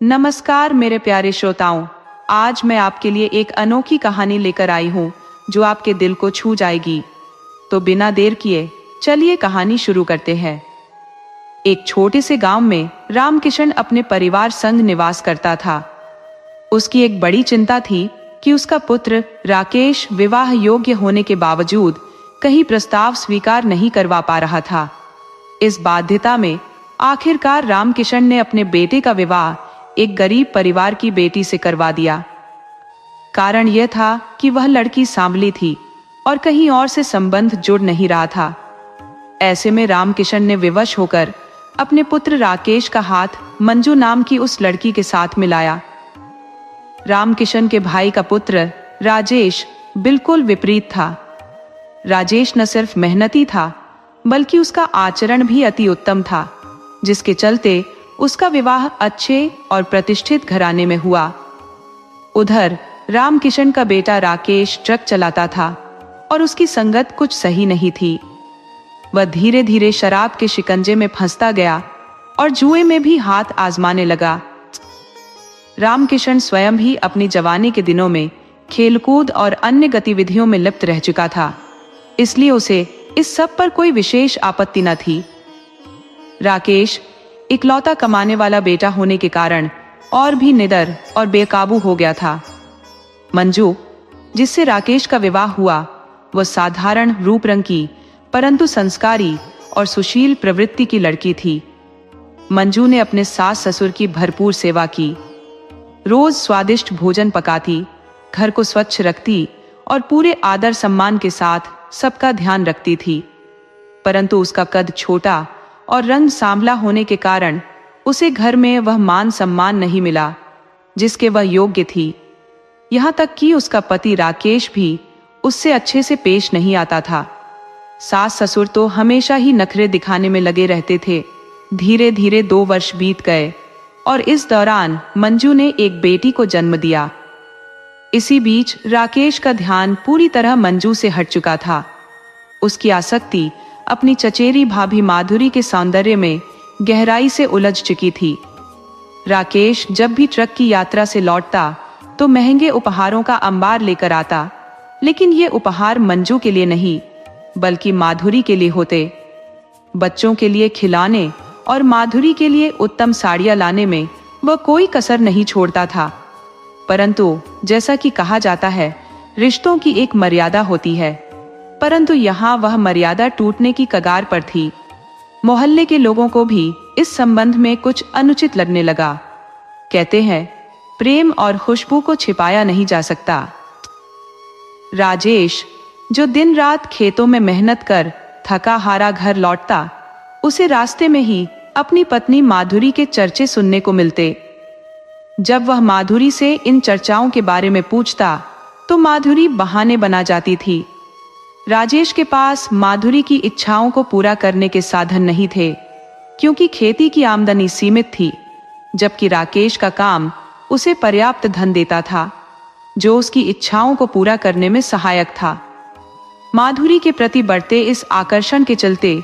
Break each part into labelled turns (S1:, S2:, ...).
S1: नमस्कार मेरे प्यारे श्रोताओं, आज मैं आपके लिए एक अनोखी कहानी लेकर आई हूँ जो आपके दिल को छू जाएगी। तो बिना देर किए चलिए कहानी शुरू करते हैं। एक छोटे से गांव में रामकिशन अपने परिवार संग निवास करता था। उसकी एक बड़ी चिंता थी कि उसका पुत्र राकेश विवाह योग्य होने के बावजूद कहीं प्रस्ताव स्वीकार नहीं करवा पा रहा था। इस बाध्यता में आखिरकार रामकिशन ने अपने बेटे का विवाह एक गरीब परिवार की बेटी से करवा दिया। कारण यह था कि वह लड़की सांवली थी और कहीं और से संबंध जुड़ नहीं रहा था। ऐसे में रामकिशन ने विवश होकर अपने पुत्र राकेश का हाथ मंजू नाम की उस लड़की के साथ मिलाया। रामकिशन के भाई का पुत्र राजेश बिल्कुल विपरीत था। राजेश न सिर्फ मेहनती था बल्कि उसका आचरण भी अति उत्तम था, जिसके चलते उसका विवाह अच्छे और प्रतिष्ठित घराने में हुआ। उधर रामकिशन का बेटा राकेश ट्रक चलाता था और उसकी संगत कुछ सही नहीं थी। वह धीरे धीरे शराब के शिकंजे में फंसता गया और जुए में भी हाथ आजमाने लगा। रामकिशन स्वयं भी अपनी जवानी के दिनों में खेलकूद और अन्य गतिविधियों में लिप्त रह चुका था, इसलिए उसे इस सब पर कोई विशेष आपत्ति न थी। राकेश इकलौता कमाने वाला बेटा होने के कारण और भी निडर और बेकाबू हो गया था। मंजू, जिससे राकेश का विवाह हुआ, वह साधारण रूप रंग की परंतु संस्कारी और सुशील प्रवृत्ति की लड़की थी। मंजू ने अपने सास ससुर की भरपूर सेवा की, रोज स्वादिष्ट भोजन पकाती, घर को स्वच्छ रखती और पूरे आदर सम्मान के साथ सबका ध्यान रखती थी। परंतु उसका कद छोटा और रंग सांवला होने के कारण उसे घर में वह मान सम्मान नहीं मिला जिसके वह योग्य थी। यहाँ तक कि उसका पति राकेश भी उससे अच्छे से पेश नहीं आता था। सास ससुर तो हमेशा ही नखरे दिखाने में लगे रहते थे। धीरे धीरे 2 वर्ष बीत गए और इस दौरान मंजू ने एक बेटी को जन्म दिया। इसी बीच राकेश का ध्यान पूरी तरह मंजू से हट चुका था। उसकी आसक्ति अपनी चचेरी भाभी माधुरी के सौंदर्य में गहराई से उलझ चुकी थी। राकेश जब भी ट्रक की यात्रा से लौटता तो महंगे उपहारों का अंबार लेकर आता, लेकिन ये उपहार मंजू के लिए नहीं बल्कि माधुरी के लिए होते। बच्चों के लिए खिलौने और माधुरी के लिए उत्तम साड़ियां लाने में वह कोई कसर नहीं छोड़ता था। परंतु जैसा कि कहा जाता है, रिश्तों की एक मर्यादा होती है, परंतु यहाँ वह मर्यादा टूटने की कगार पर थी। मोहल्ले के लोगों को भी इस संबंध में कुछ अनुचित लगने लगा। कहते हैं, प्रेम और खुशबू को छिपाया नहीं जा सकता। राजेश, जो दिन रात खेतों में मेहनत कर थका हारा घर लौटता, उसे रास्ते में ही अपनी पत्नी माधुरी के चर्चे सुनने को मिलते। जब वह माधुरी से इन चर्चाओं के बारे में पूछता तो माधुरी बहाने बना जाती थी। राजेश के पास माधुरी की इच्छाओं को पूरा करने के साधन नहीं थे, क्योंकि खेती की आमदनी सीमित थी, जबकि राकेश का काम उसे पर्याप्त धन देता था जो उसकी इच्छाओं को पूरा करने में सहायक था। माधुरी के प्रति बढ़ते इस आकर्षण के चलते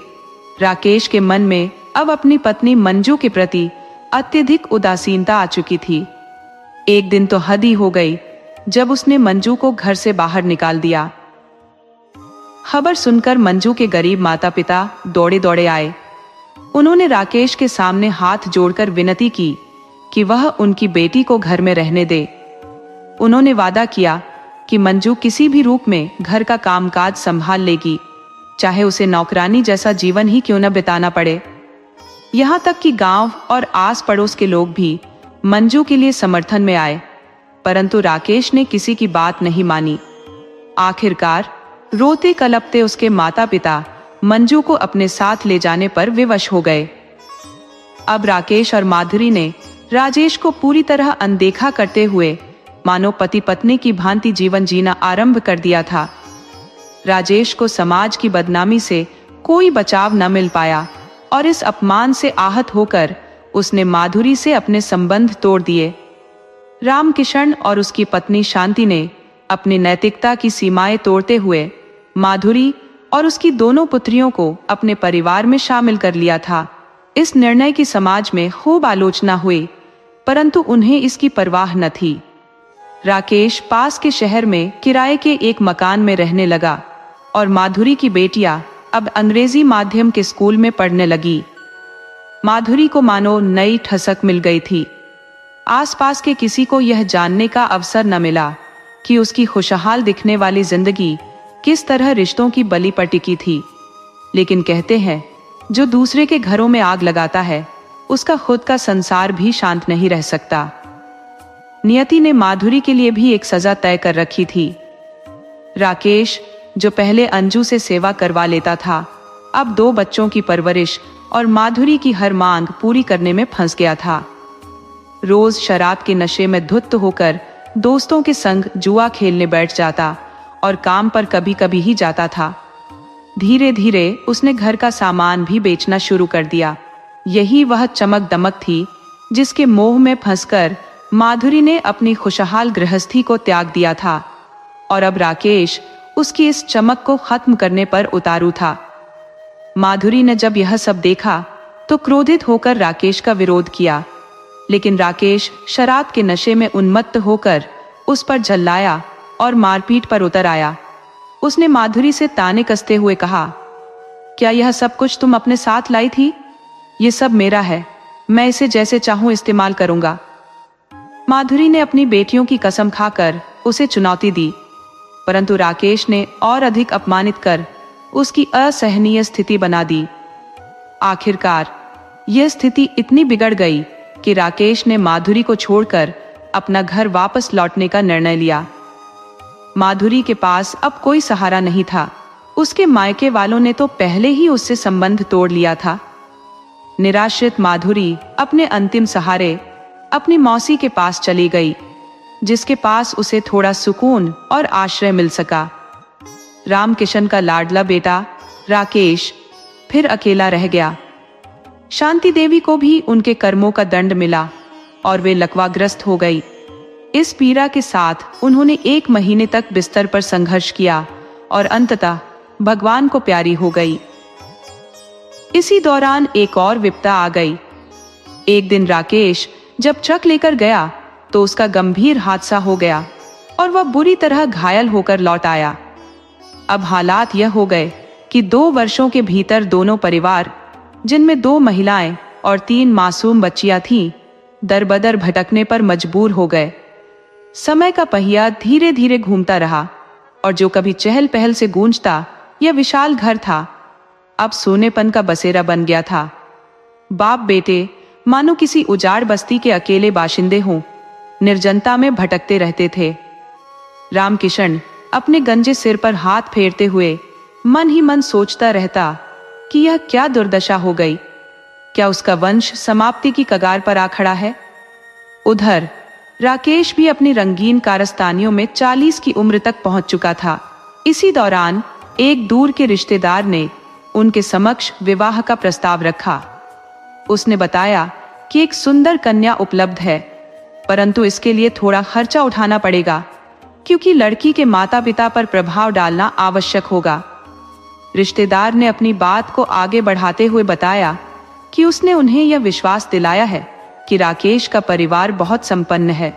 S1: राकेश के मन में अब अपनी पत्नी मंजू के प्रति अत्यधिक उदासीनता आ चुकी थी। एक दिन तो हद ही हो गई जब उसने मंजू को घर से बाहर निकाल दिया। खबर सुनकर मंजू के गरीब माता पिता दौड़े दौड़े आए। उन्होंने राकेश के सामने हाथ जोड़कर विनती की कि वह उनकी बेटी को घर में रहने दे। उन्होंने वादा किया कि मंजू किसी भी रूप में घर का कामकाज संभाल लेगी, चाहे उसे नौकरानी जैसा जीवन ही क्यों न बिताना पड़े। यहाँ तक कि गांव और आस पड़ोस के लोग भी मंजू के लिए समर्थन में आए, परंतु राकेश ने किसी की बात नहीं मानी। आखिरकार रोते कलपते उसके माता पिता मंजू को अपने साथ ले जाने पर विवश हो गए। अब राकेश और माधुरी ने राजेश को पूरी तरह अनदेखा करते हुए मानो पति पत्नी की भांति जीवन जीना आरंभ कर दिया था। राजेश को समाज की बदनामी से कोई बचाव न मिल पाया और इस अपमान से आहत होकर उसने माधुरी से अपने संबंध तोड़ दिए। रामकिशन और उसकी पत्नी शांति ने अपनी नैतिकता की सीमाएं तोड़ते हुए माधुरी और उसकी दोनों पुत्रियों को अपने परिवार में शामिल कर लिया था। इस निर्णय की समाज में खूब आलोचना हुई। परंतु उन्हें इसकी परवाह न थी। राकेश पास के शहर में किराए के एक मकान में रहने लगा और माधुरी की बेटियां अब अंग्रेजी माध्यम के स्कूल में पढ़ने लगी। माधुरी को मानो नई ठसक मिल गई थी। आसपास के किसी को यह जानने का अवसर न मिला कि उसकी खुशहाल दिखने वाली जिंदगी किस तरह रिश्तों की बलि पर टिकी थी। लेकिन कहते हैं, जो दूसरे के घरों में आग लगाता है उसका खुद का संसार भी शांत नहीं रह सकता। नियति ने माधुरी के लिए भी एक सजा तय कर रखी थी। राकेश, जो पहले अंजू से सेवा करवा लेता था, अब 2 बच्चों की परवरिश और माधुरी की हर मांग पूरी करने में फंस गया था। रोज शराब के नशे में धुत होकर दोस्तों के संग जुआ खेलने बैठ जाता और काम पर कभी कभी ही जाता था। धीरे धीरे उसने घर का सामान भी बेचना शुरू कर दिया। यही वह चमक दमक थी जिसके मोह में फंसकर माधुरी ने अपनी खुशहाल गृहस्थी को त्याग दिया था और अब राकेश उसकी इस चमक को खत्म करने पर उतारू था। माधुरी ने जब यह सब देखा तो क्रोधित होकर राकेश का विरोध किया, लेकिन राकेश शराब के नशे में उन्मत्त होकर उस पर झल्लाया और मारपीट पर उतर आया। उसने माधुरी से ताने कसते हुए कहा, क्या यह सब कुछ तुम अपने साथ लाई थी? ये सब मेरा है, मैं इसे जैसे चाहूं इस्तेमाल करूंगा। माधुरी ने अपनी बेटियों की कसम खाकर उसे चुनौती दी, परंतु राकेश ने और अधिक अपमानित कर उसकी असहनीय स्थिति बना दी। आखिरकार यह स्थिति इतनी बिगड़ गई कि राकेश ने माधुरी को छोड़कर अपना घर वापस लौटने का निर्णय लिया। माधुरी के पास अब कोई सहारा नहीं था। उसके मायके वालों ने तो पहले ही उससे संबंध तोड़ लिया था। निराश्रित माधुरी अपने अंतिम सहारे अपनी मौसी के पास चली गई, जिसके पास उसे थोड़ा सुकून और आश्रय मिल सका। रामकिशन का लाडला बेटा राकेश फिर अकेला रह गया। शांति देवी को भी उनके कर्मों का दंड मिला और वे लकवाग्रस्त हो गई। इस पीड़ा के साथ उन्होंने 1 महीने तक बिस्तर पर संघर्ष किया और अंततः भगवान को प्यारी हो गई। इसी दौरान एक और विपदा आ गई। एक दिन राकेश जब ट्रक लेकर गया तो उसका गंभीर हादसा हो गया और वह बुरी तरह घायल होकर लौट आया। अब हालात यह हो गए कि 2 वर्षों के भीतर दोनों परिवार, जिनमें 2 महिलाएं और 3 मासूम बच्चियां थीं, दरबदर भटकने पर मजबूर हो गए। समय का पहिया धीरे धीरे घूमता रहा और जो कभी चहल पहल से गूंजता यह विशाल घर था, अब सोनेपन का बसेरा बन गया था। बाप बेटे मानो किसी उजाड़ बस्ती के अकेले बाशिंदे हों, निर्जनता में भटकते रहते थे। रामकिशन अपने गंजे सिर पर हाथ फेरते हुए मन ही मन सोचता रहता कि यह क्या दुर्दशा हो गई। क्या उसका वंश समाप्ति की कगार पर आ खड़ा है? उधर राकेश भी अपनी रंगीन कारस्तानियों में 40 की उम्र तक पहुंच चुका था। इसी दौरान एक दूर के रिश्तेदार ने उनके समक्ष विवाह का प्रस्ताव रखा। उसने बताया कि एक सुंदर कन्या उपलब्ध है, परंतु इसके लिए थोड़ा खर्चा उठाना पड़ेगा, क्योंकि लड़की के माता पिता पर प्रभाव डालना आवश्यक होगा। रिश्तेदार ने अपनी बात को आगे बढ़ाते हुए बताया कि उसने उन्हें यह विश्वास दिलाया है कि राकेश का परिवार बहुत संपन्न है।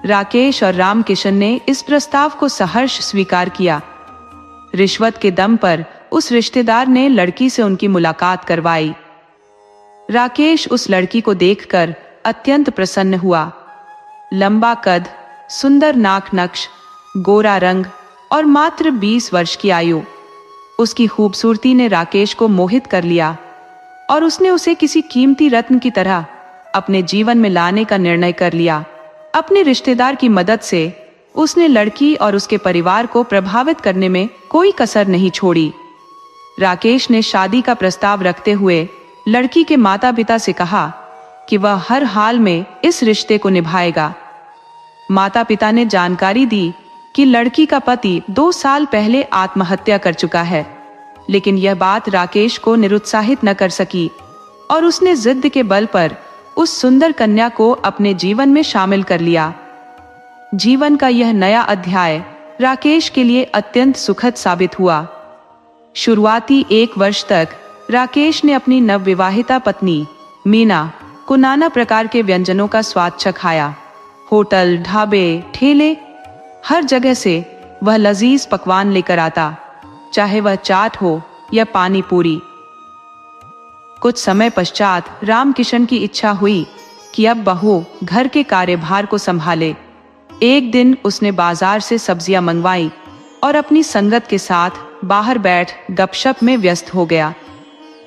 S1: राकेश और रामकिशन ने इस प्रस्ताव को सहर्ष स्वीकार किया। रिश्वत के दम पर उस रिश्तेदार ने लड़की से उनकी मुलाकात करवाई। राकेश उस लड़की को देखकर अत्यंत प्रसन्न हुआ। लंबा कद, सुंदर नाक नक्श, गोरा रंग और मात्र 20 वर्ष की आयु। उसकी खूबसूरती ने राकेश को मोहित कर लिया और उसने उसे किसी कीमती रत्न की तरह अपने जीवन में लाने का निर्णय कर लिया। अपने रिश्तेदार की मदद से उसने लड़की और उसके परिवार को प्रभावित करने में कोई कसर नहीं छोड़ी। राकेश ने शादी का प्रस्ताव रखते हुए लड़की के माता पिता से कहा कि वह हर हाल में इस रिश्ते को निभाएगा। माता पिता ने जानकारी दी कि लड़की का पति 2 साल पहले आत्महत्या कर चुका है, लेकिन यह बात राकेश को निरुत्साहित न कर सकी और उसने जिद के बल पर उस सुंदर कन्या को अपने जीवन में शामिल कर लिया। जीवन का यह नया अध्याय राकेश के लिए अत्यंत सुखद साबित हुआ। शुरुआती 1 वर्ष तक राकेश ने अपनी नवविवाहिता पत्नी मीना को नाना प्रकार के व्यंजनों का स्वाद चखाया। होटल, ढाबे, ठेले, हर जगह से वह लजीज पकवान लेकर आता, चाहे वह चाट हो या पानी पूरी। कुछ समय पश्चात रामकिशन की इच्छा हुई कि अब बहू घर के कार्यभार को संभाले। एक दिन उसने बाजार से सब्जियां मंगवाई और अपनी संगत के साथ बाहर बैठ गपशप में व्यस्त हो गया।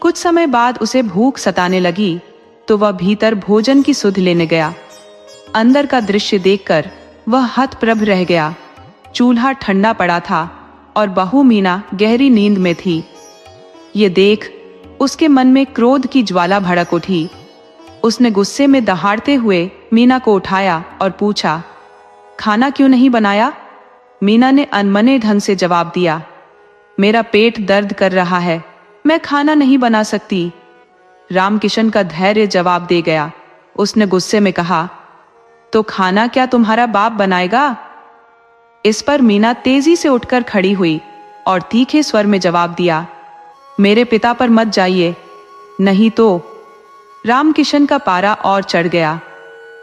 S1: कुछ समय बाद उसे भूख सताने लगी तो वह भीतर भोजन की सुध लेने गया। अंदर का दृश्य देखकर वह हतप्रभ रह गया। चूल्हा ठंडा पड़ा था और बहू मीना गहरी नींद में थी। ये देख उसके मन में क्रोध की ज्वाला भड़क उठी। उसने गुस्से में दहाड़ते हुए मीना को उठाया और पूछा, खाना क्यों नहीं बनाया? मीना ने अनमने ढंग से जवाब दिया, मेरा पेट दर्द कर रहा है, मैं खाना नहीं बना सकती। रामकिशन का धैर्य जवाब दे गया। उसने गुस्से में कहा, तो खाना क्या तुम्हारा बाप बनाएगा? इस पर मीना तेजी से उठकर खड़ी हुई और तीखे स्वर में जवाब दिया, मेरे पिता पर मत जाइए, नहीं तो। रामकिशन का पारा और चढ़ गया,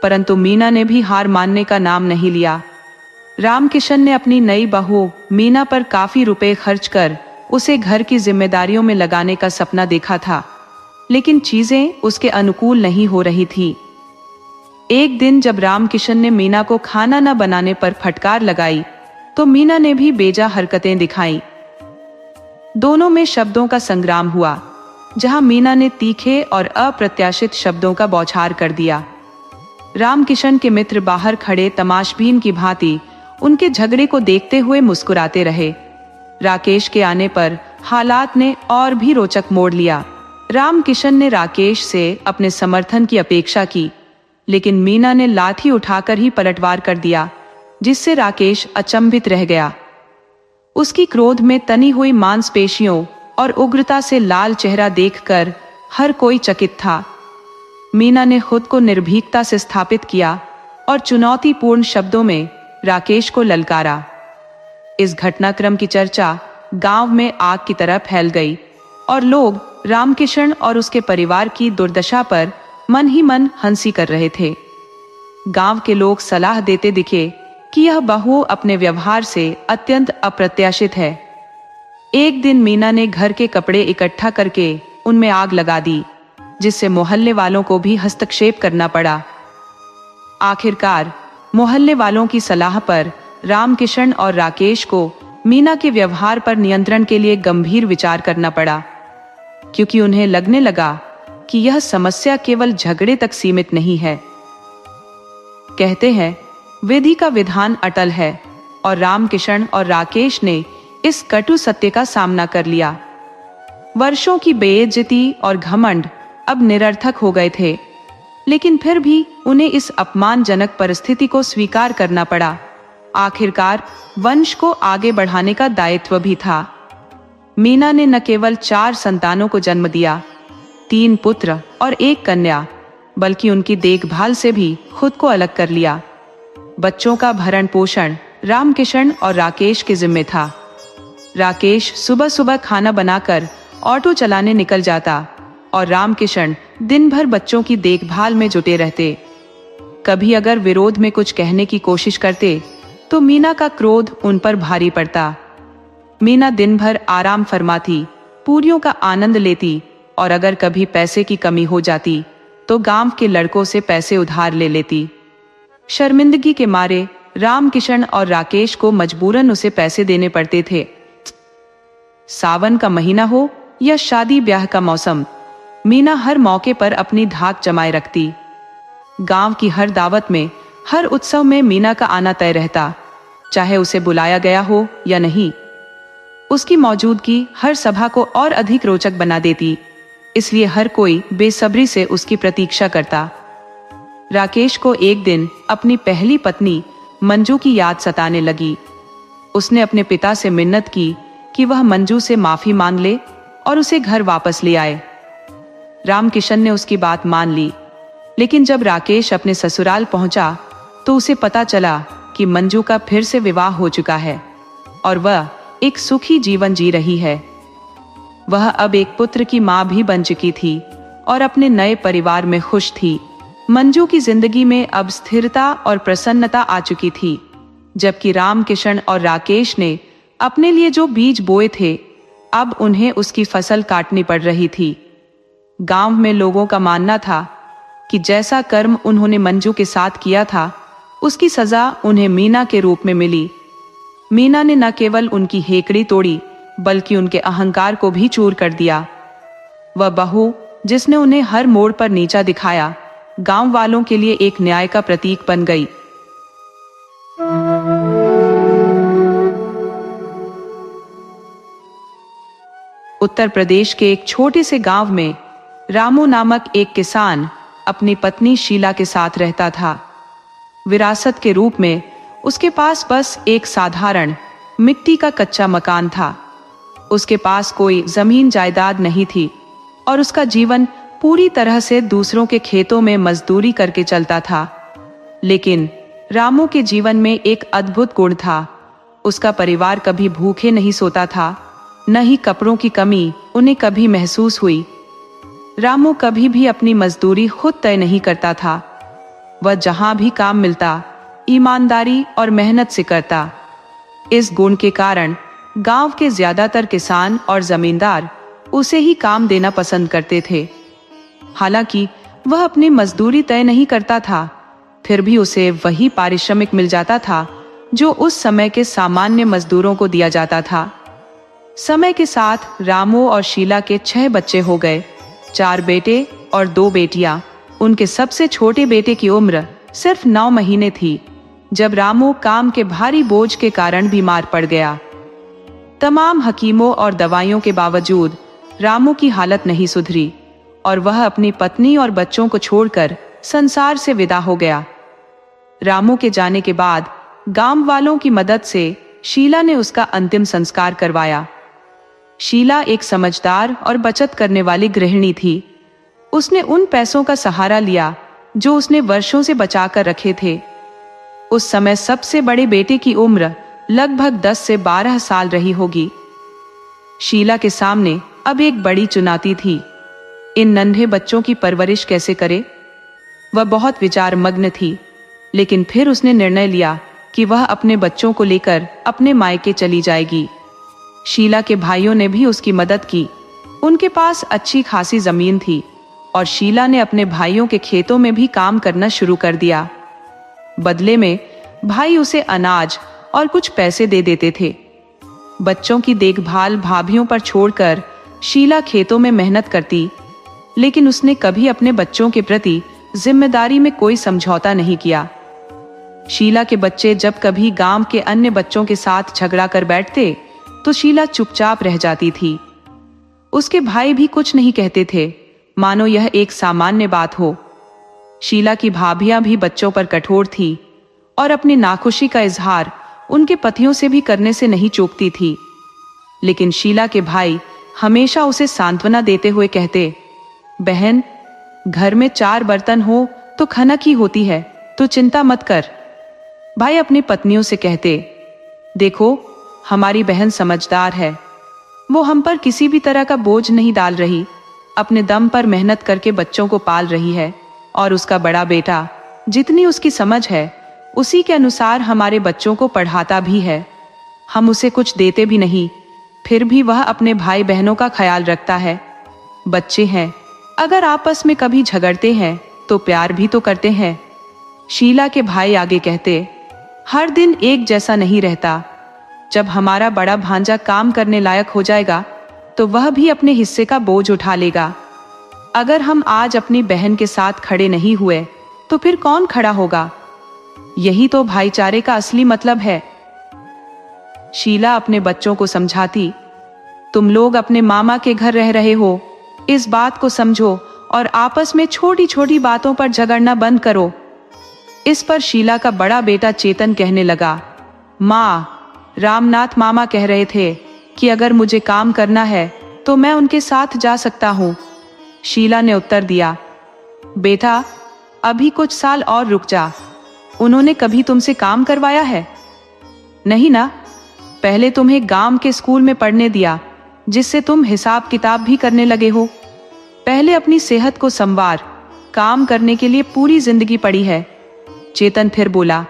S1: परंतु मीना ने भी हार मानने का नाम नहीं लिया। रामकिशन ने अपनी नई बहू मीना पर काफी रुपए खर्च कर उसे घर की जिम्मेदारियों में लगाने का सपना देखा था, लेकिन चीजें उसके अनुकूल नहीं हो रही थी। एक दिन जब रामकिशन ने मीना को खाना न बनाने पर फटकार लगाई तो मीना ने भी बेजा हरकतें दिखाई। दोनों में शब्दों का संग्राम हुआ, जहां मीना ने तीखे और अप्रत्याशित शब्दों का बौछार कर दिया। रामकिशन के मित्र बाहर खड़े तमाशबीन की भांति उनके झगड़े को देखते हुए मुस्कुराते रहे। राकेश के आने पर हालात ने और भी रोचक मोड़ लिया। रामकिशन ने राकेश से अपने समर्थन की अपेक्षा की, लेकिन मीना ने लाठी उठाकर ही पलटवार कर दिया, जिससे राकेश अचंभित रह गया। उसकी क्रोध में तनी हुई मांसपेशियों और उग्रता से लाल चेहरा देखकर हर कोई चकित था। मीना ने खुद को निर्भीकता से स्थापित किया और चुनौतीपूर्ण शब्दों में राकेश को ललकारा। इस घटनाक्रम की चर्चा गांव में आग की तरह फैल गई और लोग रामकिशन और उसके परिवार की दुर्दशा पर मन ही मन हंसी कर रहे थे। गांव के लोग सलाह देते दिखे कि यह बहू अपने व्यवहार से अत्यंत अप्रत्याशित है। एक दिन मीना ने घर के कपड़े इकट्ठा करके उनमें आग लगा दी, जिससे मोहल्ले वालों को भी हस्तक्षेप करना पड़ा। आखिरकार मोहल्ले वालों की सलाह पर रामकिशन और राकेश को मीना के व्यवहार पर नियंत्रण के लिए गंभीर विचार करना पड़ा, क्योंकि उन्हें लगने लगा कि यह समस्या केवल झगड़े तक सीमित नहीं है। कहते हैं, विधि का विधान अटल है, और रामकिशन और राकेश ने इस कटु सत्य का सामना कर लिया। वर्षों की बेइज्जती और घमंड अब निरर्थक हो गए थे, लेकिन फिर भी उन्हें इस अपमानजनक परिस्थिति को स्वीकार करना पड़ा। आखिरकार वंश को आगे बढ़ाने का दायित्व भी था। मीना ने न केवल 4 संतानों को जन्म दिया, 3 पुत्र और 1 कन्या, बल्कि उनकी देखभाल से भी खुद को अलग कर लिया। बच्चों का भरण पोषण रामकिशन और राकेश के जिम्मे था। राकेश सुबह सुबह खाना बनाकर ऑटो चलाने निकल जाता और रामकिशन दिन भर बच्चों की देखभाल में जुटे रहते। कभी अगर विरोध में कुछ कहने की कोशिश करते तो मीना का क्रोध उन पर भारी पड़ता। मीना दिन भर आराम फरमाती, पूरियों का आनंद लेती और अगर कभी पैसे की कमी हो जाती तो गांव के लड़कों से पैसे उधार ले लेती। शर्मिंदगी के मारे रामकिशन और राकेश को मजबूरन उसे पैसे देने पड़ते थे। सावन का महीना हो या शादी ब्याह का मौसम, मीना हर मौके पर अपनी धाक जमाए रखती। गांव की हर दावत में, हर उत्सव में मीना का आना तय रहता, चाहे उसे बुलाया गया हो या नहीं। उसकी मौजूदगी हर सभा को और अधिक रोचक बना देती, इसलिए हर कोई बेसब्री से उसकी प्रतीक्षा करता। राकेश को एक दिन अपनी पहली पत्नी मंजू की याद सताने लगी। उसने अपने पिता से मिन्नत की कि वह मंजू से माफी मांग ले और उसे घर वापस ले आए। रामकिशन ने उसकी बात मान ली, लेकिन जब राकेश अपने ससुराल पहुंचा तो उसे पता चला कि मंजू का फिर से विवाह हो चुका है और वह एक सुखी जीवन जी रही है। वह अब एक पुत्र की मां भी बन चुकी थी और अपने नए परिवार में खुश थी। मंजू की जिंदगी में अब स्थिरता और प्रसन्नता आ चुकी थी, जबकि रामकिशन और राकेश ने अपने लिए जो बीज बोए थे, अब उन्हें उसकी फसल काटनी पड़ रही थी। गांव में लोगों का मानना था कि जैसा कर्म उन्होंने मंजू के साथ किया था, उसकी सजा उन्हें मीना के रूप में मिली। मीना ने न केवल उनकी हेकड़ी तोड़ी, बल्कि उनके अहंकार को भी चूर कर दिया। वह बहू, जिसने उन्हें हर मोड़ पर नीचा दिखाया, गांव वालों के लिए एक न्याय का प्रतीक बन गई। उत्तर प्रदेश के एक छोटे से गांव में रामू नामक एक किसान अपनी पत्नी शीला के साथ रहता था। विरासत के रूप में उसके पास बस एक साधारण मिट्टी का कच्चा मकान था। उसके पास कोई जमीन जायदाद नहीं थी और उसका जीवन पूरी तरह से दूसरों के खेतों में मजदूरी करके चलता था। लेकिन रामू के जीवन में एक अद्भुत गुण था। उसका परिवार कभी भूखे नहीं सोता था, न ही कपड़ों की कमी उन्हें कभी महसूस हुई। रामू कभी भी अपनी मजदूरी खुद तय नहीं करता था। वह जहां भी काम मिलता, ईमानदारी और मेहनत से करता। इस गुण के कारण गांव के ज्यादातर किसान और जमींदार उसे ही काम देना पसंद करते थे। हालांकि वह अपनी मजदूरी तय नहीं करता था, फिर भी उसे वही पारिश्रमिक मिल जाता था जो उस समय के सामान्य मजदूरों को दिया जाता था। समय के साथ रामू और शीला के 6 बच्चे हो गए, 4 बेटे और 2 बेटियां। उनके सबसे छोटे बेटे की उम्र सिर्फ 9 महीने थी जब रामू काम के भारी बोझ के कारण बीमार पड़ गया। तमाम हकीमों और दवाइयों के बावजूद रामू की हालत नहीं सुधरी और वह अपनी पत्नी और बच्चों को छोड़कर संसार से विदा हो गया। रामू के जाने के बाद गांव वालों की मदद से शीला ने उसका अंतिम संस्कार करवाया। शीला एक समझदार और बचत करने वाली गृहिणी थी। उसने उन पैसों का सहारा लिया जो उसने वर्षों से बचाकर रखे थे। उस समय सबसे बड़े बेटे की उम्र लगभग 10 से 12 साल रही होगी। शीला के सामने अब एक बड़ी चुनौती थी। इन नन्हे बच्चों की परवरिश कैसे करे? वह बहुत विचार मग्न थी, लेकिन फिर उसने निर्णय लिया कि वह अपने बच्चों को लेकर अपने मायके चली जाएगी। शीला के भाइयों ने भी उसकी मदद की। उनके पास अच्छी खासी जमीन थी और शीला ने अपने भाइयों के खेतों में भी काम करना शुरू कर दिया। बदले में भाई उसे अनाज और कुछ पैसे दे देते थे। बच्चों की देखभाल भाभियों पर छोड़कर शीला खेतों में मेहनत करती, लेकिन उसने कभी अपने बच्चों के प्रति जिम्मेदारी में कोई समझौता नहीं किया। शीला के बच्चे जब कभी गांव के अन्य बच्चों के साथ झगड़ा कर बैठते तो शीला चुपचाप रह जाती थी। उसके भाई भी कुछ नहीं कहते थे, मानो यह एक सामान्य बात हो। शीला की भाभियां भी बच्चों पर कठोर थी और अपनी नाखुशी का इजहार उनके पतियों से भी करने से नहीं चूकती थी। लेकिन शीला के भाई हमेशा उसे सांत्वना देते हुए कहते, बहन, घर में 4 बर्तन हो तो खनक ही होती है, तो चिंता मत कर। भाई अपनी पत्नियों से कहते, देखो, हमारी बहन समझदार है, वो हम पर किसी भी तरह का बोझ नहीं डाल रही, अपने दम पर मेहनत करके बच्चों को पाल रही है और उसका बड़ा बेटा जितनी उसकी समझ है उसी के अनुसार हमारे बच्चों को पढ़ाता भी है। हम उसे कुछ देते भी नहीं, फिर भी वह अपने भाई बहनों का ख्याल रखता है। बच्चे हैं, अगर आपस में कभी झगड़ते हैं तो प्यार भी तो करते हैं। शीला के भाई आगे कहते, हर दिन एक जैसा नहीं रहता। जब हमारा बड़ा भांजा काम करने लायक हो जाएगा तो वह भी अपने हिस्से का बोझ उठा लेगा। अगर हम आज अपनी बहन के साथ खड़े नहीं हुए तो फिर कौन खड़ा होगा? यही तो भाईचारे का असली मतलब है। शीला अपने बच्चों को समझाती, तुम लोग अपने मामा के घर रह रहे हो, इस बात को समझो और आपस में छोटी छोटी बातों पर झगड़ना बंद करो। इस पर शीला का बड़ा बेटा चेतन कहने लगा, माँ, रामनाथ मामा कह रहे थे कि अगर मुझे काम करना है तो मैं उनके साथ जा सकता हूँ। शीला ने उत्तर दिया, बेटा, अभी कुछ साल और रुक जा। उन्होंने कभी तुमसे काम करवाया है? नहीं ना। पहले तुम्हें गांव के स्कूल में पढ़ने दिया, जिससे तुम हिसाब किताब भी करने लगे हो। पहले अपनी सेहत को संवार, काम करने के लिए पूरी जिंदगी पड़ी है। चेतन फिर बोला,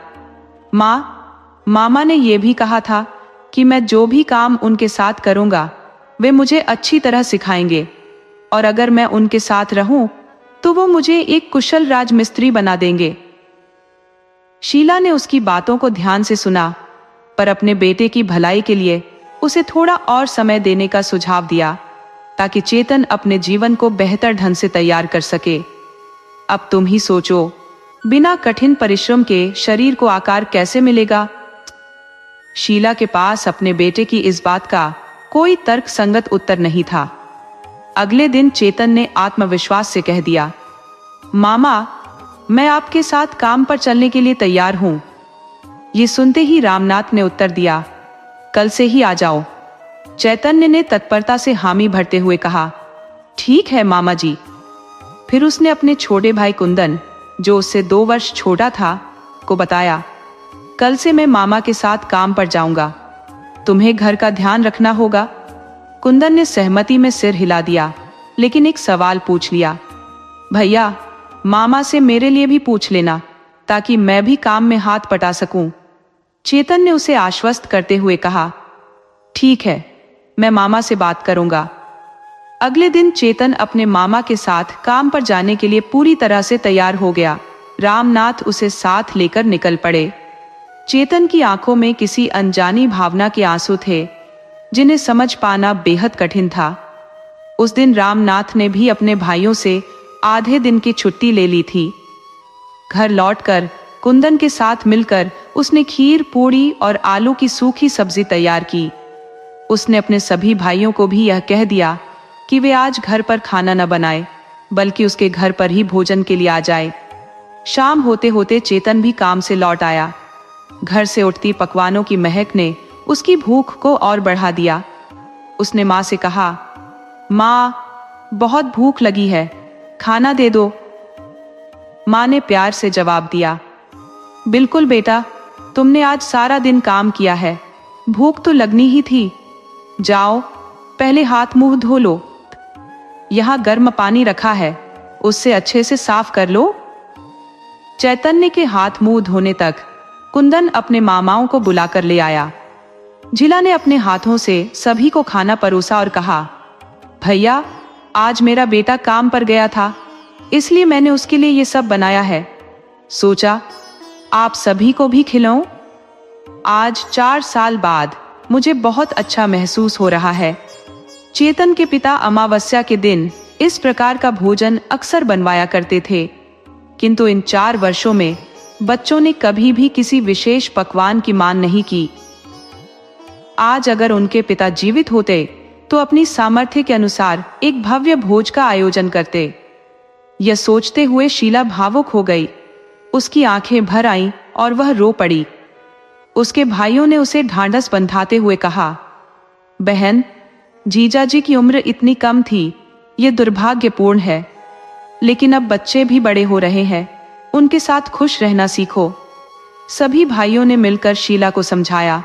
S1: मामा ने यह भी कहा था कि मैं जो भी काम उनके साथ करूंगा वे मुझे अच्छी तरह सिखाएंगे, और अगर मैं उनके साथ रहूं तो वो मुझे एक कुशल राजमिस्त्री बना देंगे। शीला ने उसकी बातों को ध्यान से सुना, पर अपने बेटे की भलाई के लिए उसे थोड़ा और समय देने का सुझाव दिया, ताकि चेतन अपने जीवन को बेहतर ढंग से तैयार कर सके। अब तुम ही सोचो, बिना कठिन परिश्रम के शरीर को आकार कैसे मिलेगा? शीला के पास अपने बेटे की इस बात का कोई तर्क संगत उत्तर नहीं था। अगले दिन चेतन ने आत्मविश्वास से कह दिया, मामा, मैं आपके साथ काम पर चलने के लिए तैयार हूं। ये सुनते ही रामनाथ ने उत्तर दिया, कल से ही आ जाओ। चैतन्य ने तत्परता से हामी भरते हुए कहा, ठीक है मामा जी। फिर उसने अपने छोटे भाई कुंदन, जो उससे 2 वर्ष छोटा था, को बताया, कल से मैं मामा के साथ काम पर जाऊंगा। तुम्हें घर का ध्यान रखना होगा। कुंदन ने सहमति में सिर हिला दिया, लेकिन एक सवाल पूछ लिया, भैया, मामा से मेरे लिए भी पूछ लेना, ताकि मैं भी काम में हाथ बटा सकूं। चेतन ने उसे आश्वस्त करते हुए कहा, ठीक है, मैं मामा से बात करूंगा। अगले दिन चेतन अपने मामा के साथ काम पर जाने के लिए पूरी तरह से तैयार हो गया। रामनाथ उसे साथ लेकर निकल पड़े। चेतन की आंखों में किसी अनजानी भावना के आंसू थे, जिन्हें समझ पाना बेहद कठिन था। उस दिन रामनाथ ने भी अपने भाइयों से आधे दिन की छुट्टी ले ली थी। घर लौटकर कुंदन के साथ मिलकर उसने खीर, पूड़ी और आलू की सूखी सब्जी तैयार की। उसने अपने सभी भाइयों को भी यह कह दिया कि वे आज घर पर खाना न बनाए, बल्कि उसके घर पर ही भोजन के लिए आ जाए। शाम होते होते चेतन भी काम से लौट आया। घर से उठती पकवानों की महक ने उसकी भूख को और बढ़ा दिया। उसने माँ से कहा, माँ, बहुत भूख लगी है, खाना दे दो। माँ ने प्यार से जवाब दिया, बिल्कुल बेटा, तुमने आज सारा दिन काम किया है, भूख तो लगनी ही थी। जाओ, पहले हाथ मुंह धो लो। यहाँ गर्म पानी रखा है, उससे अच्छे से साफ कर लो। चैतन्य के हाथ मुंह धोने तक कुंदन अपने मामाओं को बुलाकर ले आया। झिला ने अपने हाथों से सभी को खाना परोसा और कहा, भैया, आज मेरा बेटा काम पर गया था, इसलिए मैंने उसके लिए ये सब बनाया है। सोचा आप सभी को भी खिलाऊं। आज 4 साल बाद मुझे बहुत अच्छा महसूस हो रहा है। चेतन के पिता अमावस्या के दिन इस प्रकार का भोजन अक्सर बनवाया करते थे, किंतु इन 4 वर्षों में बच्चों ने कभी भी किसी विशेष पकवान की मांग नहीं की। आज अगर उनके पिता जीवित होते तो अपनी सामर्थ्य के अनुसार एक भव्य भोज का आयोजन करते। यह सोचते हुए शीला भावुक हो गई। उसकी आंखें भर आईं और वह रो पड़ी। उसके भाइयों ने उसे ढांढस बंधाते हुए कहा, बहन, जीजाजी की उम्र इतनी कम थी, ये दुर्भाग्यपूर्ण है, लेकिन अब बच्चे भी बड़े हो रहे हैं, उनके साथ खुश रहना सीखो। सभी भाइयों ने मिलकर शीला को समझाया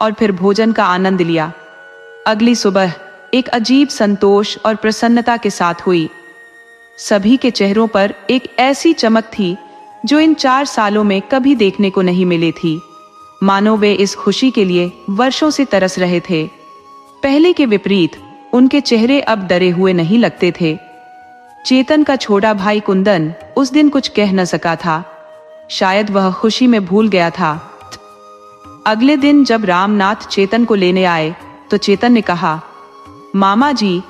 S1: और फिर भोजन का आनंद लिया। अगली सुबह एक अजीब संतोष और प्रसन्नता के साथ हुई। सभी के चेहरों पर एक ऐसी चमक थी जो इन 4 सालों में कभी देखने को नहीं मिली थी, मानो वे इस खुशी के लिए वर्षों से तरस रहे थे। पहले के विपरीत उनके चेहरे अब डरे हुए नहीं लगते थे। चेतन का छोटा भाई कुंदन उस दिन कुछ कह न सका था, शायद वह खुशी में भूल गया था। अगले दिन जब रामनाथ चेतन को लेने आए तो चेतन ने कहा, मामा जी,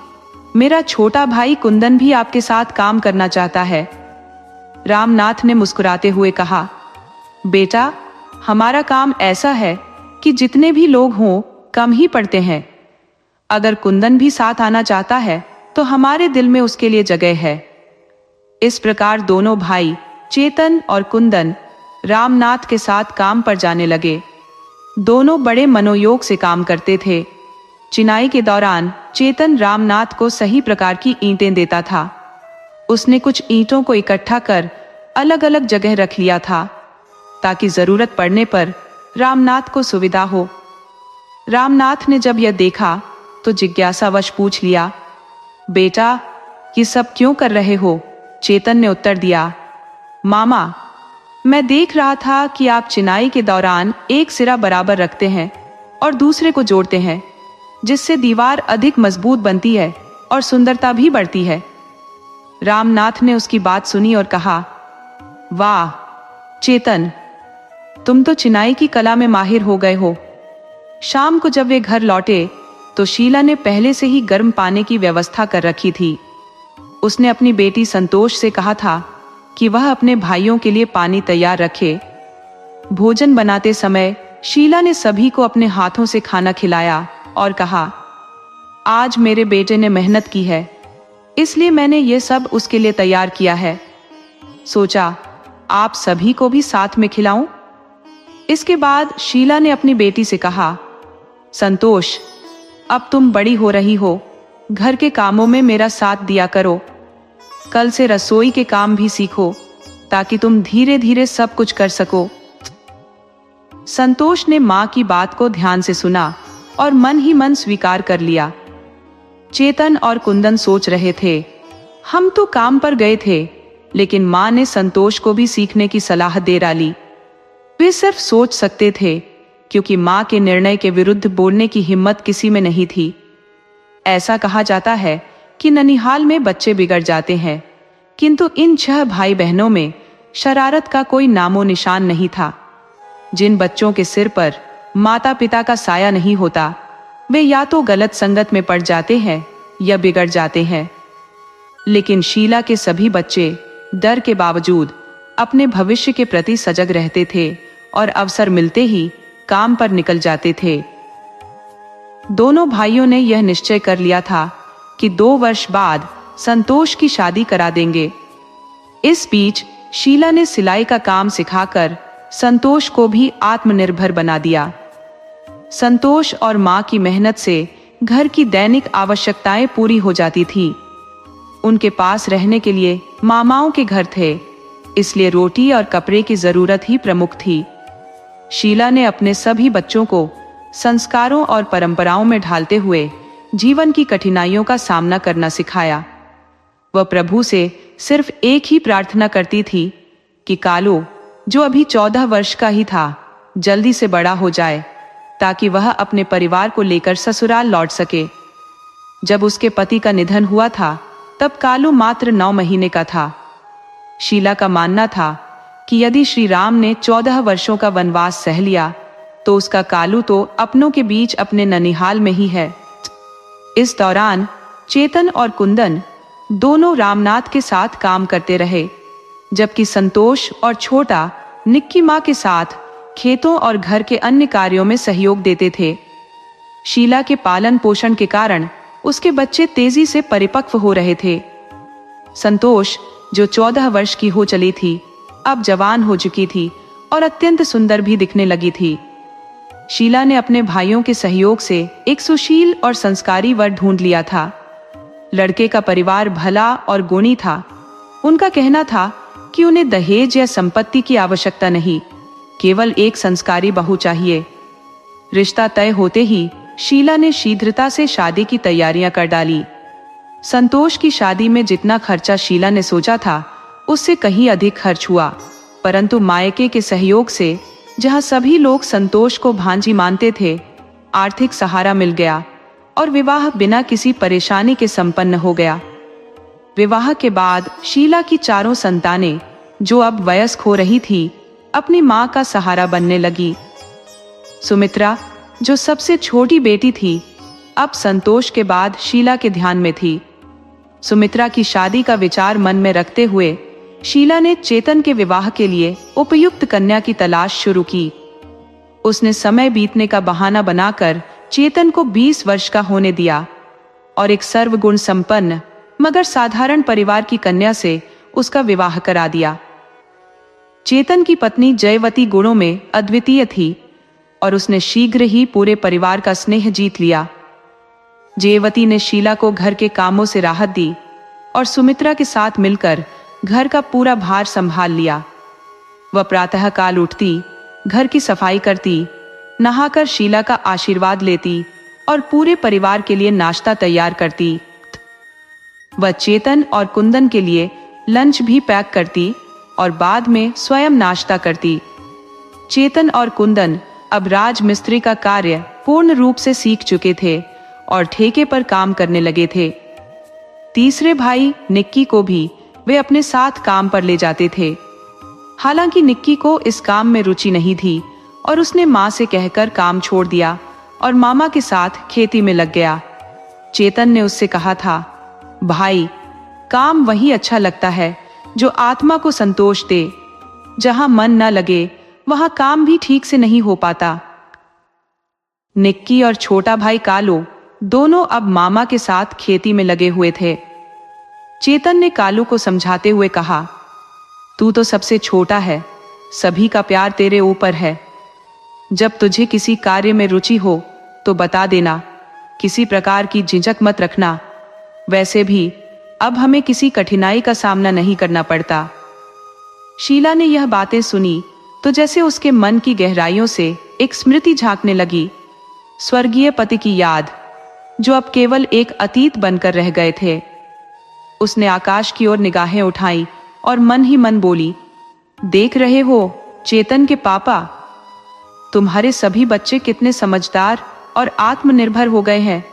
S1: मेरा छोटा भाई कुंदन भी आपके साथ काम करना चाहता है। रामनाथ ने मुस्कुराते हुए कहा, बेटा, हमारा काम ऐसा है कि जितने भी लोग हों कम ही पड़ते हैं। अगर कुंदन भी साथ आना चाहता है तो हमारे दिल में उसके लिए जगह है। इस प्रकार दोनों भाई चेतन और कुंदन रामनाथ के साथ काम पर जाने लगे। दोनों बड़े मनोयोग से काम करते थे। चिनाई के दौरान चेतन रामनाथ को सही प्रकार की ईंटें देता था। उसने कुछ ईंटों को इकट्ठा कर अलग अलग जगह रख लिया था, ताकि जरूरत पड़ने पर रामनाथ को सुविधा हो। रामनाथ ने जब यह देखा तो जिज्ञासावश पूछ लिया, बेटा, ये सब क्यों कर रहे हो? चेतन ने उत्तर दिया, मामा, मैं देख रहा था कि आप चिनाई के दौरान एक सिरा बराबर रखते हैं और दूसरे को जोड़ते हैं, जिससे दीवार अधिक मजबूत बनती है और सुंदरता भी बढ़ती है। रामनाथ ने उसकी बात सुनी और कहा, वाह चेतन, तुम तो चिनाई की कला में माहिर हो गए हो। शाम को जब वे घर लौटे तो शीला ने पहले से ही गर्म पानी की व्यवस्था कर रखी थी। उसने अपनी बेटी संतोष से कहा था कि वह अपने भाइयों के लिए पानी तैयार रखे। भोजन बनाते समय शीला ने सभी को अपने हाथों से खाना खिलाया और कहा, आज मेरे बेटे ने मेहनत की है, इसलिए मैंने ये सब उसके लिए तैयार किया है। सोचा आप सभी को भी साथ में खिलाऊं। इसके बाद शीला ने अपनी बेटी से कहा, संतोष, अब तुम बड़ी हो रही हो, घर के कामों में मेरा साथ दिया करो। कल से रसोई के काम भी सीखो ताकि तुम धीरे धीरे सब कुछ कर सको। संतोष ने मां की बात को ध्यान से सुना और मन ही मन स्वीकार कर लिया। चेतन और कुंदन सोच रहे थे, हम तो काम पर गए थे, लेकिन मां ने संतोष को भी सीखने की सलाह दे डाली। वे सिर्फ सोच सकते थे, क्योंकि मां के निर्णय के विरुद्ध बोलने की हिम्मत किसी में नहीं थी। ऐसा कहा जाता है कि ननिहाल में बच्चे बिगड़ जाते हैं, किंतु इन 6 भाई बहनों में शरारत का कोई नामो निशान नहीं था। जिन बच्चों के सिर पर माता पिता का साया नहीं होता, वे या तो गलत संगत में पड़ जाते हैं या बिगड़ जाते हैं। लेकिन शीला के सभी बच्चे डर के बावजूद अपने भविष्य के प्रति सजग रहते थे और अवसर मिलते ही काम पर निकल जाते थे। दोनों भाइयों ने यह निश्चय कर लिया था कि 2 वर्ष बाद संतोष की शादी करा देंगे। इस बीच शीला ने सिलाई का काम सिखाकर संतोष को भी आत्मनिर्भर बना दिया। संतोष और मां की मेहनत से घर की दैनिक आवश्यकताएं पूरी हो जाती थी। उनके पास रहने के लिए मामाओं के घर थे, इसलिए रोटी और कपड़े की जरूरत ही प्रमुख थी। शीला ने अपने सभी बच्चों को संस्कारों और परंपराओं में ढालते हुए जीवन की कठिनाइयों का सामना करना सिखाया। वह प्रभु से सिर्फ एक ही प्रार्थना करती थी कि कालू, जो अभी 14 वर्ष का ही था, जल्दी से बड़ा हो जाए ताकि वह अपने परिवार को लेकर ससुराल लौट सके। जब उसके पति का निधन हुआ था तब कालू मात्र 9 महीने का था। शीला का मानना था कि यदि श्री राम ने 14 वर्षों का वनवास सह लिया तो उसका कालू तो अपनों के बीच अपने ननिहाल में ही है। इस दौरान चेतन और कुंदन दोनों रामनाथ के साथ काम करते रहे, जबकि संतोष और छोटा निक्की माँ के साथ खेतों और घर के अन्य कार्यों में सहयोग देते थे। शीला के पालन पोषण के कारण उसके बच्चे तेजी से परिपक्व हो रहे थे। संतोष, जो 14 वर्ष की हो चली थी, अब जवान हो चुकी थी और अत्यंत सुंदर भी दिखने लगी थी। शीला ने अपने भाइयों के सहयोग से एक सुशील और संस्कारी वर ढूंढ लिया था। लड़के का परिवार भला और गुणी था। उनका कहना था कि उन्हें दहेज या संपत्ति की आवश्यकता नहीं, केवल एक संस्कारी बहू चाहिए। रिश्ता तय होते ही शीला ने शीघ्रता से शादी की तैयारियां कर डाली। संतोष की शादी में जितना खर्चा शीला ने सोचा था, उससे कहीं अधिक खर्च हुआ, परंतु मायके के सहयोग से, जहां सभी लोग संतोष को भांजी मानते थे, आर्थिक सहारा मिल गया और विवाह बिना किसी परेशानी के संपन्न हो गया। विवाह के बाद शीला की 4 संतानें, जो अब वयस्क हो रही थी, अपनी मां का सहारा बनने लगी। सुमित्रा, जो सबसे छोटी बेटी थी, अब संतोष के बाद शीला के ध्यान में थी। सुमित्रा की शादी का विचार मन में रखते हुए शीला ने चेतन के विवाह के लिए उपयुक्त कन्या की तलाश शुरू की। उसने समय बीतने का बहाना बनाकर चेतन को 20 वर्ष का होने दिया और एक सर्वगुण संपन्न मगर साधारण परिवार की कन्या से उसका विवाह करा दिया। चेतन की पत्नी जयवती गुणों में अद्वितीय थी और उसने शीघ्र ही पूरे परिवार का स्नेह जीत लिया। जयवती ने शीला को घर के कामों से राहत दी और सुमित्रा के साथ मिलकर घर का पूरा भार संभाल लिया। वह प्रातः काल उठती, घर की सफाई करती, नहाकर शीला का आशीर्वाद लेती और पूरे परिवार के लिए नाश्ता तैयार करती। वह चेतन और कुंदन के लिए लंच भी पैक करती और बाद में स्वयं नाश्ता करती। चेतन और कुंदन अब राजमिस्त्री का कार्य पूर्ण रूप से सीख चुके थे और ठेके पर काम करने लगे थे। तीसरे भाई निक्की को भी वे अपने साथ काम पर ले जाते थे। हालांकि निक्की को इस काम में रुचि नहीं थी और उसने माँ से कहकर काम छोड़ दिया और मामा के साथ खेती में लग गया। चेतन ने उससे कहा था, भाई, काम वही अच्छा लगता है जो आत्मा को संतोष दे। जहां मन न लगे वहां काम भी ठीक से नहीं हो पाता। निक्की और छोटा भाई कालू दोनों अब मामा के साथ खेती में लगे हुए थे। चेतन ने कालू को समझाते हुए कहा, तू तो सबसे छोटा है, सभी का प्यार तेरे ऊपर है। जब तुझे किसी कार्य में रुचि हो तो बता देना, किसी प्रकार की झिझक मत रखना। वैसे भी अब हमें किसी कठिनाई का सामना नहीं करना पड़ता। शीला ने यह बातें सुनी तो जैसे उसके मन की गहराइयों से एक स्मृति झांकने लगी। स्वर्गीय पति की याद, जो अब केवल एक अतीत बनकर रह गए थे। उसने आकाश की ओर निगाहें उठाई और मन ही मन बोली, देख रहे हो चेतन के पापा, तुम्हारे सभी बच्चे कितने समझदार और आत्मनिर्भर हो गए हैं।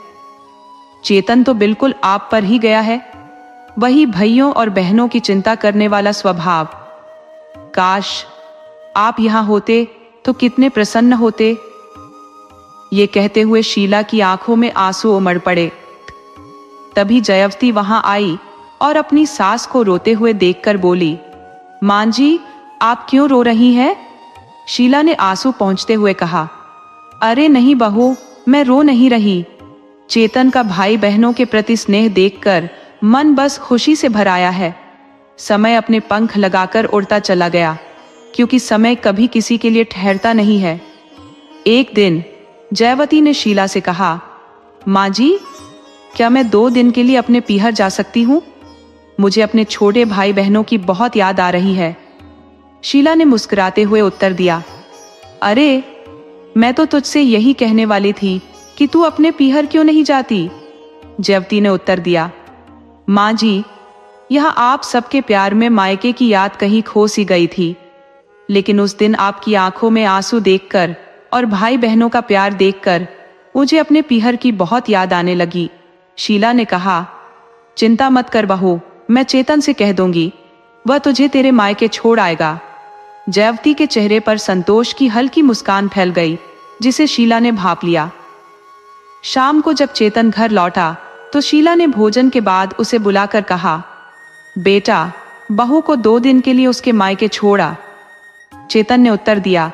S1: चेतन तो बिल्कुल आप पर ही गया है, वही भाइयों और बहनों की चिंता करने वाला स्वभाव। काश आप यहां होते तो कितने प्रसन्न होते। ये कहते हुए शीला की आंखों में आंसू उमड़ पड़े। तभी जयवती वहां आई और अपनी सास को रोते हुए देखकर बोली, मां जी, आप क्यों रो रही हैं? शीला ने आंसू पोंछते हुए कहा, अरे नहीं बहू, मैं रो नहीं रही। चेतन का भाई बहनों के प्रति स्नेह देखकर मन बस खुशी से भर आया है। समय अपने पंख लगाकर उड़ता चला गया, क्योंकि समय कभी किसी के लिए ठहरता नहीं है। एक दिन जयवती ने शीला से कहा, माँ जी, क्या मैं 2 दिन के लिए अपने पीहर जा सकती हूँ? मुझे अपने छोटे भाई बहनों की बहुत याद आ रही है। शीला ने मुस्कुराते हुए उत्तर दिया, अरे मैं तो तुझसे यही कहने वाली थी कि तू अपने पीहर क्यों नहीं जाती? जयवती ने उत्तर दिया, माँ जी, यहाँ आप सबके प्यार में मायके की याद कहीं खो सी गई थी, लेकिन उस दिन आपकी आंखों में आंसू देखकर और भाई बहनों का प्यार देखकर मुझे अपने पीहर की बहुत याद आने लगी। शीला ने कहा, चिंता मत कर बहू, मैं चेतन से कह दूंगी, वह तुझे तेरे मायके छोड़ आएगा। जयवती के चेहरे पर संतोष की हल्की मुस्कान फैल गई, जिसे शीला ने भांप लिया। शाम को जब चेतन घर लौटा तो शीला ने भोजन के बाद उसे बुलाकर कहा, बेटा, बहू को 2 दिन के लिए उसके मायके छोड़ा। चेतन ने उत्तर दिया,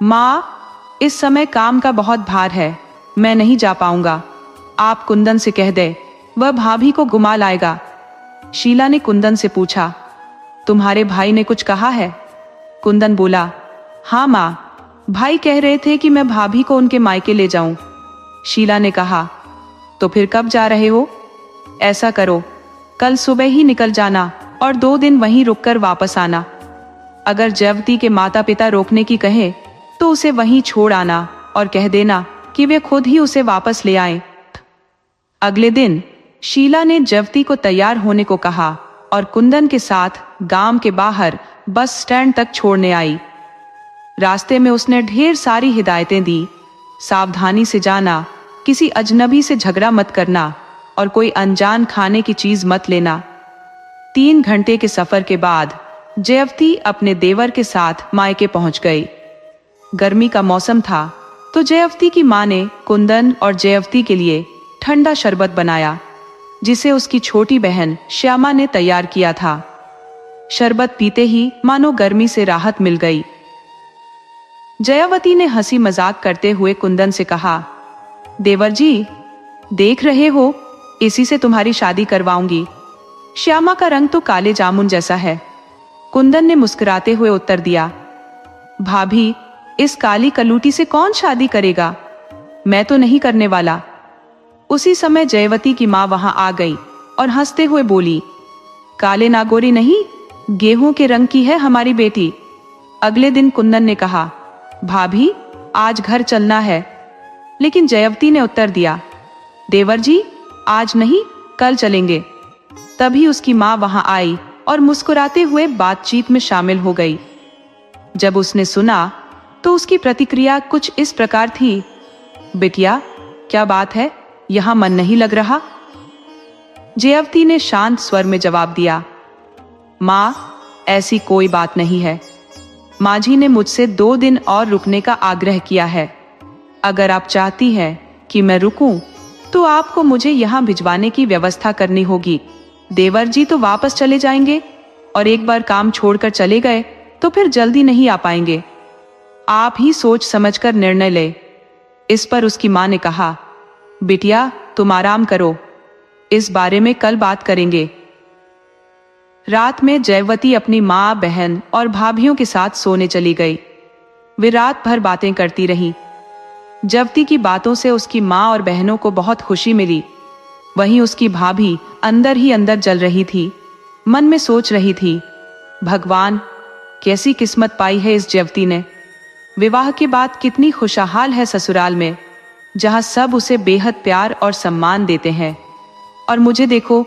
S1: माँ, इस समय काम का बहुत भार है, मैं नहीं जा पाऊंगा। आप कुंदन से कह दे, वह भाभी को घुमा लाएगा। शीला ने कुंदन से पूछा, तुम्हारे भाई ने कुछ कहा है? कुंदन बोला, हाँ माँ, भाई कह रहे थे कि मैं भाभी को उनके मायके ले जाऊं। शीला ने कहा, तो फिर कब जा रहे हो? ऐसा करो, कल सुबह ही निकल जाना और 2 दिन वहीं रुककर वापस आना। अगर जयवती के माता पिता रोकने की कहे तो उसे वहीं छोड़ आना और कह देना कि वे खुद ही उसे वापस ले आए। अगले दिन शीला ने जयवती को तैयार होने को कहा और कुंदन के साथ गांव के बाहर बस स्टैंड तक छोड़ने आई। रास्ते में उसने ढेर सारी हिदायतें दी, सावधानी से जाना, किसी अजनबी से झगड़ा मत करना और कोई अनजान खाने की चीज मत लेना। 3 घंटे के सफर के बाद जयवती अपने देवर के साथ मायके पहुंच गई। गर्मी का मौसम था तो जयवती की मां ने कुंदन और जयवती के लिए ठंडा शरबत बनाया, जिसे उसकी छोटी बहन श्यामा ने तैयार किया था। शरबत पीते ही मानो गर्मी से राहत मिल गई। जयावती ने हंसी मजाक करते हुए कुंदन से कहा, देवर जी, देख रहे हो, इसी से तुम्हारी शादी करवाऊंगी। श्यामा का रंग तो काले जामुन जैसा है। कुंदन ने मुस्कुराते हुए उत्तर दिया, भाभी, इस काली कलूटी से कौन शादी करेगा? मैं तो नहीं करने वाला। उसी समय जयवती की मां वहां आ गई और हंसते हुए बोली, काले नागोरी नहीं, गेहूं के रंग की है हमारी बेटी। अगले दिन कुंदन ने कहा, भाभी, आज घर चलना है। लेकिन जयवती ने उत्तर दिया, देवर जी, आज नहीं, कल चलेंगे। तभी उसकी माँ वहां आई और मुस्कुराते हुए बातचीत में शामिल हो गई। जब उसने सुना तो उसकी प्रतिक्रिया कुछ इस प्रकार थी, बिटिया क्या बात है, यहां मन नहीं लग रहा? जयवती ने शांत स्वर में जवाब दिया, माँ ऐसी कोई बात नहीं है। माझी ने मुझसे 2 दिन और रुकने का आग्रह किया है। अगर आप चाहती हैं कि मैं रुकूं, तो आपको मुझे यहां भिजवाने की व्यवस्था करनी होगी। देवर जी तो वापस चले जाएंगे और एक बार काम छोड़कर चले गए तो फिर जल्दी नहीं आ पाएंगे। आप ही सोच समझकर निर्णय ले। इस पर उसकी मां ने कहा, बिटिया तुम आराम करो, इस बारे में कल बात करेंगे। रात में जयवती अपनी माँ, बहन और भाभियों के साथ सोने चली गई। वे रात भर बातें करती रहीं। जयवती की बातों से उसकी माँ और बहनों को बहुत खुशी मिली। वहीं उसकी भाभी अंदर ही अंदर जल रही थी। मन में सोच रही थी, भगवान कैसी किस्मत पाई है इस जयवती ने। विवाह के बाद कितनी खुशहाल है ससुराल में, जहां सब उसे बेहद प्यार और सम्मान देते हैं। और मुझे देखो,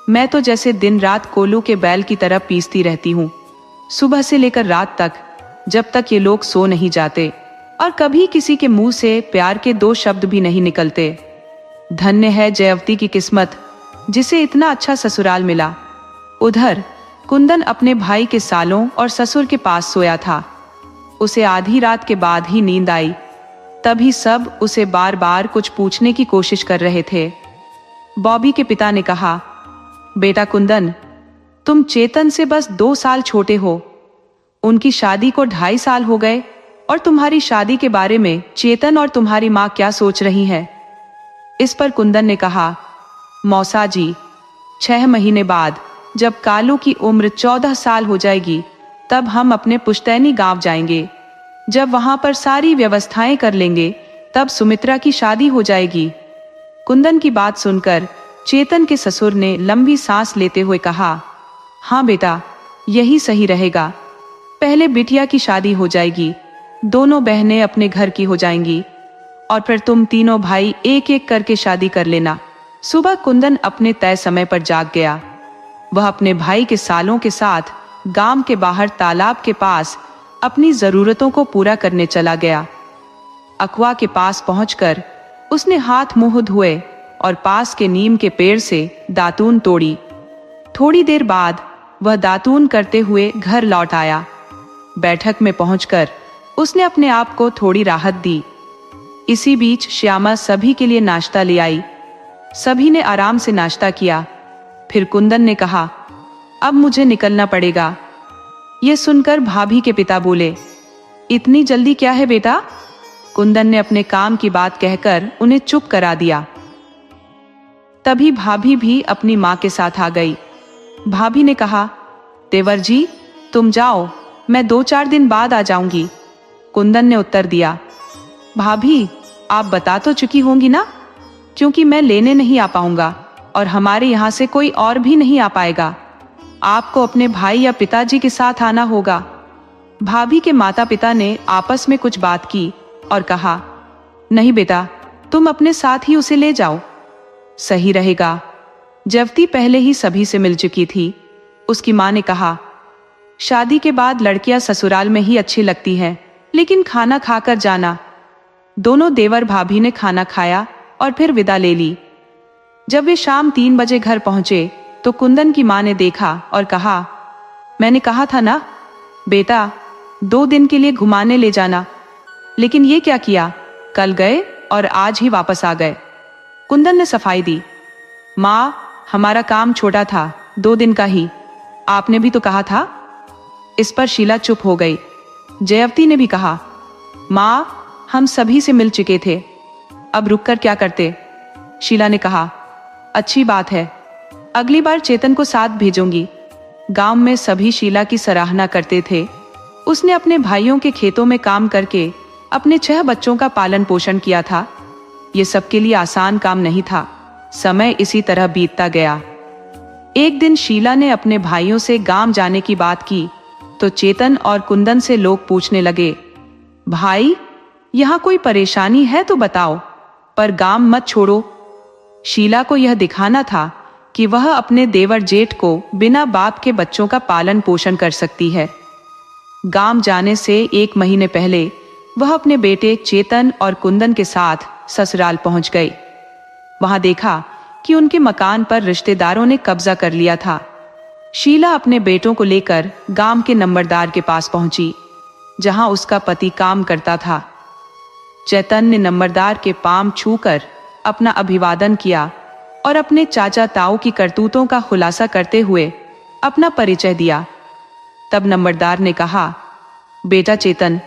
S1: मैं तो जैसे दिन रात कोलू के बैल की तरह पीसती रहती हूँ, सुबह से लेकर रात तक, जब तक ये लोग सो नहीं जाते, और कभी किसी के मुंह से प्यार के 2 शब्द भी नहीं निकलते। धन्य है जयवती की किस्मत, जिसे इतना अच्छा ससुराल मिला। उधर कुंदन अपने भाई के सालों और ससुर के पास सोया था। उसे आधी रात के बाद ही नींद आई। तभी सब उसे बार बार कुछ पूछने की कोशिश कर रहे थे। बॉबी के पिता ने कहा, बेटा कुंदन, तुम चेतन से बस 2 साल छोटे हो। उनकी शादी को 2.5 साल हो गए और तुम्हारी शादी के बारे में चेतन और तुम्हारी माँ क्या सोच रही है? इस पर कुंदन ने कहा, मौसा जी, 6 महीने बाद जब कालू की उम्र 14 साल हो जाएगी, तब हम अपने पुश्तैनी गांव जाएंगे। जब वहां पर सारी व्यवस्थाएं कर लेंगे, तब सुमित्रा की शादी हो जाएगी। कुंदन की बात सुनकर चेतन के ससुर ने लंबी सांस लेते हुए कहा, हाँ बेटा, यही सही रहेगा। पहले बिटिया की शादी हो जाएगी, दोनों बहनें अपने घर की हो जाएंगी, और फिर तुम तीनों भाई एक एक करके शादी कर लेना। सुबह कुंदन अपने तय समय पर जाग गया। वह अपने भाई के सालों के साथ गांव के बाहर तालाब के पास अपनी जरूरतों को पूरा करने चला गया। अकुआ के पास पहुंचकर उसने हाथ मुंह धोए और पास के नीम के पेड़ से दातून तोड़ी। थोड़ी देर बाद वह दातून करते हुए घर लौट आया। बैठक में पहुंचकर उसने अपने आप को थोड़ी राहत दी। इसी बीच श्यामा सभी के लिए नाश्ता ले आई। सभी ने आराम से नाश्ता किया। फिर कुंदन ने कहा, अब मुझे निकलना पड़ेगा। यह सुनकर भाभी के पिता बोले, इतनी जल्दी क्या है बेटा? कुंदन ने अपने काम की बात कहकर उन्हें चुप करा दिया। तभी भाभी भी अपनी माँ के साथ आ गई। भाभी ने कहा, देवर जी तुम जाओ, मैं 2-4 दिन बाद आ जाऊंगी। कुंदन ने उत्तर दिया, भाभी आप बता तो चुकी होंगी ना, क्योंकि मैं लेने नहीं आ पाऊंगा और हमारे यहाँ से कोई और भी नहीं आ पाएगा। आपको अपने भाई या पिताजी के साथ आना होगा। भाभी के माता पिता ने आपस में कुछ बात की और कहा, नहीं बेटा, तुम अपने साथ ही उसे ले जाओ, सही रहेगा। जयवती पहले ही सभी से मिल चुकी थी। उसकी माँ ने कहा, शादी के बाद लड़कियां ससुराल में ही अच्छी लगती हैं, लेकिन खाना खाकर जाना। दोनों देवर भाभी ने खाना खाया और फिर विदा ले ली। जब वे शाम 3 बजे घर पहुंचे तो कुंदन की माँ ने देखा और कहा, मैंने कहा था ना बेटा, 2 दिन के लिए घुमाने ले जाना, लेकिन ये क्या किया, कल गए और आज ही वापस आ गए। कुंदन ने सफाई दी, माँ हमारा काम छोटा था, 2 दिन का ही, आपने भी तो कहा था। इस पर शीला चुप हो गई। जयवती ने भी कहा, माँ हम सभी से मिल चुके थे, अब रुककर क्या करते। शीला ने कहा, अच्छी बात है, अगली बार चेतन को साथ भेजूंगी। गांव में सभी शीला की सराहना करते थे। उसने अपने भाइयों के खेतों में काम करके अपने 6 बच्चों का पालन पोषण किया था। ये सबके लिए आसान काम नहीं था। समय इसी तरह बीतता गया। एक दिन शीला ने अपने भाइयों से गांव जाने की बात की तो चेतन और कुंदन से लोग पूछने लगे, भाई यहाँ कोई परेशानी है तो बताओ, पर गांव मत छोड़ो। शीला को यह दिखाना था कि वह अपने देवर जेठ को बिना बाप के बच्चों का पालन पोषण कर सकती है। गांव जाने से 1 महीने पहले वह अपने बेटे चेतन और कुंदन के साथ ससुराल पहुंच गई। वहां देखा कि उनके मकान पर रिश्तेदारों ने कब्जा कर लिया था। शीला अपने बेटों को लेकर गांव के नंबरदार के पास पहुंची, जहां उसका पति काम करता था। चेतन ने नंबरदार के पांव छूकर अपना अभिवादन किया और अपने चाचा ताऊ की करतूतों का खुलासा करते हुए अपना परिचय दिया। तब नंबरदार ने कहा, बेटा चेतन,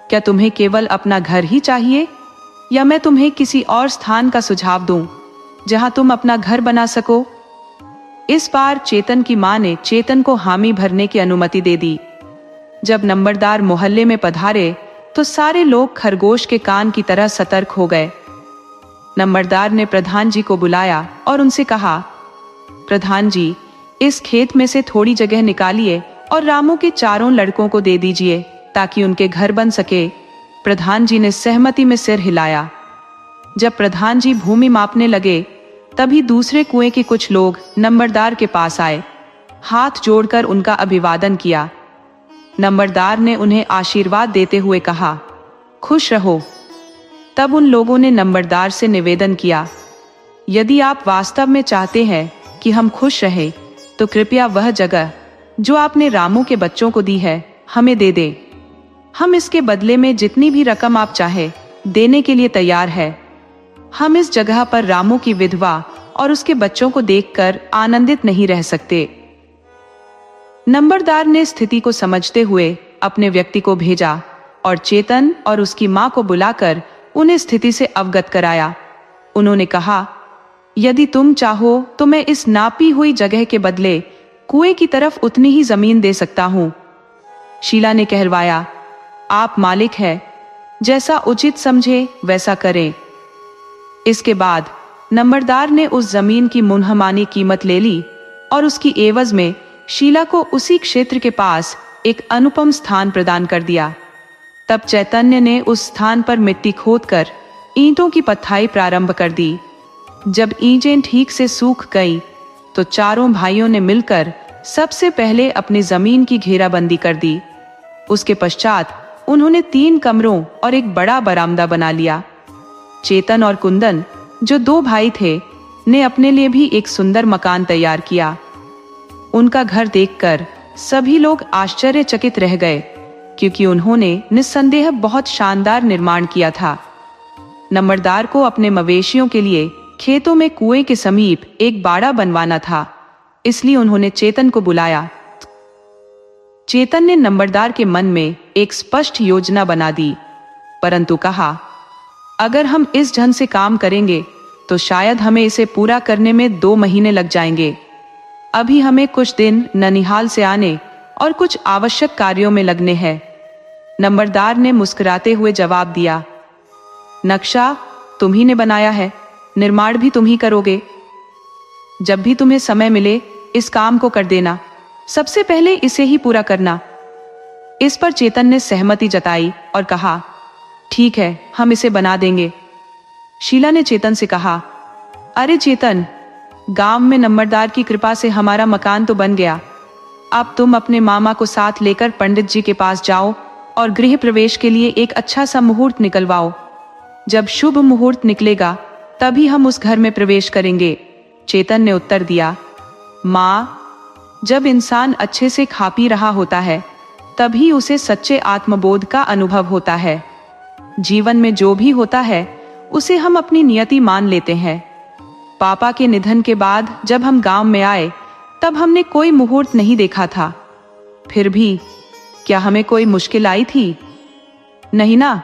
S1: क्या तुम्हें केवल अपना घर ही चाहिए या मैं तुम्हें किसी और स्थान का सुझाव दूं जहां तुम अपना घर बना सको? इस बार चेतन की मां ने चेतन को हामी भरने की अनुमति दे दी। जब नंबरदार मोहल्ले में पधारे तो सारे लोग खरगोश के कान की तरह सतर्क हो गए। नंबरदार ने प्रधान जी को बुलाया और उनसे कहा, प्रधान जी, इस खेत में से थोड़ी जगह निकालिए और रामू के चारों लड़कों को दे दीजिए ताकि उनके घर बन सके। प्रधान जी ने सहमति में सिर हिलाया। जब प्रधान जी भूमि मापने लगे तभी दूसरे कुएं के कुछ लोग नंबरदार के पास आए, हाथ जोड़कर उनका अभिवादन किया। नंबरदार ने उन्हें आशीर्वाद देते हुए कहा, खुश रहो। तब उन लोगों ने नंबरदार से निवेदन किया, यदि आप वास्तव में चाहते हैं कि हम खुश रहें तो कृपया वह जगह जो आपने रामू के बच्चों को दी है हमें दे दे। हम इसके बदले में जितनी भी रकम आप चाहे देने के लिए तैयार है। हम इस जगह पर रामू की विधवा और उसके बच्चों को देखकर आनंदित नहीं रह सकते। नंबरदार ने स्थिति को समझते हुए अपने व्यक्ति को भेजा और चेतन और उसकी मां को बुलाकर उन्हें स्थिति से अवगत कराया। उन्होंने कहा, यदि तुम चाहो तो मैं इस नापी हुई जगह के बदले कुएं की तरफ उतनी ही जमीन दे सकता हूं। शीला ने कहलवाया, आप मालिक हैं, जैसा उचित समझे वैसा करें। इसके बाद नंबरदार ने उस जमीन की मुनहमानी कीमत ले ली और उसकी एवज में शीला को उसी क्षेत्र के पास एक अनुपम स्थान प्रदान कर दिया। तब चैतन्य ने उस स्थान पर मिट्टी खोदकर ईंटों की पत्थाई प्रारंभ कर दी। जब ईंटें ठीक से सूख गई तो चारों भाइयों ने मिलकर सबसे पहले अपनी जमीन की घेराबंदी कर दी। उसके पश्चात उन्होंने 3 कमरों और एक बड़ा बरामदा बना लिया। चेतन और कुंदन, जो 2 भाई थे, ने अपने लिए भी एक सुंदर मकान तैयार किया। उनका घर देखकर सभी लोग आश्चर्यचकित रह गए, क्योंकि उन्होंने निस्संदेह बहुत शानदार निर्माण किया था। नंबरदार को अपने मवेशियों के लिए खेतों में कुएं के समीप एक बाड़ा बनवाना था, इसलिए उन्होंने चेतन को बुलाया। चेतन ने नंबरदार के मन में एक स्पष्ट योजना बना दी, परंतु कहा, अगर हम इस ढंग से काम करेंगे तो शायद हमें इसे पूरा करने में 2 महीने लग जाएंगे। अभी हमें कुछ दिन ननिहाल से आने और कुछ आवश्यक कार्यों में लगने हैं। नंबरदार ने मुस्कुराते हुए जवाब दिया, नक्शा तुम ही ने बनाया है, निर्माण भी तुम ही करोगे। जब भी तुम्हें समय मिले इस काम को कर देना, सबसे पहले इसे ही पूरा करना। इस पर चेतन ने सहमति जताई और कहा, ठीक है, हम इसे बना देंगे। शीला ने चेतन से कहा, अरे चेतन, गांव में नंबरदार की कृपा से हमारा मकान तो बन गया। अब तुम अपने मामा को साथ लेकर पंडित जी के पास जाओ और गृह प्रवेश के लिए एक अच्छा सा मुहूर्त निकलवाओ। जब शुभ मुहूर्त निकलेगा तभी हम उस घर में प्रवेश करेंगे। चेतन ने उत्तर दिया, माँ, जब इंसान अच्छे से खा पी रहा होता है तभी उसे सच्चे आत्मबोध का अनुभव होता है। जीवन में जो भी होता है उसे हम अपनी नियति मान लेते हैं। पापा के निधन के बाद जब हम गांव में आए तब हमने कोई मुहूर्त नहीं देखा था। फिर भी क्या हमें कोई मुश्किल आई थी? नहीं ना।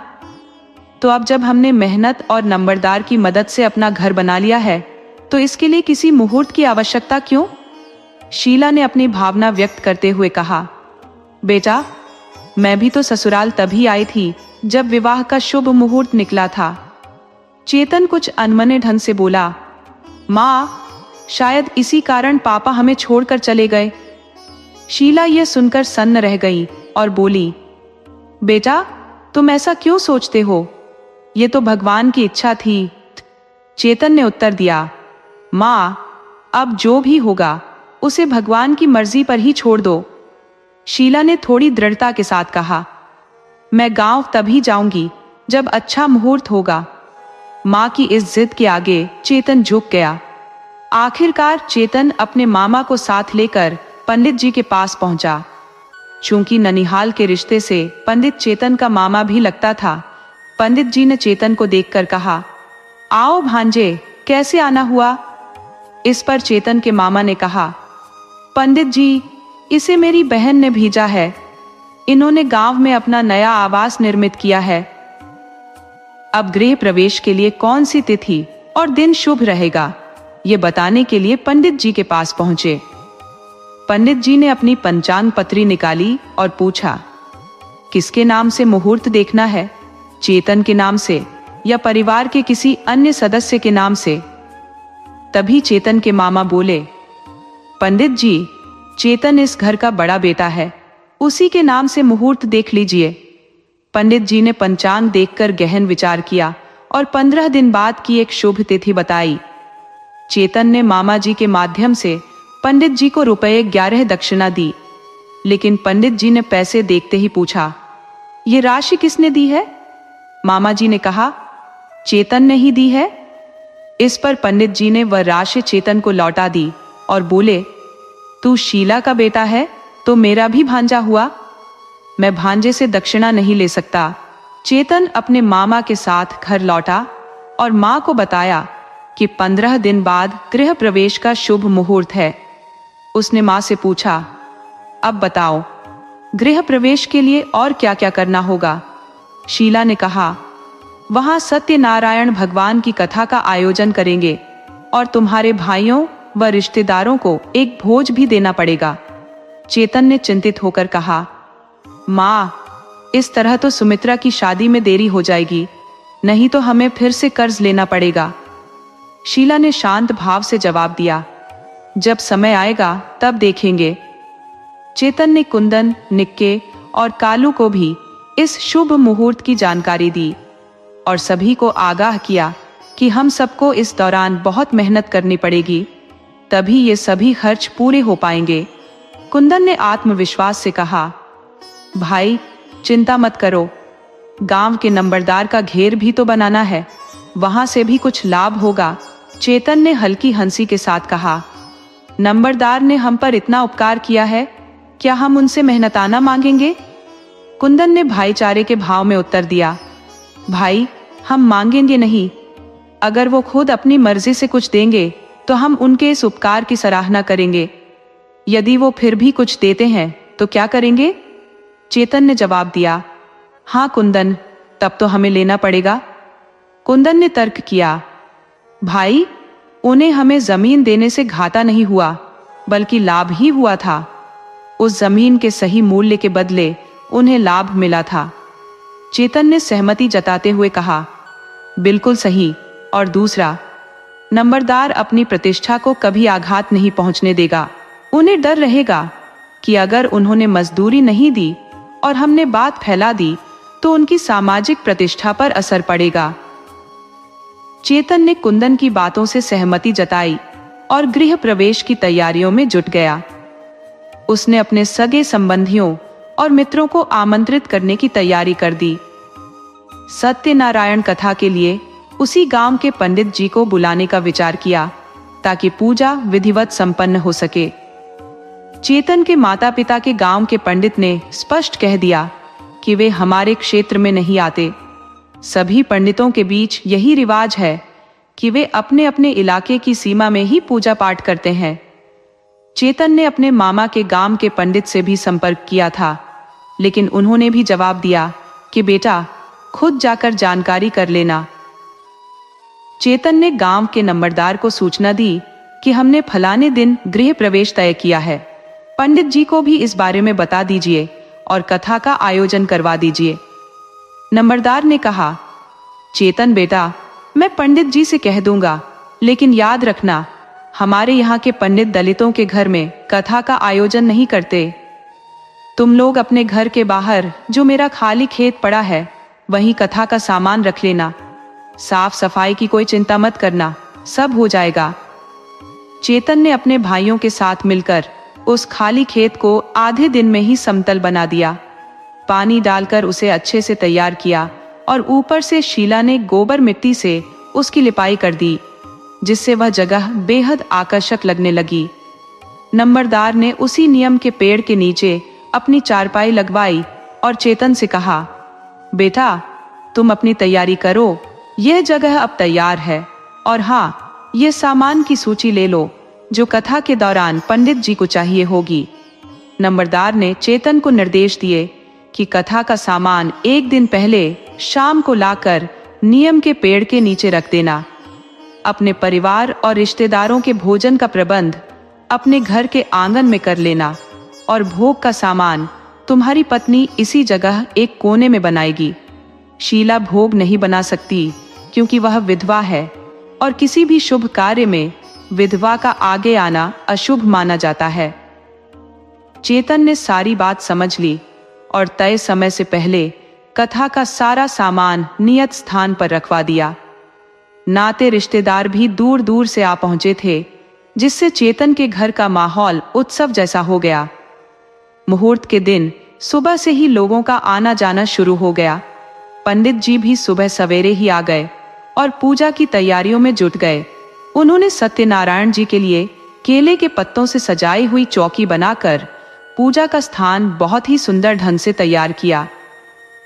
S1: तो अब जब हमने मेहनत और नंबरदार की मदद से अपना घर बना लिया है तो इसके लिए किसी मुहूर्त की आवश्यकता क्यों? शीला ने अपनी भावना व्यक्त करते हुए कहा, बेटा, मैं भी तो ससुराल तभी आई थी जब विवाह का शुभ मुहूर्त निकला था। चेतन कुछ अनमने ढंग से बोला, माँ, शायद इसी कारण पापा हमें छोड़कर चले गए। शीला यह सुनकर सन्न रह गई और बोली, बेटा, तुम ऐसा क्यों सोचते हो? ये तो भगवान की इच्छा थी। चेतन ने उत्तर दिया, माँ, अब जो भी होगा उसे भगवान की मर्जी पर ही छोड़ दो। शीला ने थोड़ी दृढ़ता के साथ कहा, मैं गांव तभी जाऊंगी जब अच्छा मुहूर्त होगा। मां की इस जिद के आगे चेतन झुक गया। आखिरकार चेतन अपने मामा को साथ लेकर पंडित जी के पास पहुंचा। चूंकि ननिहाल के रिश्ते से पंडित चेतन का मामा भी लगता था, पंडित जी ने चेतन को देखकर कहा, आओ भांजे, कैसे आना हुआ? इस पर चेतन के मामा ने कहा, पंडित जी, इसे मेरी बहन ने भेजा है। इन्होंने गांव में अपना नया आवास निर्मित किया है। अब गृह प्रवेश के लिए कौन सी तिथि और दिन शुभ रहेगा, ये बताने के लिए पंडित जी के पास पहुंचे। पंडित जी ने अपनी पंचांग पत्री निकाली और पूछा, किसके नाम से मुहूर्त देखना है? चेतन के नाम से या परिवार के किसी अन्य सदस्य के नाम से? तभी चेतन के मामा बोले, पंडित जी, चेतन इस घर का बड़ा बेटा है, उसी के नाम से मुहूर्त देख लीजिए। पंडित जी ने पंचांग देखकर गहन विचार किया और 15 दिन बाद की एक शुभ तिथि बताई। चेतन ने मामा जी के माध्यम से पंडित जी को ₹11 दक्षिणा दी, लेकिन पंडित जी ने पैसे देखते ही पूछा, ये राशि किसने दी है? मामा जी ने कहा, चेतन ने ही दी है। इस पर पंडित जी ने वह राशि चेतन को लौटा दी और बोले, तू शीला का बेटा है तो मेरा भी भांजा हुआ। मैं भांजे से दक्षिणा नहीं ले सकता। चेतन अपने मामा के साथ घर लौटा और मां को बताया कि 15 दिन बाद गृह प्रवेश का शुभ मुहूर्त है। उसने मां से पूछा, अब बताओ, गृह प्रवेश के लिए और क्या क्या करना होगा? शीला ने कहा, वहां सत्यनारायण भगवान की कथा का आयोजन करेंगे और तुम्हारे भाइयों व रिश्तेदारों को एक भोज भी देना पड़ेगा। चेतन ने चिंतित होकर कहा, मां, इस तरह तो सुमित्रा की शादी में देरी हो जाएगी, नहीं तो हमें फिर से कर्ज लेना पड़ेगा। शीला ने शांत भाव से जवाब दिया, जब समय आएगा तब देखेंगे। चेतन ने कुंदन, निक्के और कालू को भी इस शुभ मुहूर्त की जानकारी दी और सभी को आगाह किया कि हम सबको इस दौरान बहुत मेहनत करनी पड़ेगी, तभी ये सभी खर्च पूरे हो पाएंगे। कुंदन ने आत्मविश्वास से कहा, भाई चिंता मत करो, गांव के नंबरदार का घेर भी तो बनाना है, वहां से भी कुछ लाभ होगा। चेतन ने हल्की हंसी के साथ कहा, नंबरदार ने हम पर इतना उपकार किया है, क्या हम उनसे मेहनताना मांगेंगे? कुंदन ने भाईचारे के भाव में उत्तर दिया, भाई हम मांगेंगे नहीं, अगर वो खुद अपनी मर्जी से कुछ देंगे तो हम उनके इस उपकार की सराहना करेंगे। यदि वो फिर भी कुछ देते हैं तो क्या करेंगे? चेतन ने जवाब दिया, हाँ कुंदन, तब तो हमें लेना पड़ेगा। कुंदन ने तर्क किया, भाई उन्हें हमें जमीन देने से घाटा नहीं हुआ, बल्कि लाभ ही हुआ था। उस जमीन के सही मूल्य के बदले उन्हें लाभ मिला था। चेतन ने सहमति जताते हुए कहा, बिल्कुल सही। और दूसरा, नंबरदार अपनी प्रतिष्ठा को कभी आघात नहीं पहुंचने देगा। उन्हें डर रहेगा कि अगर उन्होंने मजदूरी नहीं दी और हमने बात फैला दी तो उनकी सामाजिक प्रतिष्ठा पर असर पड़ेगा। चेतन ने कुंदन की बातों से सहमति जताई और गृह प्रवेश की तैयारियों में जुट गया। उसने अपने सगे संबंधियों और मित्रों को आमंत्रित करने की तैयारी कर दी। सत्यनारायण कथा के लिए उसी गांव के पंडित जी को बुलाने का विचार किया ताकि पूजा विधिवत संपन्न हो सके। चेतन के माता पिता के गांव के पंडित ने स्पष्ट कह दिया कि वे हमारे क्षेत्र में नहीं आते। सभी पंडितों के बीच यही रिवाज है कि वे अपने अपने इलाके की सीमा में ही पूजा पाठ करते हैं। चेतन ने अपने मामा के गांव के पंडित से भी संपर्क किया था, लेकिन उन्होंने भी जवाब दिया कि बेटा खुद जाकर जानकारी कर लेना। चेतन ने गांव के नंबरदार को सूचना दी कि हमने फलाने दिन गृह प्रवेश तय किया है, पंडित जी को भी इस बारे में बता दीजिए और कथा का आयोजन करवा दीजिए। नंबरदार ने कहा, चेतन बेटा, मैं पंडित जी से कह दूंगा, लेकिन याद रखना हमारे यहाँ के पंडित दलितों के घर में कथा का आयोजन नहीं करते। तुम लोग अपने घर के बाहर जो मेरा खाली खेत पड़ा है वहीं कथा का सामान रख लेना। साफ सफाई की कोई चिंता मत करना, सब हो जाएगा। चेतन ने अपने भाइयों के साथ मिलकर उस खाली खेत को आधे दिन में ही समतल बना दिया। पानी डालकर उसे अच्छे से तैयार किया और ऊपर से शीला ने गोबर मिट्टी से उसकी लिपाई कर दी, जिससे वह जगह बेहद आकर्षक लगने लगी। नंबरदार ने उसी नियम के पेड़ के नीचे अपनी चारपाई लगवाई और चेतन से कहा, बेटा तुम अपनी तैयारी करो, यह जगह अब तैयार है। और हाँ, ये सामान की सूची ले लो जो कथा के दौरान पंडित जी को चाहिए होगी। नंबरदार ने चेतन को निर्देश दिए कि कथा का सामान एक दिन पहले शाम को लाकर नियम के पेड़ के नीचे रख देना। अपने परिवार और रिश्तेदारों के भोजन का प्रबंध अपने घर के आंगन में कर लेना और भोग का सामान तुम्हारी पत्नी इसी जगह एक कोने में बनाएगी। शीला भोग नहीं बना सकती क्योंकि वह विधवा है और किसी भी शुभ कार्य में विधवा का आगे आना अशुभ माना जाता है। चेतन ने सारी बात समझ ली और तय समय से पहले कथा का सारा सामान नियत स्थान पर रखवा दिया। नाते रिश्तेदार भी दूर दूर से आ पहुंचे थे, जिससे चेतन के घर का माहौल उत्सव जैसा हो गया। मुहूर्त के दिन सुबह से ही लोगों का आना जाना शुरू हो गया। पंडित जी भी सुबह सवेरे ही आ गए और पूजा की तैयारियों में जुट गए। उन्होंने सत्यनारायण जी के लिए केले के पत्तों से सजाई हुई चौकी बनाकर पूजा का स्थान बहुत ही सुंदर ढंग से तैयार किया।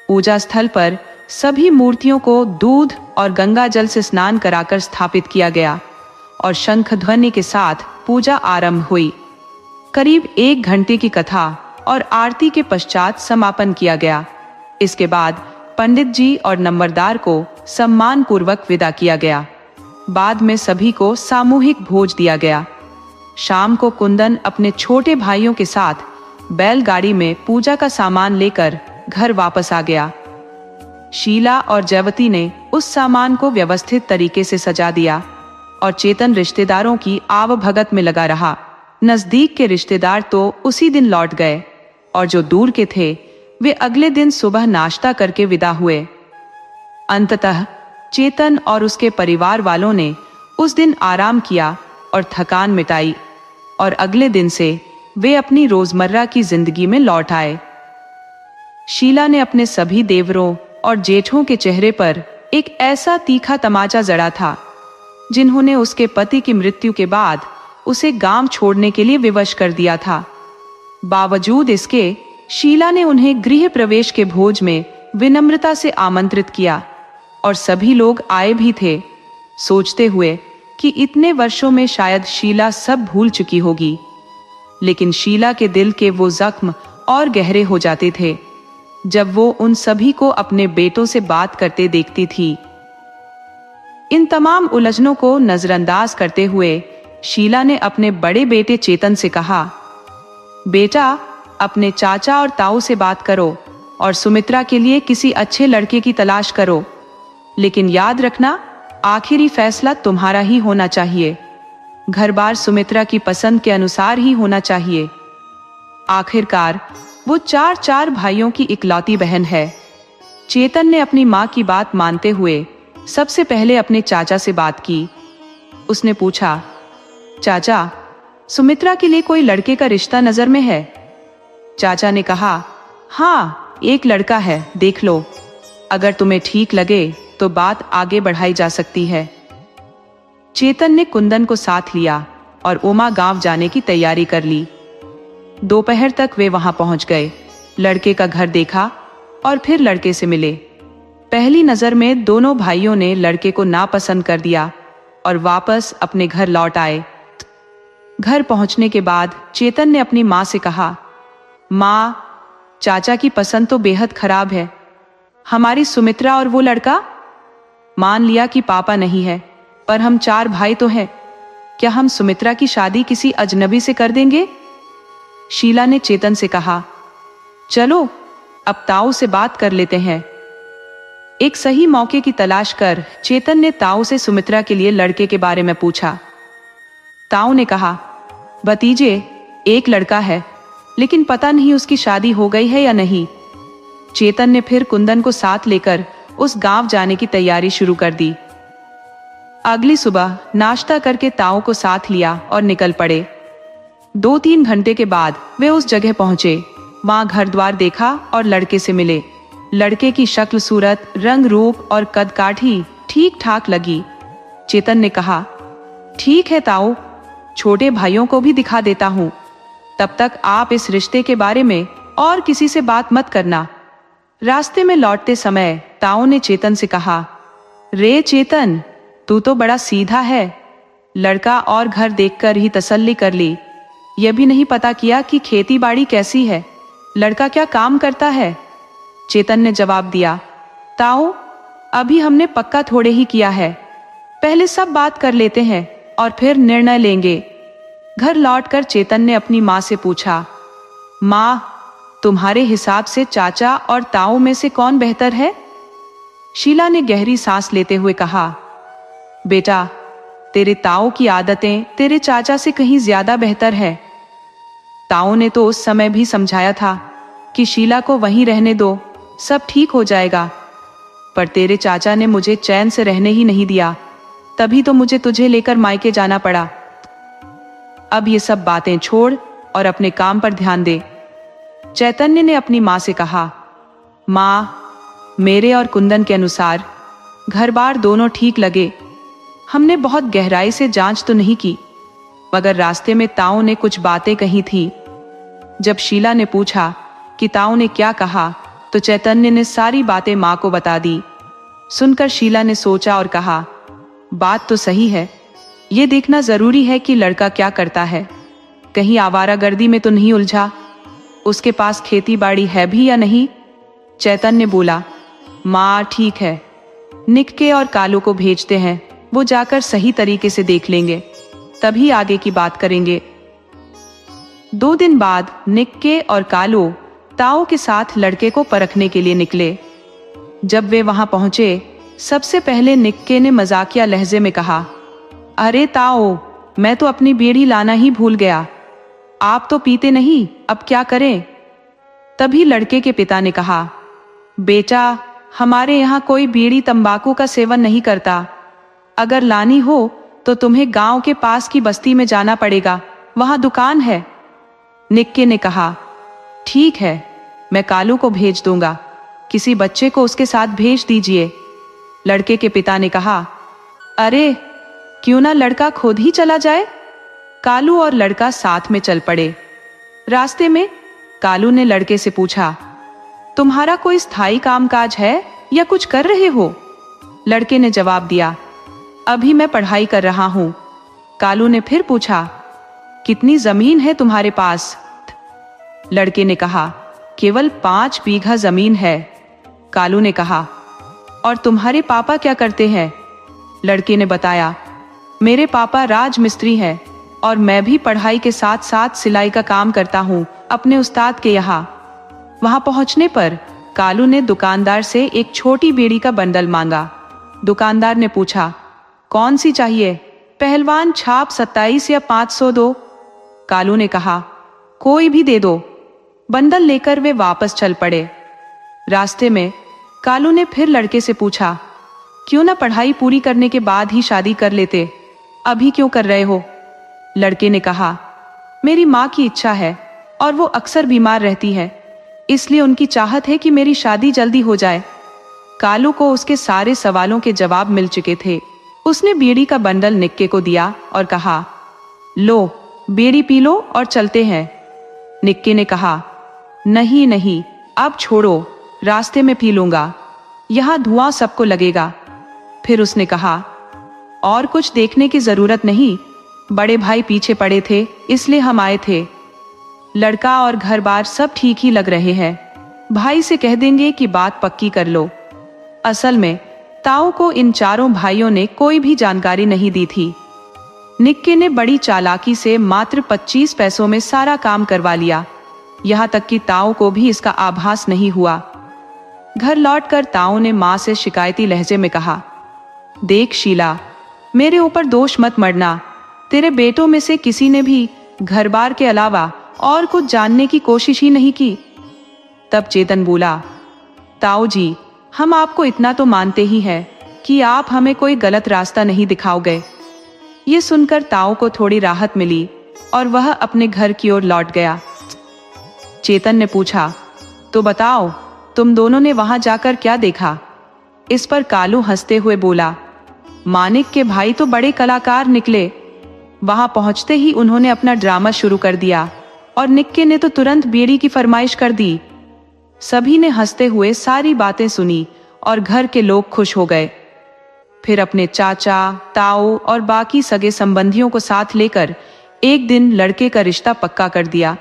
S1: पूजा स्थल पर सभी मूर्तियों को दूध और गंगा जल से स्नान कराकर स्थापित किया गया और शंख ध्वनि के साथ पूजा आरंभ हुई। करीब 1 घंटे की कथा और आरती के पश्चात समापन किया गया। इसके बाद पंडित जी और नंबरदार को सम्मान पूर्वक विदा किया गया। बाद में सभी को सामूहिक भोज दिया गया। शाम को कुंदन अपने छोटे भाइयों के साथ बैलगाड़ी में पूजा का सामान लेकर घर वापस आ गया। शीला और जयवती ने उस सामान को व्यवस्थित तरीके से सजा दिया और चेतन रिश्तेदारों की आवभगत में लगा रहा। नजदीक के रिश्तेदार तो उसी दिन लौट गए और जो दूर के थे वे अगले दिन सुबह नाश्ता करके विदा हुए। अंततः चेतन और उसके परिवार वालों ने उस दिन आराम किया और थकान मिटाई और अगले दिन से वे अपनी रोजमर्रा की जिंदगी में लौट आए। शीला ने अपने सभी देवरों और जेठों के चेहरे पर एक ऐसा तीखा तमाचा जड़ा था, जिन्होंने उसके पति की मृत्यु के बाद उसे गांव छोड़ने के लिए विवश कर दिया था। बावजूद इसके शीला ने उन्हें गृह प्रवेश के भोज में विनम्रता से आमंत्रित किया और सभी लोग आए भी थे, सोचते हुए कि इतने वर्षों में शायद शीला सब भूल चुकी होगी। लेकिन शीला के दिल के वो जख्म और गहरे हो जाते थे जब वो उन सभी को अपने बेटों से बात करते देखती थी। इन तमाम उलझनों को नजरअंदाज करते हुए शीला ने अपने बड़े बेटे चेतन से कहा, बेटा अपने चाचा और ताऊ से बात करो और सुमित्रा के लिए किसी अच्छे लड़के की तलाश करो, लेकिन याद रखना आखिरी फैसला तुम्हारा ही होना चाहिए। घर बार सुमित्रा की पसंद के अनुसार ही होना चाहिए। आखिरकार वो चार भाइयों की इकलौती बहन है। चेतन ने अपनी माँ की बात मानते हुए सबसे पहले अपने चाचा से बात की। उसने पूछा, चाचा सुमित्रा के लिए कोई लड़के का रिश्ता नजर में है? चाचा ने कहा, हाँ एक लड़का है, देख लो, अगर तुम्हें ठीक लगे तो बात आगे बढ़ाई जा सकती है। चेतन ने कुंदन को साथ लिया और उमा गांव जाने की तैयारी कर ली। दोपहर तक वे वहां पहुंच गए, लड़के का घर देखा और फिर लड़के से मिले। पहली नजर में दोनों भाइयों ने लड़के को नापसंद कर दिया और वापस अपने घर लौट आए। घर पहुंचने के बाद चेतन ने अपनी माँ से कहा, माँ चाचा की पसंद तो बेहद खराब है। हमारी सुमित्रा और वो लड़का, मान लिया कि पापा नहीं है, पर हम 4 भाई तो हैं। क्या हम सुमित्रा की शादी किसी अजनबी से कर देंगे? शीला ने चेतन से कहा, चलो अब ताऊ से बात कर लेते हैं। एक सही मौके की तलाश कर चेतन ने ताऊ से सुमित्रा के लिए लड़के के बारे में पूछा। ताऊ ने कहा, भतीजे एक लड़का है, लेकिन पता नहीं उसकी शादी हो गई है या नहीं। चेतन ने फिर कुंदन को साथ लेकर उस गांव जाने की तैयारी शुरू कर दी। अगली सुबह नाश्ता करके ताऊ को साथ लिया और निकल पड़े। 2-3 घंटे के बाद वे उस जगह पहुंचे। वहां घर द्वार देखा और लड़के से मिले। लड़के की शक्ल सूरत, रंग रूप और कद काठी ठीक ठाक लगी। चेतन ने कहा, ठीक है ताऊ, छोटे भाइयों को भी दिखा देता हूँ। तब तक आप इस रिश्ते के बारे में और किसी से बात मत करना। रास्ते में लौटते समय ताऊ ने चेतन से कहा, रे चेतन, तू तो बड़ा सीधा है। लड़का और घर देखकर ही तसल्ली कर ली। यह भी नहीं पता किया कि खेती बाड़ी कैसी है, लड़का क्या काम करता है। चेतन ने जवाब दिया, ताऊ, अभी हमने पक्का थोड़े ही किया है, पहले सब बात कर लेते हैं और फिर निर्णय लेंगे। घर लौटकर चेतन ने अपनी माँ से पूछा, माँ, तुम्हारे हिसाब से चाचा और ताऊ में से कौन बेहतर है? शीला ने गहरी सांस लेते हुए कहा, बेटा, तेरे ताऊ की आदतें तेरे चाचा से कहीं ज्यादा बेहतर है। ताऊ ने तो उस समय भी समझाया था कि शीला को वहीं रहने दो, सब ठीक हो जाएगा, पर तेरे चाचा ने मुझे चैन से रहने ही नहीं दिया, तभी तो मुझे तुझे लेकर मायके जाना पड़ा। अब ये सब बातें छोड़ और अपने काम पर ध्यान दे। चैतन्य ने अपनी माँ से कहा, माँ, मेरे और कुंदन के अनुसार घर बार दोनों ठीक लगे। हमने बहुत गहराई से जांच तो नहीं की, मगर रास्ते में ताऊ ने कुछ बातें कही थी। जब शीला ने पूछा कि ताऊ ने क्या कहा, तो चैतन्य ने सारी बातें माँ को बता दी। सुनकर शीला ने सोचा और कहा, बात तो सही है, ये देखना जरूरी है कि लड़का क्या करता है, कहीं आवारागर्दी में तो नहीं उलझा, उसके पास खेती बाड़ी है भी या नहीं। चैतन्य बोला, माँ ठीक है, निक्के और कालू को भेजते हैं, वो जाकर सही तरीके से देख लेंगे, तभी आगे की बात करेंगे। 2 दिन बाद निक्के और कालू ताऊ के साथ लड़के को परखने के लिए निकले। जब वे वहां पहुंचे, सबसे पहले निक्के ने मजाकिया लहजे में कहा, अरे ताऊ, मैं तो अपनी बीड़ी लाना ही भूल गया, आप तो पीते नहीं, अब क्या करें। तभी लड़के के पिता ने कहा, बेटा, हमारे यहाँ कोई बीड़ी तंबाकू का सेवन नहीं करता, अगर लानी हो तो तुम्हें गांव के पास की बस्ती में जाना पड़ेगा, वहां दुकान है। निक्के ने कहा, ठीक है, मैं कालू को भेज दूंगा, किसी बच्चे को उसके साथ भेज दीजिए। लड़के के पिता ने कहा, अरे क्यों ना लड़का खुद ही चला जाए। कालू और लड़का साथ में चल पड़े। रास्ते में कालू ने लड़के से पूछा, तुम्हारा कोई स्थायी कामकाज है या कुछ कर रहे हो? लड़के ने जवाब दिया, अभी मैं पढ़ाई कर रहा हूं। कालू ने फिर पूछा, कितनी जमीन है तुम्हारे पास? लड़के ने कहा, केवल 5 बीघा जमीन है। कालू ने कहा, और तुम्हारे पापा क्या करते हैं? लड़के ने बताया, मेरे पापा राजमिस्त्री हैं और मैं भी पढ़ाई के साथ साथ सिलाई का काम करता हूँ अपने उस्ताद के यहाँ। वहां पहुंचने पर कालू ने दुकानदार से एक छोटी बीड़ी का बंडल मांगा। दुकानदार ने पूछा, कौन सी चाहिए? पहलवान छाप 27 या 500 दो। कालू ने कहा, कोई भी दे दो। बंडल लेकर वे वापस चल पड़े। रास्ते में कालू ने फिर लड़के से पूछा, क्यों ना पढ़ाई पूरी करने के बाद ही शादी कर लेते, अभी क्यों कर रहे हो? लड़के ने कहा, मेरी माँ की इच्छा है और वो अक्सर बीमार रहती है, इसलिए उनकी चाहत है कि मेरी शादी जल्दी हो जाए। कालू को उसके सारे सवालों के जवाब मिल चुके थे। उसने बीड़ी का बंडल निक्के को दिया और कहा, लो, बीड़ी पी लो और चलते हैं। निक्के ने कहा, नहीं नहीं, अब छोड़ो, रास्ते में पी लूंगा, यहाँ धुआं सबको लगेगा। फिर उसने कहा, और कुछ देखने की जरूरत नहीं, बड़े भाई पीछे पड़े थे इसलिए हम आए थे। लड़का और घर बार सब ठीक ही लग रहे हैं, भाई से कह देंगे कि बात पक्की कर लो। असल में ताऊ को इन चारों भाइयों ने कोई भी जानकारी नहीं दी थी। निक्के ने बड़ी चालाकी से मात्र 25 पैसों में सारा काम करवा लिया, यहाँ तक कि ताऊ को भी इसका आभास नहीं हुआ। घर लौटकर ताऊ ने माँ से शिकायती लहजे में कहा, देख शीला, मेरे ऊपर दोष मत मढ़ना, तेरे बेटों में से किसी ने भी घर बार के अलावा और कुछ जानने की कोशिश ही नहीं की। तब चेतन बोला, ताऊ जी, हम आपको इतना तो मानते ही हैं, कि आप हमें कोई गलत रास्ता नहीं दिखाओगे। ये सुनकर ताऊ को थोड़ी राहत मिली और वह अपने घर की ओर लौट गया। चेतन ने पूछा, तो बताओ, तुम दोनों ने वहां जाकर क्या देखा? इस पर कालू हंसते हुए बोला, मानिक के भाई तो बड़े कलाकार निकले। वहां पहुंचते ही उन्होंने अपना ड्रामा शुरू कर दिया और निक्के ने तो तुरंत बीड़ी की फरमाइश कर दी। सभी ने हंसते हुए सारी बातें सुनी और घर के लोग खुश हो गए। फिर अपने चाचा, ताऊ और बाकी सगे संबंधियों को साथ लेकर एक दिन लड़के का रिश्ता पक्का कर दिया।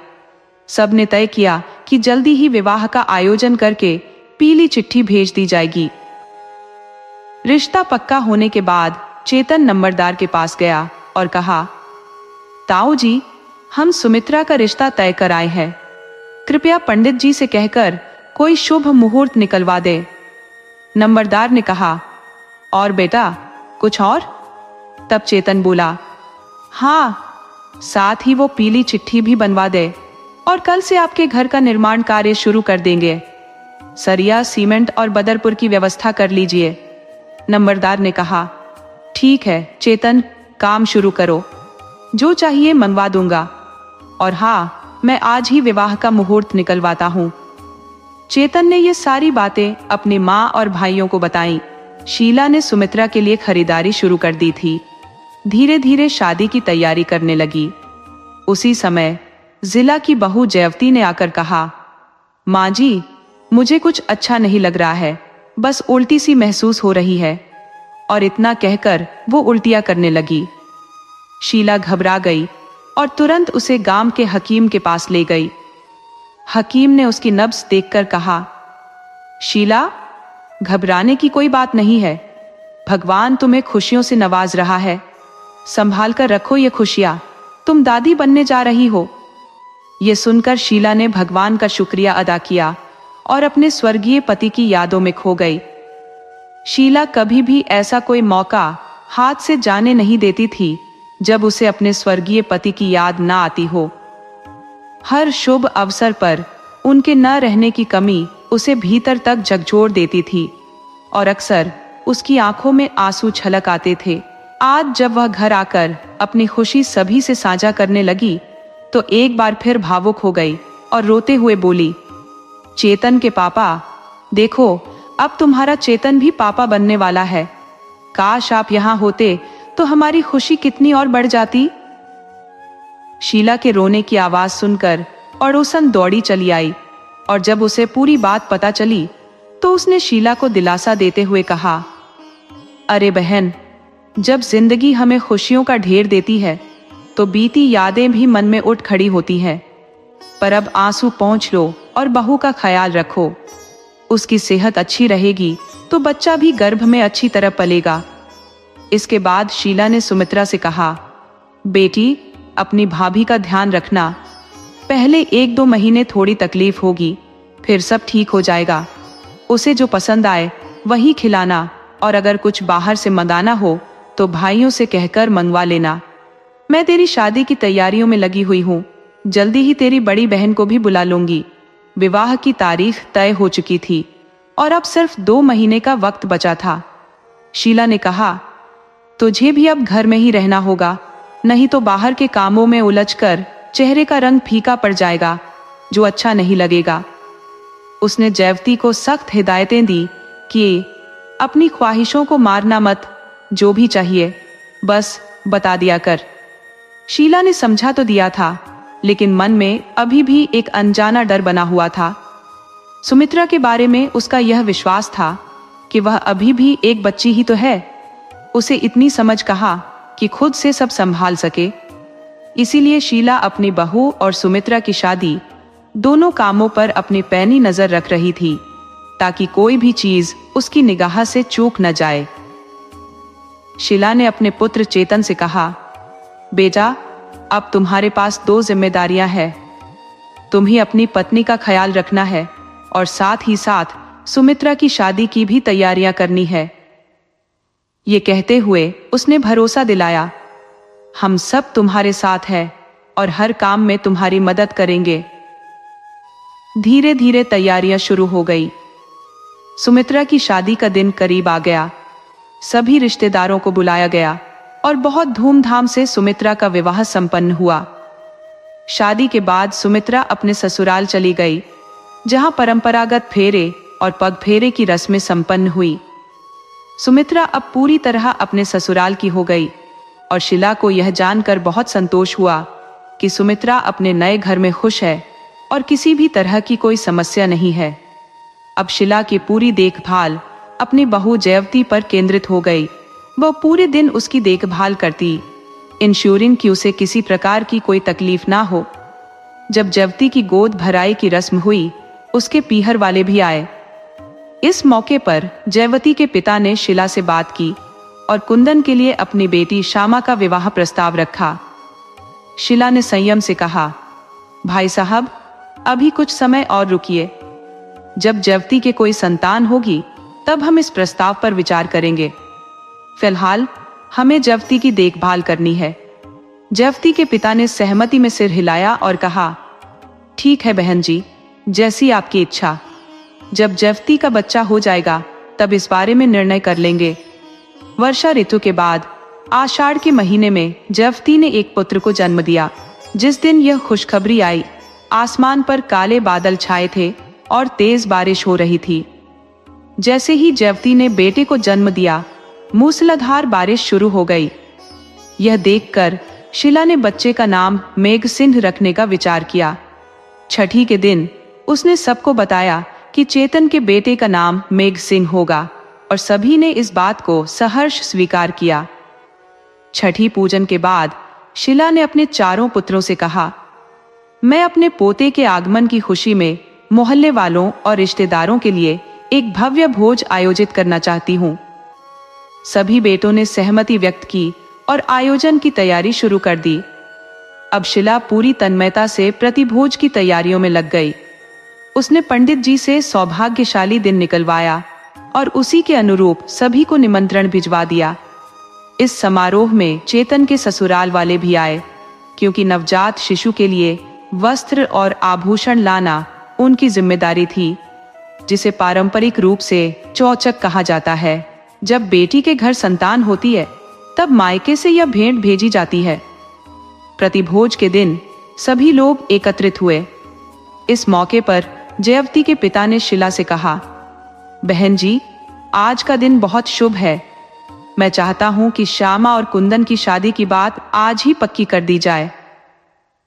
S1: सबने तय किया कि जल्दी ही विवाह का आयोजन करके पीली चिट्ठी भेज दी जाएगी। रिश्ता पक्का होने के बाद चेतन नंबरदार के पास गया और कहा, ताऊ जी, हम सुमित्रा का रिश्ता तय कर आए हैं। कृपया पंडित जी से कहकर कोई शुभ मुहूर्त निकलवा दे। नंबरदार ने कहा, और बेटा कुछ और? तब चेतन बोला, हाँ, साथ ही वो पीली चिट्ठी भी बनवा दे और कल से आपके घर का निर्माण कार्य शुरू कर देंगे। सरिया, सीमेंट और बदरपुर की व्यवस्था कर लीजिए। नंबरदार ने कहा, ठीक है चेतन, काम शुरू करो, जो चाहिए मंगवा दूंगा। और हाँ, मैं आज ही विवाह का मुहूर्त निकलवाता हूँ। चेतन ने ये सारी बातें अपनी माँ और भाइयों को बताई। शीला ने सुमित्रा के लिए खरीदारी शुरू कर दी थी। धीरे धीरे शादी की तैयारी करने लगी। उसी समय जिला की बहू जयवती ने आकर कहा, माँ जी, मुझे कुछ अच्छा नहीं लग रहा है, बस उल्टी सी महसूस हो रही है। और इतना कहकर वो उल्टियां करने लगी। शीला घबरा गई और तुरंत उसे गांव के हकीम के पास ले गई। हकीम ने उसकी नब्ज देखकर कहा, शीला, घबराने की कोई बात नहीं है। भगवान तुम्हें खुशियों से नवाज रहा है। संभाल कर रखो ये खुशियां, तुम दादी बनने जा रही हो। ये सुनकर शीला ने भगवान का शुक्रिया अदा किया और अपने स्वर्गीय पति की यादों में खो गई। शीला कभी भी ऐसा कोई मौका हाथ से जाने नहीं देती थी जब उसे अपने स्वर्गीय पति की याद ना आती हो। हर शुभ अवसर पर उनके न रहने की कमी उसे भीतर तक झकझोर देती थी और अक्सर उसकी आंखों में आंसू छलक आते थे। आज जब वह घर आकर अपनी खुशी सभी से साझा करने लगी तो एक बार फिर भावुक हो गई और रोते हुए बोली, चेतन के पापा, देखो, अब तुम्हारा चेतन भी पापा बनने वाला है। काश आप यहाँ होते तो हमारी खुशी कितनी और बढ़ जाती। शीला के रोने की आवाज सुनकर अड़ोसन दौड़ी चली आई और जब उसे पूरी बात पता चली तो उसने शीला को दिलासा देते हुए कहा, अरे बहन, जब जिंदगी हमें खुशियों का ढेर देती है तो बीती यादें भी मन में उठ खड़ी होती हैं। पर अब आंसू पोंछ लो और बहू का ख्याल रखो। उसकी सेहत अच्छी रहेगी तो बच्चा भी गर्भ में अच्छी तरह पलेगा। इसके बाद शीला ने सुमित्रा से कहा, बेटी, अपनी भाभी का ध्यान रखना। पहले 1-2 महीने थोड़ी तकलीफ होगी, फिर सब ठीक हो जाएगा। उसे जो पसंद आए वही खिलाना और अगर कुछ बाहर से मंगाना हो तो भाइयों से कहकर मंगवा लेना। मैं तेरी शादी की तैयारियों में लगी हुई हूँ। जल्दी ही तेरी बड़ी बहन को भी बुला लूंगी। विवाह की तारीख तय हो चुकी थी और अब सिर्फ 2 महीने का वक्त बचा था। शीला ने कहा, तुझे भी अब घर में ही रहना होगा, नहीं तो बाहर के कामों में उलझकर चेहरे का रंग फीका पड़ जाएगा, जो अच्छा नहीं लगेगा। उसने जयवती को सख्त हिदायतें दी कि अपनी ख्वाहिशों को मारना मत, जो भी चाहिए बस बता दिया कर। शीला ने समझा तो दिया था, लेकिन मन में अभी भी एक अनजाना डर बना हुआ था। सुमित्रा के बारे में उसका यह विश्वास था कि वह अभी भी एक बच्ची ही तो है। उसे इतनी समझ कहा कि खुद से सब संभाल सके। इसीलिए शीला अपनी बहू और सुमित्रा की शादी दोनों कामों पर अपनी पैनी नजर रख रही थी, ताकि कोई भी चीज उसकी निगाह से चूक न जाए। शीला ने अपने पुत्र चेतन से कहा, बेटा, अब तुम्हारे पास 2 जिम्मेदारियां हैं। तुम ही अपनी पत्नी का ख्याल रखना है और साथ ही साथ सुमित्रा की शादी की भी तैयारियां करनी है। ये कहते हुए उसने भरोसा दिलाया, हम सब तुम्हारे साथ हैं और हर काम में तुम्हारी मदद करेंगे। धीरे धीरे तैयारियां शुरू हो गई। सुमित्रा की शादी का दिन करीब आ गया। सभी रिश्तेदारों को बुलाया गया और बहुत धूमधाम से सुमित्रा का विवाह संपन्न हुआ। शादी के बाद सुमित्रा अपने ससुराल चली गई, जहां परंपरागत फेरे और पग फेरे की रस्में संपन्न हुई। सुमित्रा अब पूरी तरह अपने ससुराल की हो गई और शीला को यह जानकर बहुत संतोष हुआ कि सुमित्रा अपने नए घर में खुश है और किसी भी तरह की कोई समस्या नहीं है। अब शीला की पूरी देखभाल अपनी बहू जयवती पर केंद्रित हो गई। वह पूरे दिन उसकी देखभाल करती, इंश्योरिंग कि उसे किसी प्रकार की कोई तकलीफ ना हो। जब जयवती की गोद भराई की रस्म हुई, उसके पीहर वाले भी आए। इस मौके पर जयवती के पिता ने शीला से बात की और कुंदन के लिए अपनी बेटी श्यामा का विवाह प्रस्ताव रखा। शीला ने संयम से कहा, भाई साहब, अभी कुछ समय और रुकिए। जब जयवती के कोई संतान होगी तब हम इस प्रस्ताव पर विचार करेंगे। फिलहाल हमें जयवती की देखभाल करनी है। जयवती के पिता ने सहमति में सिर हिलाया और कहा, ठीक है बहन जी, जैसी आपकी इच्छा। जब जयवती का बच्चा हो जाएगा तब इस बारे में निर्णय कर लेंगे। वर्षा ऋतु के बाद आषाढ़ के महीने में जयवती ने एक पुत्र को जन्म दिया। जिस दिन यह खुशखबरी आई, आसमान पर काले बादल छाए थे और तेज बारिश हो रही थी। जैसे ही जयवती ने बेटे को जन्म दिया, मूसलाधार बारिश शुरू हो गई। यह देखकर शीला ने बच्चे का नाम मेघसिंह रखने का विचार किया। छठी के दिन उसने सबको बताया कि चेतन के बेटे का नाम मेघसिंह होगा और सभी ने इस बात को सहर्ष स्वीकार किया। छठी पूजन के बाद शीला ने अपने चारों पुत्रों से कहा, मैं अपने पोते के आगमन की खुशी में मोहल्ले वालों और रिश्तेदारों के लिए एक भव्य भोज आयोजित करना चाहती हूँ। सभी बेटों ने सहमति व्यक्त की और आयोजन की तैयारी शुरू कर दी। अब शीला पूरी तन्मयता से प्रतिभोज की तैयारियों में लग गई। उसने पंडित जी से सौभाग्यशाली दिन निकलवाया और उसी के अनुरूप सभी को निमंत्रण भिजवा दिया। इस समारोह में चेतन के ससुराल वाले भी आए, क्योंकि नवजात शिशु के लिए वस्त्र और आभूषण लाना उनकी जिम्मेदारी थी, जिसे पारंपरिक रूप से चौचक कहा जाता है। जब बेटी के घर संतान होती है तब मायके से यह भेंट भेजी जाती है। प्रतिभोज के दिन सभी लोग एकत्रित हुए। इस मौके पर जयवती के पिता ने शीला से कहा, बहन जी, आज का दिन बहुत शुभ है। मैं चाहता हूं कि श्यामा और कुंदन की शादी की बात आज ही पक्की कर दी जाए।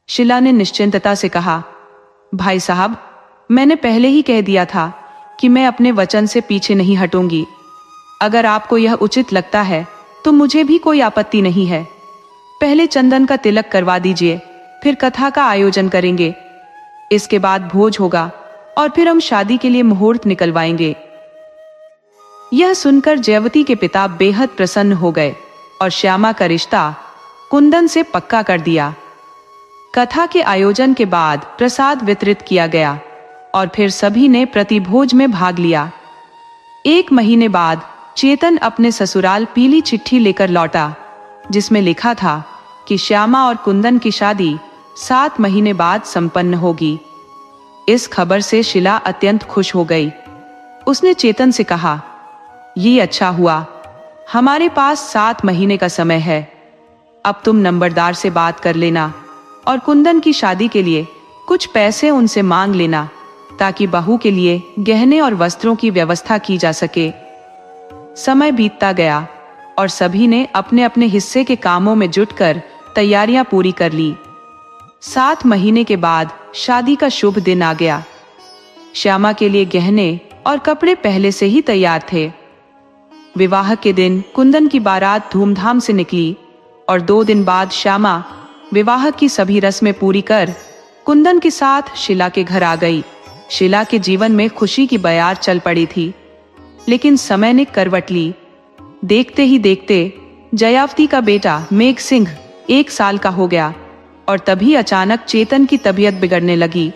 S1: शीला ने निश्चिंतता से कहा, भाई साहब, मैंने पहले ही कह दिया था कि मैं अपने वचन से पीछे नहीं हटूंगी। अगर आपको यह उचित लगता है तो मुझे भी कोई आपत्ति नहीं है। पहले चंदन का तिलक करवा दीजिए, फिर कथा का आयोजन करेंगे। इसके बाद भोज होगा और फिर हम शादी के लिए मुहूर्त निकलवाएंगे। यह सुनकर जयवती के पिता बेहद प्रसन्न हो गए और श्यामा का रिश्ता कुंदन से पक्का कर दिया। कथा के आयोजन के बाद प्रसाद वितरित किया गया और फिर सभी ने प्रतिभोज में भाग लिया। 1 महीने बाद चेतन अपने ससुराल पीली चिट्ठी लेकर लौटा, जिसमें लिखा था कि श्यामा और कुंदन की शादी 7 महीने बाद संपन्न होगी। इस खबर से शीला अत्यंत खुश हो गई। उसने चेतन से कहा, ये अच्छा हुआ, हमारे पास 7 महीने का समय है। अब तुम नंबरदार से बात कर लेना और कुंदन की शादी के लिए कुछ पैसे उनसे मांग लेना, ताकि बहू के लिए गहने और वस्त्रों की व्यवस्था की जा सके। समय बीतता गया और सभी ने अपने अपने हिस्से के कामों में जुटकर तैयारियां पूरी कर ली। 7 महीने के बाद शादी का शुभ दिन आ गया। श्यामा के लिए गहने और कपड़े पहले से ही तैयार थे। विवाह के दिन कुंदन की बारात धूमधाम से निकली और 2 दिन बाद श्यामा विवाह की सभी रस्में पूरी कर कुंदन के साथ शीला के घर आ गई। शीला के जीवन में खुशी की बयार चल पड़ी थी, लेकिन समय ने करवट ली। देखते ही देखते जयावती का बेटा मेघसिंह 1 साल का हो गया और तभी अचानक चेतन की तबीयत बिगड़ने लगी।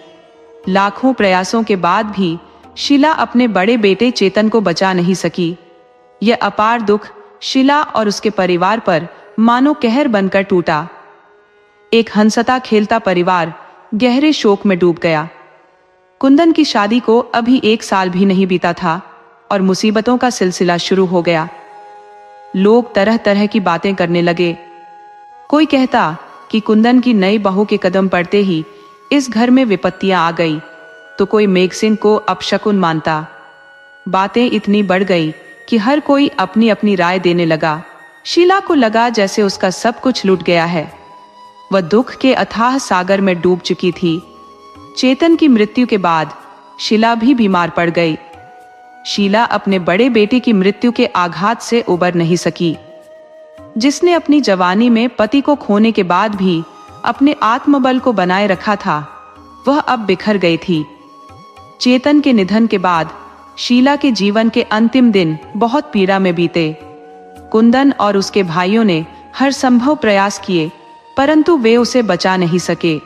S1: लाखों प्रयासों के बाद भी शीला अपने बड़े बेटे चेतन को बचा नहीं सकी। यह अपार दुख शीला और उसके परिवार पर मानो कहर बनकर टूटा। एक हंसता खेलता परिवार गहरे शोक में डूब गया। कुंदन की शादी को अभी 1 साल भी नहीं बीता था और मुसीबतों का सिलसिला शुरू हो गया। लोग तरह तरह की बातें करने लगे। कोई कहता कि कुंदन की नई बहू के कदम पड़ते ही इस घर में विपत्तियां आ गई, तो कोई मेघसिंह को अपशकुन मानता। बातें इतनी बढ़ गई कि हर कोई अपनी अपनी राय देने लगा। शीला को लगा जैसे उसका सब कुछ लूट गया है। वह दुख के अथाह सागर में डूब चुकी थी। चेतन की मृत्यु के बाद शीला भी बीमार पड़ गई। शीला अपने बड़े बेटे की मृत्यु के आघात से उबर नहीं सकी। जिसने अपनी जवानी में पति को खोने के बाद भी अपने आत्मबल को बनाए रखा था, वह अब बिखर गई थी। चेतन के निधन के बाद शीला के जीवन के अंतिम दिन बहुत पीड़ा में बीते। कुंदन और उसके भाइयों ने हर संभव प्रयास किए, परंतु वे उसे बचा नहीं सके।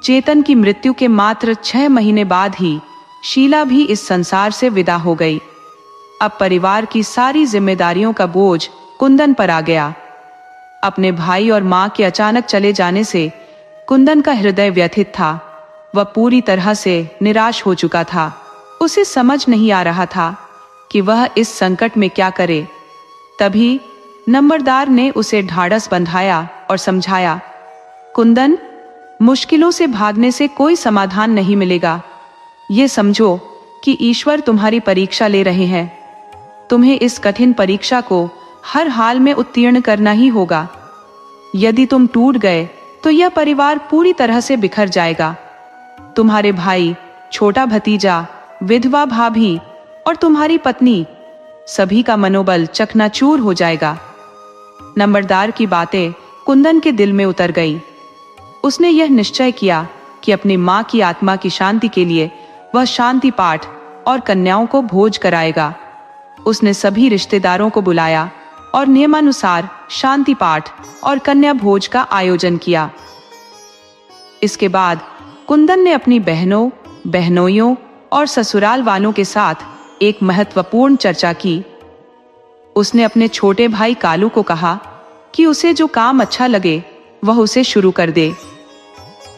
S1: चेतन की मृत्यु के मात्र 6 महीने बाद ही शीला भी इस संसार से विदा हो गई। अब परिवार की सारी जिम्मेदारियों का बोझ कुंदन पर आ गया। अपने भाई और मां के अचानक चले जाने से कुंदन का हृदय व्यथित था। वह पूरी तरह से निराश हो चुका था। उसे समझ नहीं आ रहा था कि वह इस संकट में क्या करे। तभी नंबरदार ने उसे ढाढ़स बंधाया और समझाया, कुंदन, मुश्किलों से भागने से कोई समाधान नहीं मिलेगा। ये समझो कि ईश्वर तुम्हारी परीक्षा ले रहे हैं। तुम्हें इस कठिन परीक्षा को हर हाल में उत्तीर्ण करना ही होगा। यदि तुम टूट गए तो यह परिवार पूरी तरह से बिखर जाएगा। तुम्हारे भाई, छोटा भतीजा, विधवा भाभी और तुम्हारी पत्नी, सभी का मनोबल चकनाचूर हो जाएगा। नंबरदार की बातें कुंदन के दिल में उतर गई। उसने यह निश्चय किया कि अपनी मां की आत्मा की शांति के लिए वह शांति पाठ और कन्याओं को भोज कराएगा। उसने सभी रिश्तेदारों को बुलाया और नियमानुसार शांति पाठ और कन्या भोज का आयोजन किया। इसके बाद कुंदन ने अपनी बहनों, बहनोइयों और ससुराल वालों के साथ एक महत्वपूर्ण चर्चा की। उसने अपने छोटे भाई कालू को कहा कि उसे जो काम अच्छा लगे वह उसे शुरू कर दे।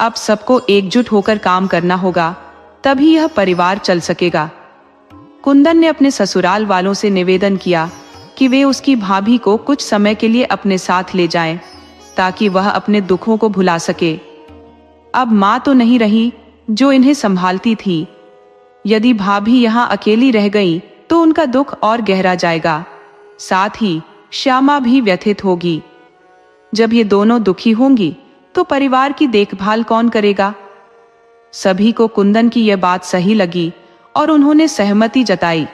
S1: अब सबको एकजुट होकर काम करना होगा, तभी यह परिवार चल सकेगा। कुंदन ने अपने ससुराल वालों से निवेदन किया कि वे उसकी भाभी को कुछ समय के लिए अपने साथ ले जाएं, ताकि वह अपने दुखों को भुला सके। अब मां तो नहीं रही जो इन्हें संभालती थी। यदि भाभी यहां अकेली रह गई तो उनका दुख और गहरा जाएगा। साथ ही श्यामा भी व्यथित होगी। जब ये दोनों दुखी होंगी तो परिवार की देखभाल कौन करेगा? सभी को कुंदन की यह बात सही लगी और उन्होंने सहमति जताई।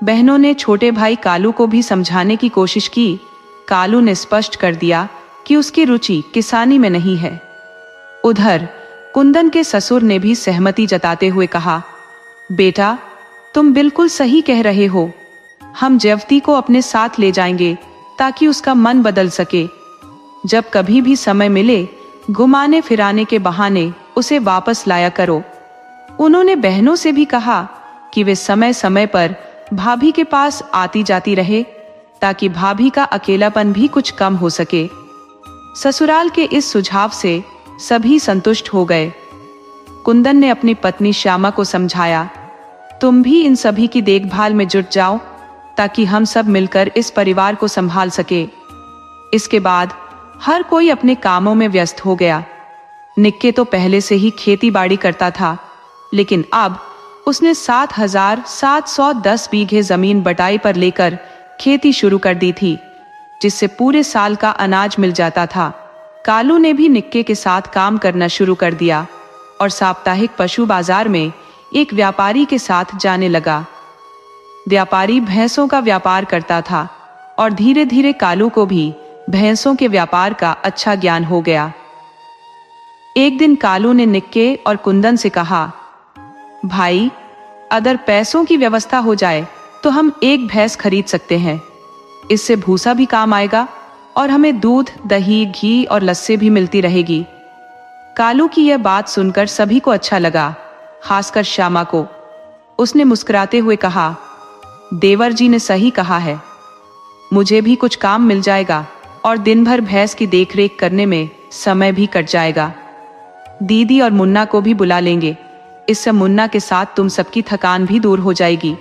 S1: बहनों ने छोटे भाई कालू को भी समझाने की कोशिश की। कालू ने स्पष्ट कर दिया कि उसकी रुचि किसानी में नहीं है। उधर कुंदन के ससुर ने भी सहमति जताते हुए कहा, बेटा, तुम बिल्कुल सही कह रहे हो। हम जयवती को अपने साथ ले जाएंगे ताकि उसका मन बदल सके। जब कभी भी समय मिले, घुमाने फिराने के बहाने उसे वापस लाया करो। उन्होंने बहनों से भी कहा कि वे समय समय पर भाभी के पास आती जाती रहे, ताकि भाभी का अकेलापन भी कुछ कम हो सके। ससुराल के इस सुझाव से सभी संतुष्ट हो गए। कुंदन ने अपनी पत्नी श्यामा को समझाया, तुम भी इन सभी की देखभाल में जुट जाओ, ताकि हम सब मिलकर इस परिवार को संभाल सके। इसके बाद हर कोई अपने कामों में व्यस्त हो गया। निक्के तो पहले से ही खेती बाड़ी करता था, लेकिन अब उसने 7,710 बीघे जमीन बटाई पर लेकर खेती शुरू कर दी थी, जिससे पूरे साल का अनाज मिल जाता था। कालू ने भी निक्के के साथ काम करना शुरू कर दिया और साप्ताहिक पशु बाजार में एक व्यापारी के साथ जाने लगा। व्यापारी भैंसों का व्यापार करता था और धीरे धीरे कालू को भी भैंसों के व्यापार का अच्छा ज्ञान हो गया। एक दिन कालू ने निक्के और कुंदन से कहा, भाई, अगर पैसों की व्यवस्था हो जाए तो हम एक भैंस खरीद सकते हैं। इससे भूसा भी काम आएगा और हमें दूध, दही, घी और लस्सी भी मिलती रहेगी। कालू की यह बात सुनकर सभी को अच्छा लगा, खासकर श्यामा को। उसने मुस्कुराते हुए कहा, देवर जी ने सही कहा है, मुझे भी कुछ काम मिल जाएगा और दिन भर भैंस की देखरेख करने में समय भी कट जाएगा। दीदी और मुन्ना को भी बुला लेंगे, इससे मुन्ना के साथ तुम सबकी थकान भी दूर हो जाएगी।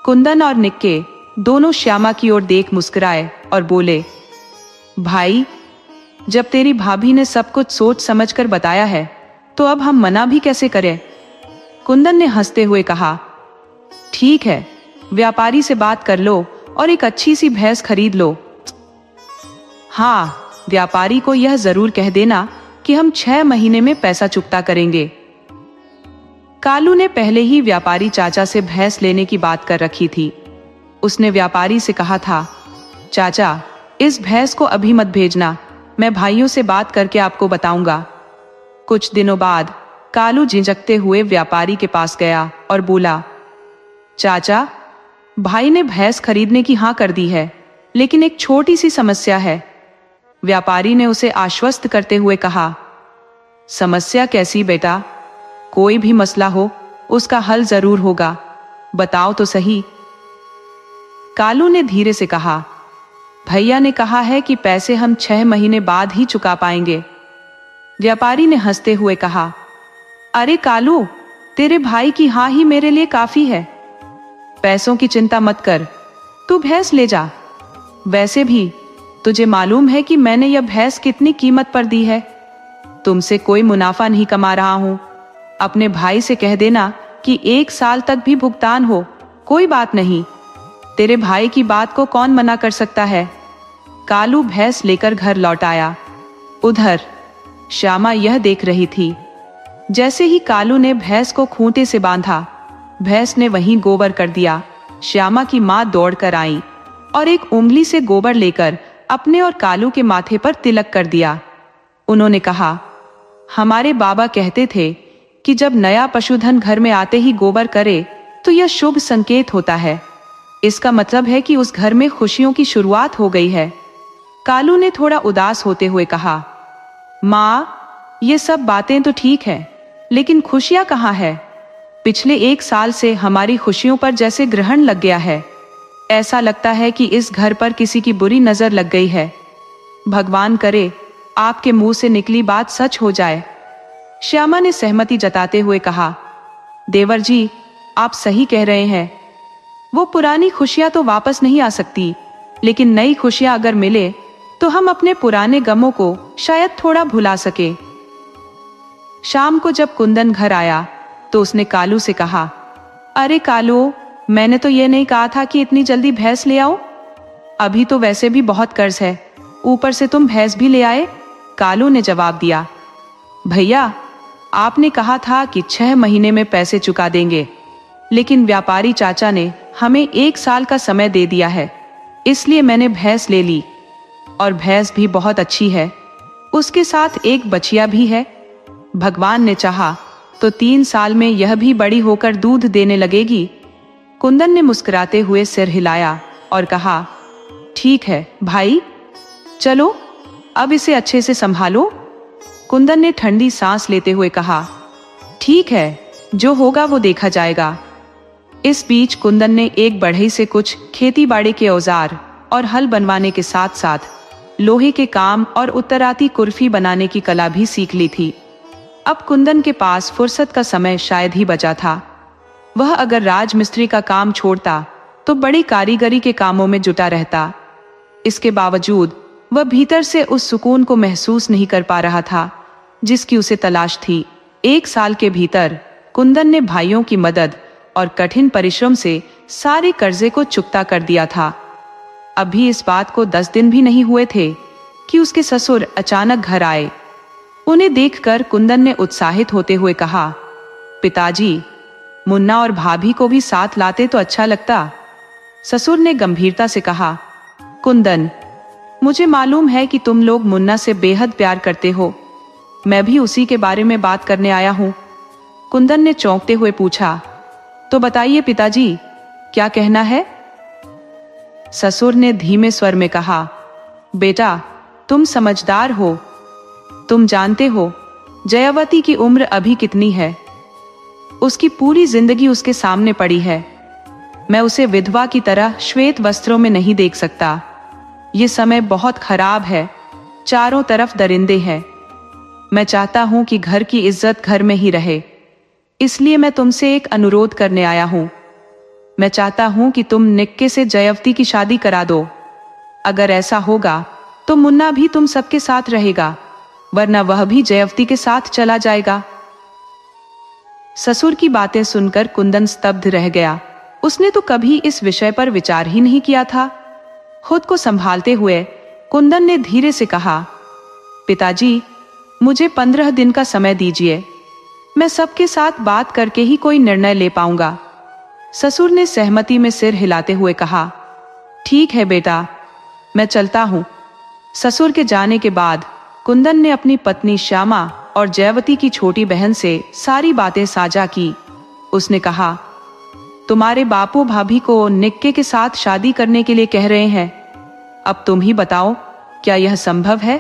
S1: कुंदन और निक्के दोनों श्यामा की ओर देख मुस्कुराए और बोले, भाई, जब तेरी भाभी ने सब कुछ सोच समझकर बताया है तो अब हम मना भी कैसे करें। कुंदन ने हंसते हुए कहा, ठीक है, व्यापारी से बात कर लो और एक अच्छी सी भैंस खरीद लो। हाँ, व्यापारी को यह जरूर कह देना कि हम 6 महीने में पैसा चुकता करेंगे। कालू ने पहले ही व्यापारी चाचा से भैंस लेने की बात कर रखी थी। उसने व्यापारी से कहा था, चाचा, इस भैंस को अभी मत भेजना, मैं भाइयों से बात करके आपको बताऊंगा। कुछ दिनों बाद कालू झिझकते हुए व्यापारी के पास गया और बोला, चाचा, भाई ने भैंस खरीदने की हाँ कर दी है, लेकिन एक छोटी सी समस्या है। व्यापारी ने उसे आश्वस्त करते हुए कहा, समस्या कैसी बेटा? कोई भी मसला हो उसका हल जरूर होगा, बताओ तो सही। कालू ने धीरे से कहा, भैया ने कहा है कि पैसे हम 6 महीने बाद ही चुका पाएंगे। व्यापारी ने हंसते हुए कहा, अरे कालू, तेरे भाई की हाँ ही मेरे लिए काफी है। पैसों की चिंता मत कर, तू भैंस ले जा। वैसे भी तुझे मालूम है कि मैंने यह भैंस कितनी कीमत पर दी है। तुमसे कोई मुनाफा नहीं कमा रहा हूं। अपने भाई से कह देना कि 1 साल तक भी भुगतान हो, कोई बात नहीं। तेरे भाई की बात को कौन मना कर सकता है। कालू भैंस लेकर घर लौट आया। उधर श्यामा यह देख रही थी। जैसे ही कालू ने भैंस को खूंटे से बांधा, भैंस ने वहीं गोबर कर दिया। श्यामा की मां दौड़कर आई और एक उंगली से गोबर लेकर अपने और कालू के माथे पर तिलक कर दिया। उन्होंने कहा, हमारे बाबा कहते थे कि जब नया पशुधन घर में आते ही गोबर करे तो यह शुभ संकेत होता है। इसका मतलब है कि उस घर में खुशियों की शुरुआत हो गई है। कालू ने थोड़ा उदास होते हुए कहा, माँ, ये सब बातें तो ठीक है, लेकिन खुशियां कहाँ है? पिछले 1 साल से हमारी खुशियों पर जैसे ग्रहण लग गया है। ऐसा लगता है कि इस घर पर किसी की बुरी नजर लग गई है। भगवान करे आपके मुंह से निकली बात सच हो जाए। श्यामा ने सहमति जताते हुए कहा, देवर जी, आप सही कह रहे हैं। वो पुरानी खुशियां तो वापस नहीं आ सकती, लेकिन नई खुशियां अगर मिले तो हम अपने पुराने गमों को शायद थोड़ा भुला सके। शाम को जब कुंदन घर आया तो उसने कालू से कहा, अरे कालू, मैंने तो ये नहीं कहा था कि इतनी जल्दी भैंस ले आओ। अभी तो वैसे भी बहुत कर्ज है, ऊपर से तुम भैंस भी ले आए। कालू ने जवाब दिया, भैया, आपने कहा था कि 6 महीने में पैसे चुका देंगे, लेकिन व्यापारी चाचा ने हमें 1 साल का समय दे दिया है, इसलिए मैंने भैंस ले ली। और भैंस भी बहुत अच्छी है, उसके साथ एक बछिया भी है। भगवान ने चाहा तो 3 साल में यह भी बड़ी होकर दूध देने लगेगी। कुंदन ने मुस्कुराते हुए सिर हिलाया और कहा, ठीक है भाई, चलो अब इसे अच्छे से संभालो। कुंदन ने ठंडी सांस लेते हुए कहा, ठीक है, जो होगा वो देखा जाएगा। इस बीच कुंदन ने एक बढ़ई से कुछ खेती बाड़ी के औजार और हल बनवाने के साथ साथ लोहे के काम और उत्तराती कुर्फी बनाने की कला भी सीख ली थी। अब कुंदन के पास फुर्सत का समय शायद ही बचा था। वह अगर राजमिस्त्री का काम छोड़ता तो बड़ी कारीगरी के कामों में जुटा रहता। इसके बावजूद वह भीतर से उस सुकून को महसूस नहीं कर पा रहा था जिसकी उसे तलाश थी। 1 साल के भीतर कुंदन ने भाइयों की मदद और कठिन परिश्रम से सारे कर्जे को चुकता कर दिया था। अभी इस बात को 10 दिन भी नहीं हुए थे कि उसके ससुर अचानक घर आए। उन्हें देखकर कुंदन ने उत्साहित होते हुए कहा, पिताजी, मुन्ना और भाभी को भी साथ लाते तो अच्छा लगता। ससुर ने गंभीरता से कहा, कुंदन, मुझे मालूम है कि तुम लोग मुन्ना से बेहद प्यार करते हो। मैं भी उसी के बारे में बात करने आया हूं। कुंदन ने चौंकते हुए पूछा, तो बताइए पिताजी, क्या कहना है? ससुर ने धीमे स्वर में कहा, बेटा, तुम समझदार हो। तुम जानते हो जयावती की उम्र अभी कितनी है। उसकी पूरी जिंदगी उसके सामने पड़ी है। मैं उसे विधवा की तरह श्वेत वस्त्रों में नहीं देख सकता। ये समय बहुत खराब है, चारों तरफ दरिंदे हैं। मैं चाहता हूं कि घर की इज्जत घर में ही रहे, इसलिए मैं तुमसे एक अनुरोध करने आया हूं। मैं चाहता हूं कि तुम निक्के से जयवती की शादी करा दो। अगर ऐसा होगा तो मुन्ना भी तुम सबके साथ रहेगा, वरना वह भी जयवती के साथ चला जाएगा। ससुर की बातें सुनकर कुंदन स्तब्ध रह गया। उसने तो कभी इस विषय पर विचार ही नहीं किया था। खुद को संभालते हुए कुंदन ने धीरे से कहा, पिताजी, मुझे 15 दिन का समय दीजिए। मैं सबके साथ बात करके ही कोई निर्णय ले पाऊंगा। ससुर ने सहमति में सिर हिलाते हुए कहा, ठीक है बेटा, मैं चलता हूं। ससुर के जाने के बाद कुंदन ने अपनी पत्नी श्यामा और जयवती की छोटी बहन से सारी बातें साझा की। उसने कहा, तुम्हारे बापू भाभी को निक्के के साथ शादी करने के लिए कह रहे हैं। अब तुम ही बताओ, क्या यह संभव है?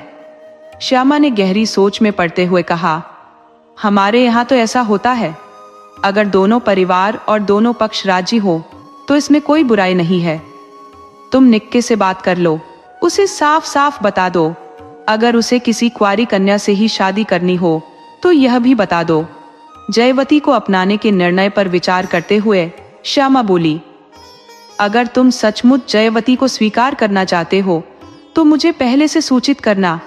S1: श्यामा ने गहरी सोच में पड़ते हुए कहा, हमारे यहाँ तो ऐसा होता है। अगर दोनों परिवार और दोनों पक्ष राजी हो तो इसमें कोई बुराई नहीं है। तुम निक्के से बात कर लो, उसे साफ साफ बता दो। अगर उसे किसी कुंवारी कन्या से ही शादी करनी हो तो यह भी बता दो। जयवती को अपनाने के निर्णय पर विचार करते हुए श्यामा बोली, अगर तुम सचमुच जयवती को स्वीकार करना चाहते हो तो मुझे पहले से सूचित करना।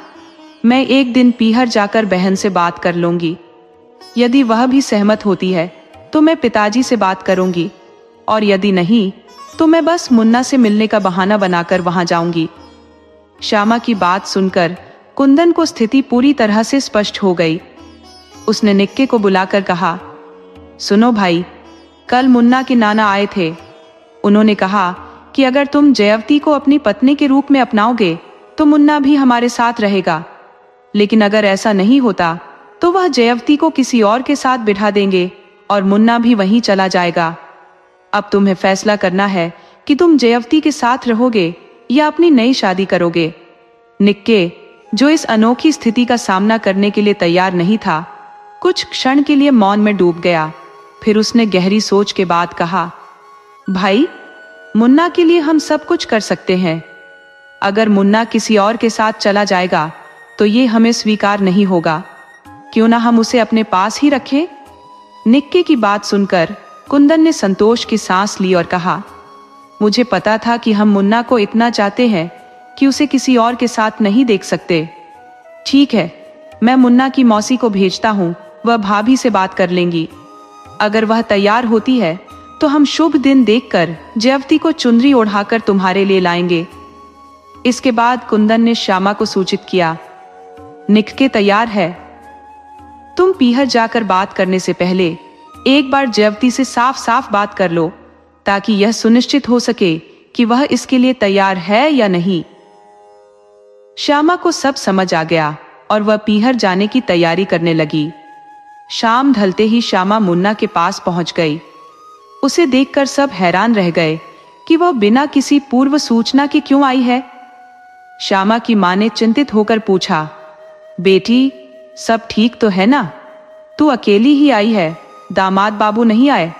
S1: मैं एक दिन पीहर जाकर बहन से बात कर लूंगी। यदि वह भी सहमत होती है तो मैं पिताजी से बात करूंगी, और यदि नहीं तो मैं बस मुन्ना से मिलने का बहाना बनाकर वहां जाऊंगी। श्यामा की बात सुनकर कुंदन को स्थिति पूरी तरह से स्पष्ट हो गई। उसने निक्के को बुलाकर कहा, सुनो भाई, कल मुन्ना के नाना आए थे। उन्होंने कहा कि अगर तुम जयवती को अपनी पत्नी के रूप में अपनाओगे तो मुन्ना भी हमारे साथ रहेगा, लेकिन अगर ऐसा नहीं होता तो वह जयवती को किसी और के साथ बिठा देंगे और मुन्ना भी वहीं चला जाएगा। अब तुम्हें फैसला करना है कि तुम जयवती के साथ रहोगे या अपनी नई शादी करोगे। निक्के, जो इस अनोखी स्थिति का सामना करने के लिए तैयार नहीं था, कुछ क्षण के लिए मौन में डूब गया। फिर उसने गहरी सोच के बाद कहा, भाई, मुन्ना के लिए हम सब कुछ कर सकते हैं। अगर मुन्ना किसी और के साथ चला जाएगा तो ये हमें स्वीकार नहीं होगा। क्यों ना हम उसे अपने पास ही रखें? निक्के की बात सुनकर कुंदन ने संतोष की सांस ली और कहा, मुझे पता था कि हम मुन्ना को इतना चाहते हैं कि उसे किसी और के साथ नहीं देख सकते। ठीक है, मैं मुन्ना की मौसी को भेजता हूँ, वह भाभी से बात कर लेंगी। अगर वह तैयार होती है तो हम शुभ दिन देखकर जयवती को चुनरी ओढ़ाकर तुम्हारे लिए लाएंगे। इसके बाद कुंदन ने श्यामा को सूचित किया, निक्के तैयार है। तुम पीहर जाकर बात करने से पहले एक बार जयवती से साफ साफ बात कर लो, ताकि यह सुनिश्चित हो सके कि वह इसके लिए तैयार है या नहीं। श्यामा को सब समझ आ गया और वह पीहर जाने की तैयारी करने लगी। शाम ढलते ही श्यामा मुन्ना के पास पहुंच गई। उसे देखकर सब हैरान रह गए कि वह बिना किसी पूर्व सूचना के क्यों आई है। श्यामा की मां ने चिंतित होकर पूछा, बेटी, सब ठीक तो है ना? तू अकेली ही आई है, दामाद बाबू नहीं आए?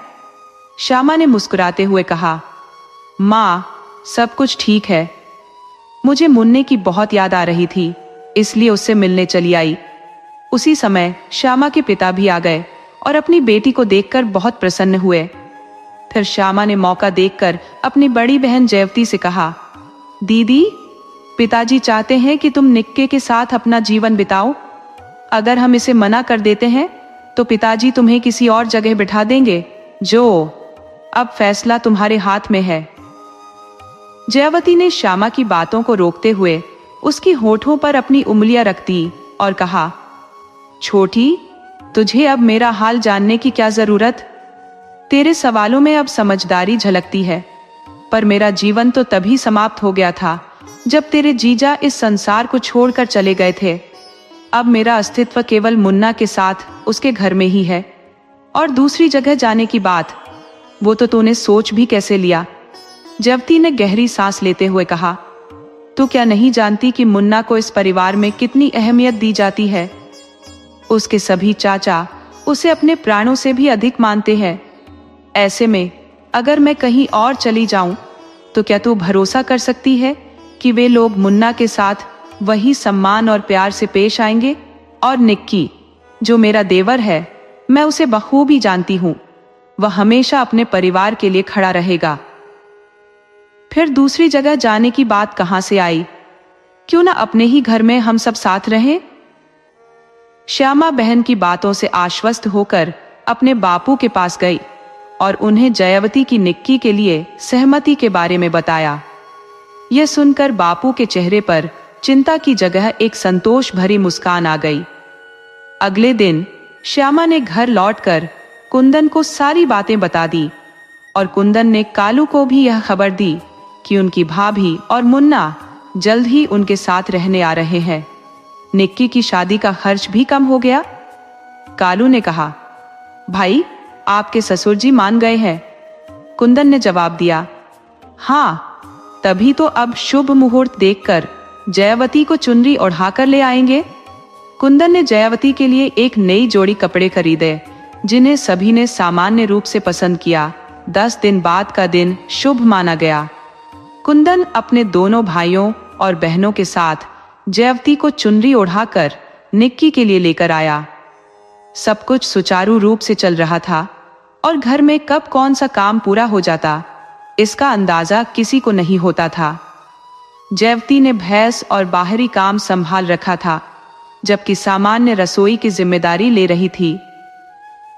S1: श्यामा ने मुस्कुराते हुए कहा, मां, सब कुछ ठीक है। मुझे मुन्ने की बहुत याद आ रही थी, इसलिए उससे मिलने चली आई। उसी समय श्यामा के पिता भी आ गए और अपनी बेटी को देखकर बहुत प्रसन्न हुए। फिर श्यामा ने मौका देखकर अपनी बड़ी बहन जयवती से कहा, दीदी, पिताजी चाहते हैं कि तुम निक्के के साथ अपना जीवन बिताओ। अगर हम इसे मना कर देते हैं तो पिताजी तुम्हें किसी और जगह बिठा देंगे। अब फैसला तुम्हारे हाथ में है। जयवती ने श्यामा की बातों को रोकते हुए उसकी होठों पर अपनी उंगलियां रख दी और कहा, छोटी, तुझे अब मेरा हाल जानने की क्या जरूरत? तेरे सवालों में अब समझदारी झलकती है, पर मेरा जीवन तो तभी समाप्त हो गया था जब तेरे जीजा इस संसार को छोड़कर चले गए थे। अब मेरा अस्तित्व केवल मुन्ना के साथ उसके घर में ही है, और दूसरी जगह जाने की बात, वो तो तूने सोच भी कैसे लिया? जयवती ने गहरी सांस लेते हुए कहा, तू क्या नहीं जानती कि मुन्ना को इस परिवार में कितनी अहमियत दी जाती है? उसके सभी चाचा उसे अपने प्राणों से भी अधिक मानते हैं। ऐसे में अगर मैं कहीं और चली जाऊं तो क्या तू भरोसा कर सकती है कि वे लोग मुन्ना के साथ वही सम्मान और प्यार से पेश आएंगे? और निक्की, जो मेरा देवर है, मैं उसे बखूबी जानती हूँ। वह हमेशा अपने परिवार के लिए खड़ा रहेगा। फिर दूसरी जगह जाने की बात कहां से आई? क्यों ना अपने ही घर में हम सब साथ रहें? श्यामा बहन की बातों से आश्वस्त होकर अपने बापू के पास गई और उन्हें जयावती की निक्की के लिए सहमति के बारे में बताया। यह सुनकर बापू के चेहरे पर चिंता की जगह एक संतोष भरी मुस्कान आ गई। अगले दिन श्यामा ने घर लौटकर कुंदन को सारी बातें बता दी और कुंदन ने कालू को भी यह खबर दी कि उनकी भाभी और मुन्ना जल्द ही उनके साथ रहने आ रहे हैं। निक्की की शादी का खर्च भी कम हो गया। कालू ने कहा, भाई आपके ससुर जी मान गए हैं। कुंदन ने जवाब दिया, हाँ, तभी तो अब शुभ मुहूर्त देखकर जयावती को चुनरी ओढ़ाकर ले आएंगे। कुंदन ने जयावती के लिए एक नई जोड़ी कपड़े खरीदे जिन्हें सभी ने सामान्य रूप से पसंद किया। 10 दिन बाद का दिन शुभ माना गया। कुंदन अपने दोनों भाइयों और बहनों के साथ जयावती को चुनरी ओढ़ाकर निक्की के लिए लेकर आया। सब कुछ सुचारू रूप से चल रहा था और घर में कब कौन सा काम पूरा हो जाता इसका अंदाजा किसी को नहीं होता था। जयावती ने भैंस और बाहरी काम संभाल रखा था, जबकि सामान्य रसोई की जिम्मेदारी ले रही थी।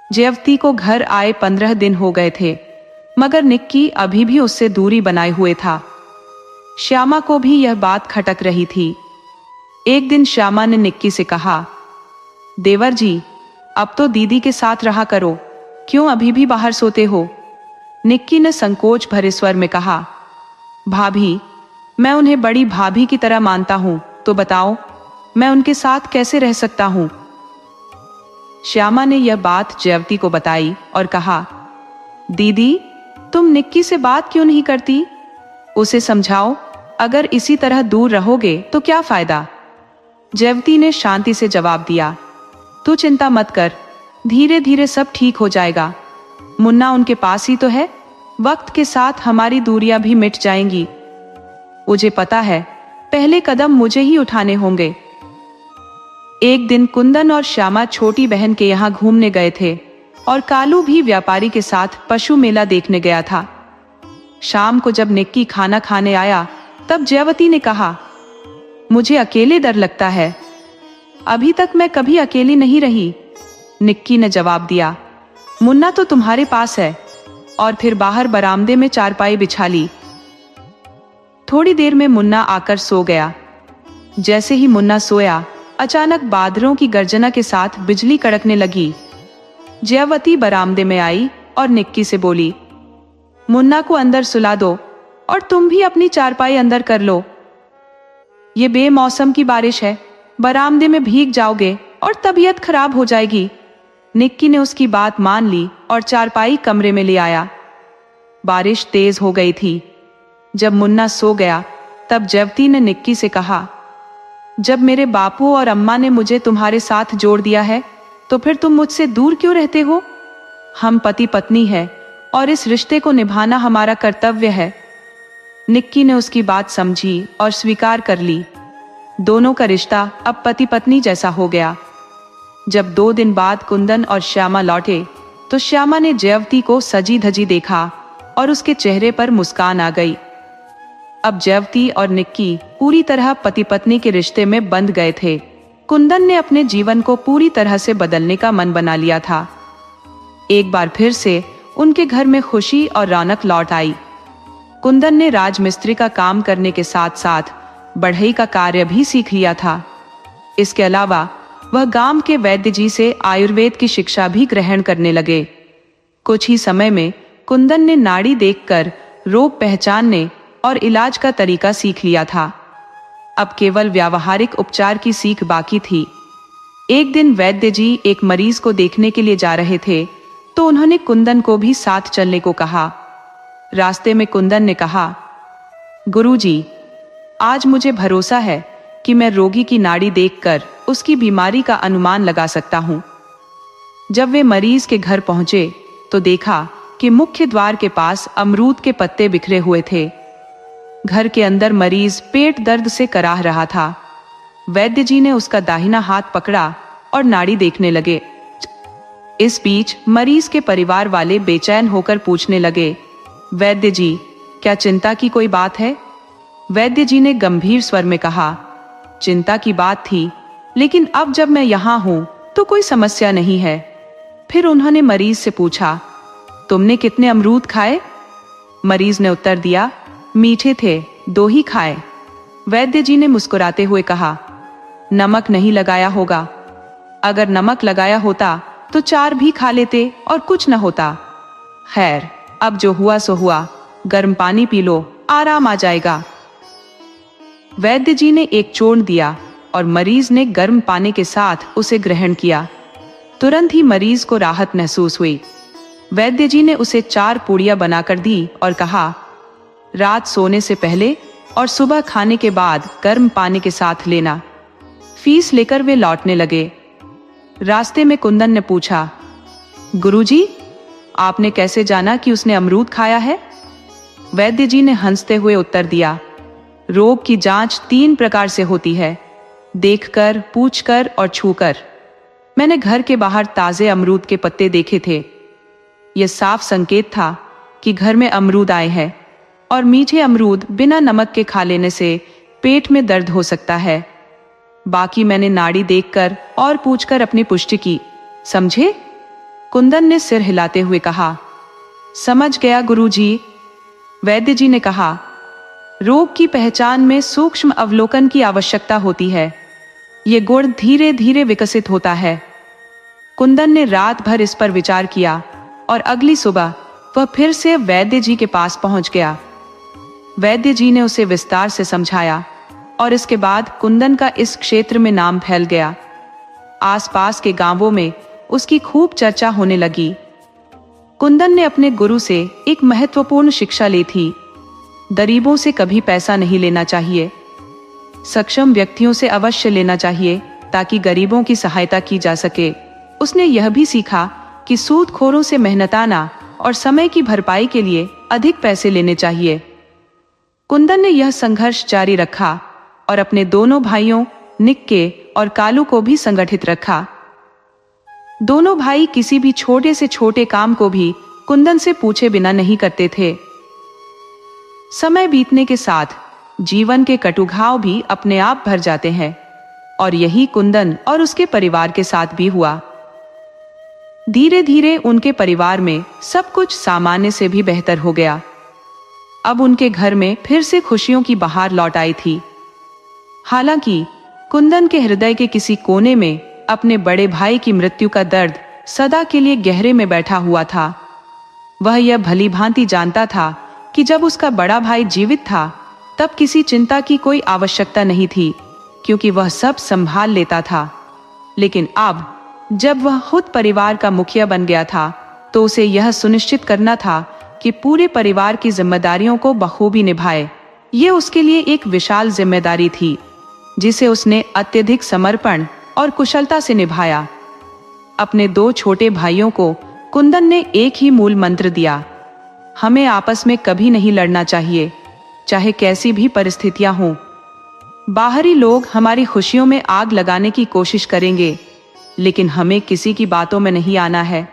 S1: जयावती को घर आए 15 दिन हो गए थे, मगर निक्की अभी भी उससे दूरी बनाए हुए था। श्यामा को भी यह बात खटक रही थी। एक दिन श्यामा ने निक्की से कहा, देवर जी, अब तो दीदी के साथ रहा करो, क्यों अभी भी बाहर सोते हो? निक्की ने संकोच भरे स्वर में कहा, भाभी, मैं उन्हें बड़ी भाभी की तरह मानता हूं, तो बताओ मैं उनके साथ कैसे रह सकता हूं? श्यामा ने यह बात जयावती को बताई और कहा, दीदी, तुम निक्की से बात क्यों नहीं करती? उसे समझाओ, अगर इसी तरह दूर रहोगे तो क्या फायदा? जयावती ने शांति से जवाब दिया, तू चिंता मत कर, धीरे धीरे सब ठीक हो जाएगा। मुन्ना उनके पास ही तो है, वक्त के साथ हमारी दूरियां भी मिट जाएंगी। मुझे पता है, पहले कदम मुझे ही उठाने होंगे। एक दिन कुंदन और श्यामा छोटी बहन के यहाँ घूमने गए थे और कालू भी व्यापारी के साथ पशु मेला देखने गया था। शाम को जब निक्की खाना खाने आया, तब जयावती ने कहा, मुझे अकेले डर लगता है, अभी तक मैं कभी अकेली नहीं रही। निक्की ने जवाब दिया, मुन्ना तो तुम्हारे पास है। और फिर बाहर बरामदे में चारपाई बिछा ली। थोड़ी देर में मुन्ना आकर सो गया। जैसे ही मुन्ना सोया, अचानक बादलों की गर्जना के साथ बिजली कड़कने लगी। जयावती बरामदे में आई और निक्की से बोली, मुन्ना को अंदर सुला दो और तुम भी अपनी चारपाई अंदर कर लो। ये बेमौसम की बारिश है, बरामदे में भीग जाओगे और तबीयत खराब हो जाएगी। निक्की ने उसकी बात मान ली और चारपाई कमरे में ले आया। बारिश तेज हो गई थी। जब मुन्ना सो गया, तब जयावती ने निक्की से कहा, जब मेरे बापू और अम्मा ने मुझे तुम्हारे साथ जोड़ दिया है, तो फिर तुम मुझसे दूर क्यों रहते हो? हम पति पत्नी हैं और इस रिश्ते को निभाना हमारा कर्तव्य है। निक्की ने उसकी बात समझी और स्वीकार कर ली। दोनों का रिश्ता अब पति पत्नी जैसा हो गया। जब 2 दिन बाद कुंदन और श्यामा लौटे, तो श्यामा ने जयावती को सजी धजी देखा और उसके चेहरे पर मुस्कान आ गई। अब जयावती और निक्की पूरी तरह पति पत्नी के रिश्ते में बंध गए थे। कुंदन ने अपने जीवन को पूरी तरह से बदलने का मन बना लिया था। एक बार फिर से उनके घर में खुशी और रौनक लौट आई। कुंदन ने राजमिस्त्री का काम करने के साथ साथ बढ़ई का कार्य भी सीख लिया था। इसके अलावा वह गांव के वैद्य जी से आयुर्वेद की शिक्षा भी ग्रहण करने लगे। कुछ ही समय में कुंदन ने नाड़ी देखकर रोग पहचानने और इलाज का तरीका सीख लिया था। अब केवल व्यावहारिक उपचार की सीख बाकी थी। एक दिन वैद्य जी एक मरीज को देखने के लिए जा रहे थे, तो उन्होंने कुंदन को भी साथ चलने को कहा। रास्ते में कुंदन ने कहा, गुरुजी, आज मुझे भरोसा है कि मैं रोगी की नाड़ी देखकर उसकी बीमारी का अनुमान लगा सकता हूं। जब वे मरीज के घर पहुंचे, तो देखा कि मुख्य द्वार के पास अमरूद के पत्ते बिखरे हुए थे। घर के अंदर मरीज पेट दर्द से कराह रहा था। वैद्य जी ने उसका दाहिना हाथ पकड़ा और नाड़ी देखने लगे। इस बीच मरीज के परिवार वाले बेचैन होकर पूछने लगे, वैद्य जी, क्या चिंता की कोई बात है? वैद्य जी ने गंभीर स्वर में कहा, चिंता की बात थी, लेकिन अब जब मैं यहाँ हूँ तो कोई समस्या नहीं है। फिर उन्होंने मरीज से पूछा, तुमने कितने अमरूद खाए? मरीज ने उत्तर दिया, मीठे थे, 2 ही खाए। वैद्य जी ने मुस्कुराते हुए कहा, नमक नहीं लगाया होगा। अगर नमक लगाया होता तो 4 भी खा लेते और कुछ न होता। खैर, अब जो हुआ सो हुआ, गर्म पानी पी लो, आराम आ जाएगा। वैद्य जी ने एक चूर्ण दिया और मरीज ने गर्म पानी के साथ उसे ग्रहण किया। तुरंत ही मरीज को राहत महसूस हुई। वैद्य जी ने उसे 4 पूड़ियां बनाकर दी और कहा, रात सोने से पहले और सुबह खाने के बाद गर्म पानी के साथ लेना। फीस लेकर वे लौटने लगे। रास्ते में कुंदन ने पूछा, गुरुजी, आपने कैसे जाना कि उसने अमरूद खाया है? वैद्य जी ने हंसते हुए उत्तर दिया, रोग की जांच 3 प्रकार से होती है, देखकर, पूछकर और छूकर। मैंने घर के बाहर ताजे अमरूद के पत्ते देखे थे। यह साफ संकेत था कि घर में अमरूद आए हैं, और मीठे अमरूद बिना नमक के खा लेने से पेट में दर्द हो सकता है। बाकी मैंने नाड़ी देखकर और पूछकर अपनी पुष्टि की, समझे? कुंदन ने सिर हिलाते हुए कहा, समझ गया गुरुजी। वैद्य जी ने कहा, रोग की पहचान में सूक्ष्म अवलोकन की आवश्यकता होती है। ये गुण धीरे धीरे विकसित होता है। कुंदन ने रात भर इस पर विचार किया और अगली सुबह वह फिर से वैद्य जी के पास पहुंच गया। वैद्य जी ने उसे विस्तार से समझाया और इसके बाद कुंदन का इस क्षेत्र में नाम फैल गया। आसपास के गांवों में उसकी खूब चर्चा होने लगी। कुंदन ने अपने गुरु से एक महत्वपूर्ण शिक्षा ली थी। गरीबों से कभी पैसा नहीं लेना चाहिए। सक्षम व्यक्तियों से अवश्य लेना चाहिए ताकि गरीबों की सहायता की जा सके। उसने यह भी सीखा कि सूदखोरों से मेहनताना और समय की भरपाई के लिए अधिक पैसे लेने चाहिए। कुंदन ने यह संघर्ष जारी रखा और अपने दोनों भाइयों निक्के और कालू को भी संगठित रखा। दोनों भाई किसी भी छोटे से छोटे काम को भी कुंदन से पूछे बिना नहीं करते थे। समय बीतने के साथ जीवन के कटुघाव भी अपने आप भर जाते हैं, और यही कुंदन और उसके परिवार के साथ भी हुआ। धीरे धीरे उनके परिवार में सब कुछ सामान्य से भी बेहतर हो गया। अब उनके घर में फिर से खुशियों की बहार लौट आई थी। हालांकि कुंदन के हृदय के किसी कोने में अपने बड़े भाई की मृत्यु का दर्द सदा के लिए गहरे में बैठा हुआ था। वह यह भली भांति जानता था कि जब उसका बड़ा भाई जीवित था तब किसी चिंता की कोई आवश्यकता नहीं थी, क्योंकि वह सब संभाल लेता था। लेकिन अब जब वह खुद परिवार का मुखिया बन गया था तो उसे यह सुनिश्चित करना था कि पूरे परिवार की जिम्मेदारियों को बखूबी निभाए। ये उसके लिए एक विशाल जिम्मेदारी थी जिसे उसने अत्यधिक समर्पण और कुशलता से निभाया। अपने 2 छोटे भाइयों को कुंदन ने एक ही मूल मंत्र दिया, हमें आपस में कभी नहीं लड़ना चाहिए, चाहे कैसी भी परिस्थितियां हों। बाहरी लोग हमारी खुशियों में आग लगाने की कोशिश करेंगे, लेकिन हमें किसी की बातों में नहीं आना है।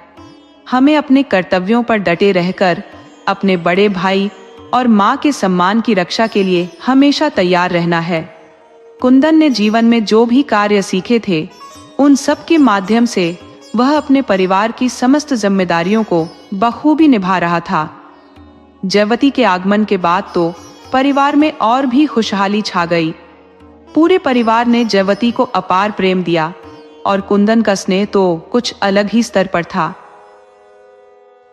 S1: हमें अपने कर्तव्यों पर डटे रहकर अपने बड़े भाई और माँ के सम्मान की रक्षा के लिए हमेशा तैयार रहना है। कुंदन ने जीवन में जो भी कार्य सीखे थे, उन सब के माध्यम से वह अपने परिवार की समस्त जिम्मेदारियों को बखूबी निभा रहा था। जयवती के आगमन के बाद तो परिवार में और भी खुशहाली छा गई। पूरे परिवार ने जयवती को अपार प्रेम दिया और कुंदन का स्नेह तो कुछ अलग ही स्तर पर था।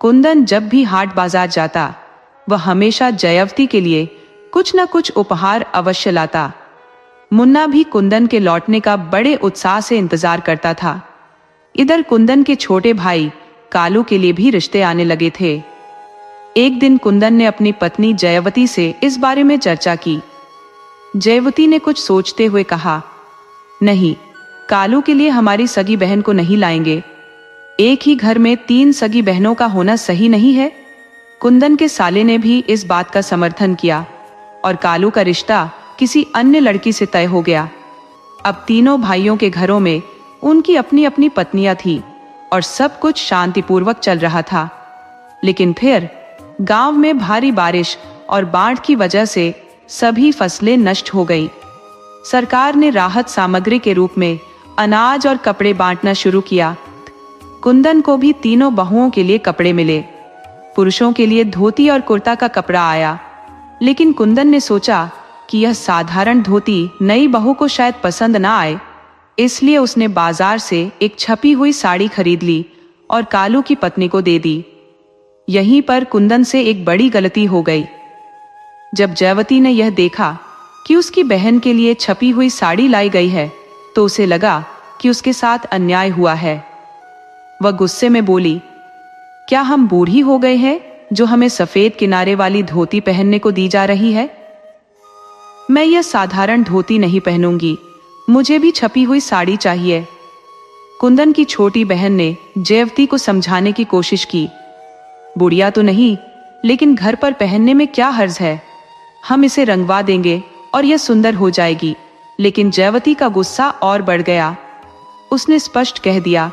S1: कुंदन जब भी हाट बाजार जाता, वह हमेशा जयवती के लिए कुछ न कुछ उपहार अवश्य लाता। मुन्ना भी कुंदन के लौटने का बड़े उत्साह से इंतजार करता था। इधर कुंदन के छोटे भाई कालू के लिए भी रिश्ते आने लगे थे। एक दिन कुंदन ने अपनी पत्नी जयवती से इस बारे में चर्चा की। जयवती ने कुछ सोचते हुए कहा, नहीं, कालू के लिए हमारी सगी बहन को नहीं लाएंगे। एक ही घर में 3 सगी बहनों का होना सही नहीं है। कुंदन के साले ने भी इस बात का समर्थन किया और कालू का रिश्ता किसी अन्य लड़की से तय हो गया। अब तीनों भाइयों के घरों में उनकी अपनी अपनी पत्नियां थी और सब कुछ शांतिपूर्वक चल रहा था। लेकिन फिर गांव में भारी बारिश और बाढ़ की वजह से सभी फसलें नष्ट हो गई। सरकार ने राहत सामग्री के रूप में अनाज और कपड़े बांटना शुरू किया। कुंदन को भी तीनों बहुओं के लिए कपड़े मिले। पुरुषों के लिए धोती और कुर्ता का कपड़ा आया, लेकिन कुंदन ने सोचा कि यह साधारण धोती नई बहू को शायद पसंद ना आए, इसलिए उसने बाजार से एक छपी हुई साड़ी खरीद ली और कालू की पत्नी को दे दी। यहीं पर कुंदन से एक बड़ी गलती हो गई। जब जयवती ने यह देखा कि उसकी बहन के लिए छपी हुई साड़ी लाई गई है, तो उसे लगा कि उसके साथ अन्याय हुआ है। वह गुस्से में बोली, क्या हम बूढ़ी हो गए हैं जो हमें सफेद किनारे वाली धोती पहनने को दी जा रही है? मैं यह साधारण धोती नहीं पहनूंगी, मुझे भी छपी हुई साड़ी चाहिए। कुंदन की छोटी बहन ने जयवती को समझाने की कोशिश की। बुढ़िया तो नहीं, लेकिन घर पर पहनने में क्या हर्ज है, हम इसे रंगवा देंगे और यह सुंदर हो जाएगी। लेकिन जयवती का गुस्सा और बढ़ गया। उसने स्पष्ट कह दिया,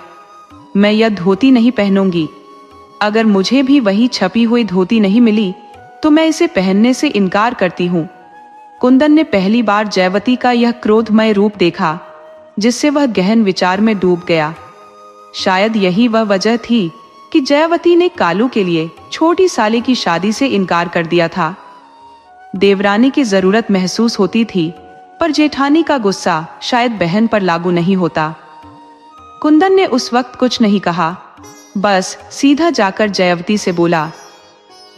S1: मैं यह धोती नहीं पहनूंगी। अगर मुझे भी वही छपी हुई धोती नहीं मिली तो मैं इसे पहनने से इनकार करती हूँ। कुंदन ने पहली बार जयवती का यह क्रोधमय रूप देखा, जिससे वह गहन विचार में डूब गया। शायद यही वह वजह थी कि जयवती ने कालू के लिए छोटी साली की शादी से इनकार कर दिया था। देवरानी की जरूरत महसूस होती थी, पर जेठानी का गुस्सा शायद बहन पर लागू नहीं होता। कुंदन ने उस वक्त कुछ नहीं कहा, बस सीधा जाकर जयवती से बोला,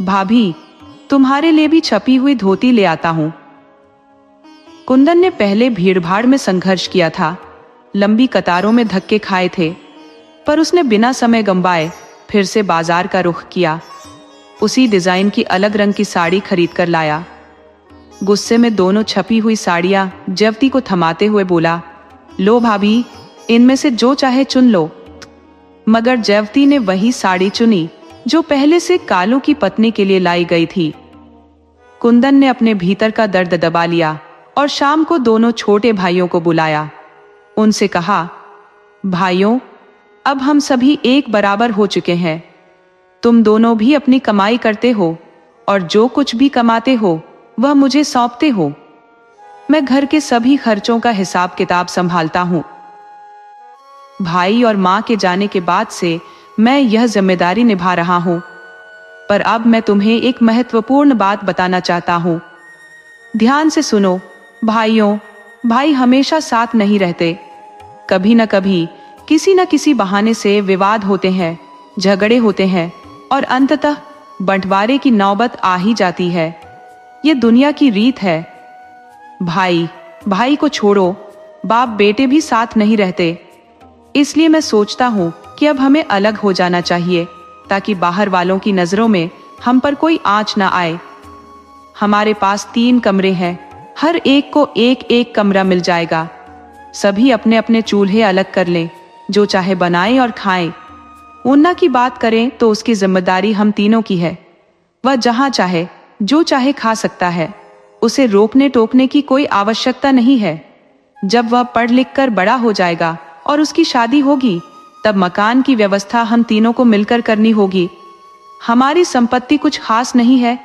S1: भाभी, तुम्हारे लिए भी छपी हुई धोती ले आता हूं। कुंदन ने पहले भीड़भाड़ में संघर्ष किया था, लंबी कतारों में धक्के खाए थे, पर उसने बिना समय गंवाए फिर से बाजार का रुख किया। उसी डिजाइन की अलग रंग की साड़ी खरीद कर लाया। गुस्से में दोनों छपी हुई साड़ियां जयवती को थमाते हुए बोला, लो भाभी, इनमें से जो चाहे चुन लो। मगर जयवती ने वही साड़ी चुनी जो पहले से कालू की पत्नी के लिए लाई गई थी। कुंदन ने अपने भीतर का दर्द दबा लिया और शाम को दोनों छोटे भाइयों को बुलाया। उनसे कहा, भाइयों, अब हम सभी एक बराबर हो चुके हैं। तुम दोनों भी अपनी कमाई करते हो और जो कुछ भी कमाते हो वह मुझे सौंपते हो। मैं घर के सभी खर्चों का हिसाब किताब संभालता हूं। भाई और मां के जाने के बाद से मैं यह जिम्मेदारी निभा रहा हूं, पर अब मैं तुम्हें एक महत्वपूर्ण बात बताना चाहता हूं। ध्यान से सुनो भाइयों, भाई हमेशा साथ नहीं रहते। कभी न कभी किसी न किसी बहाने से विवाद होते हैं, झगड़े होते हैं और अंततः बंटवारे की नौबत आ ही जाती है। ये दुनिया की रीत है। भाई भाई को छोड़ो, बाप बेटे भी साथ नहीं रहते। इसलिए मैं सोचता हूं कि अब हमें अलग हो जाना चाहिए, ताकि बाहर वालों की नजरों में हम पर कोई आंच ना आए। हमारे पास 3 कमरे हैं, हर एक को एक एक कमरा मिल जाएगा। सभी अपने अपने चूल्हे अलग कर लें, जो चाहे बनाएं और खाएं। मुन्ना की बात करें तो उसकी जिम्मेदारी हम तीनों की है। वह जहां चाहे जो चाहे खा सकता है, उसे रोकने टोकने की कोई आवश्यकता नहीं है। जब वह पढ़ लिख कर बड़ा हो जाएगा और उसकी शादी होगी, तब मकान की व्यवस्था हम तीनों को मिलकर करनी होगी। हमारी संपत्ति कुछ खास नहीं है,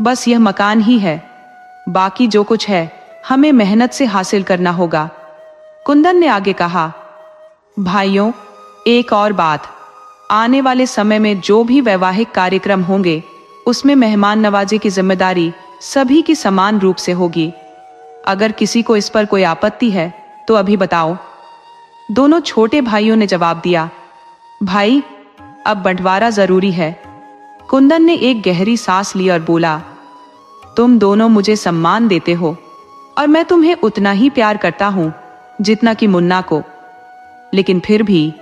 S1: बस यह मकान ही है। बाकी जो कुछ है हमें मेहनत से हासिल करना होगा। कुंदन ने आगे कहा, भाइयों, एक और बात, आने वाले समय में जो भी वैवाहिक कार्यक्रम होंगे उसमें मेहमान नवाजी की जिम्मेदारी सभी की समान रूप से होगी। अगर किसी को इस पर कोई आपत्ति है तो अभी बताओ। दोनों छोटे भाइयों ने जवाब दिया, भाई, अब बंटवारा जरूरी है। कुंदन ने एक गहरी सांस ली और बोला, तुम दोनों मुझे सम्मान देते हो और मैं तुम्हें उतना ही प्यार करता हूं जितना कि मुन्ना को। लेकिन फिर भी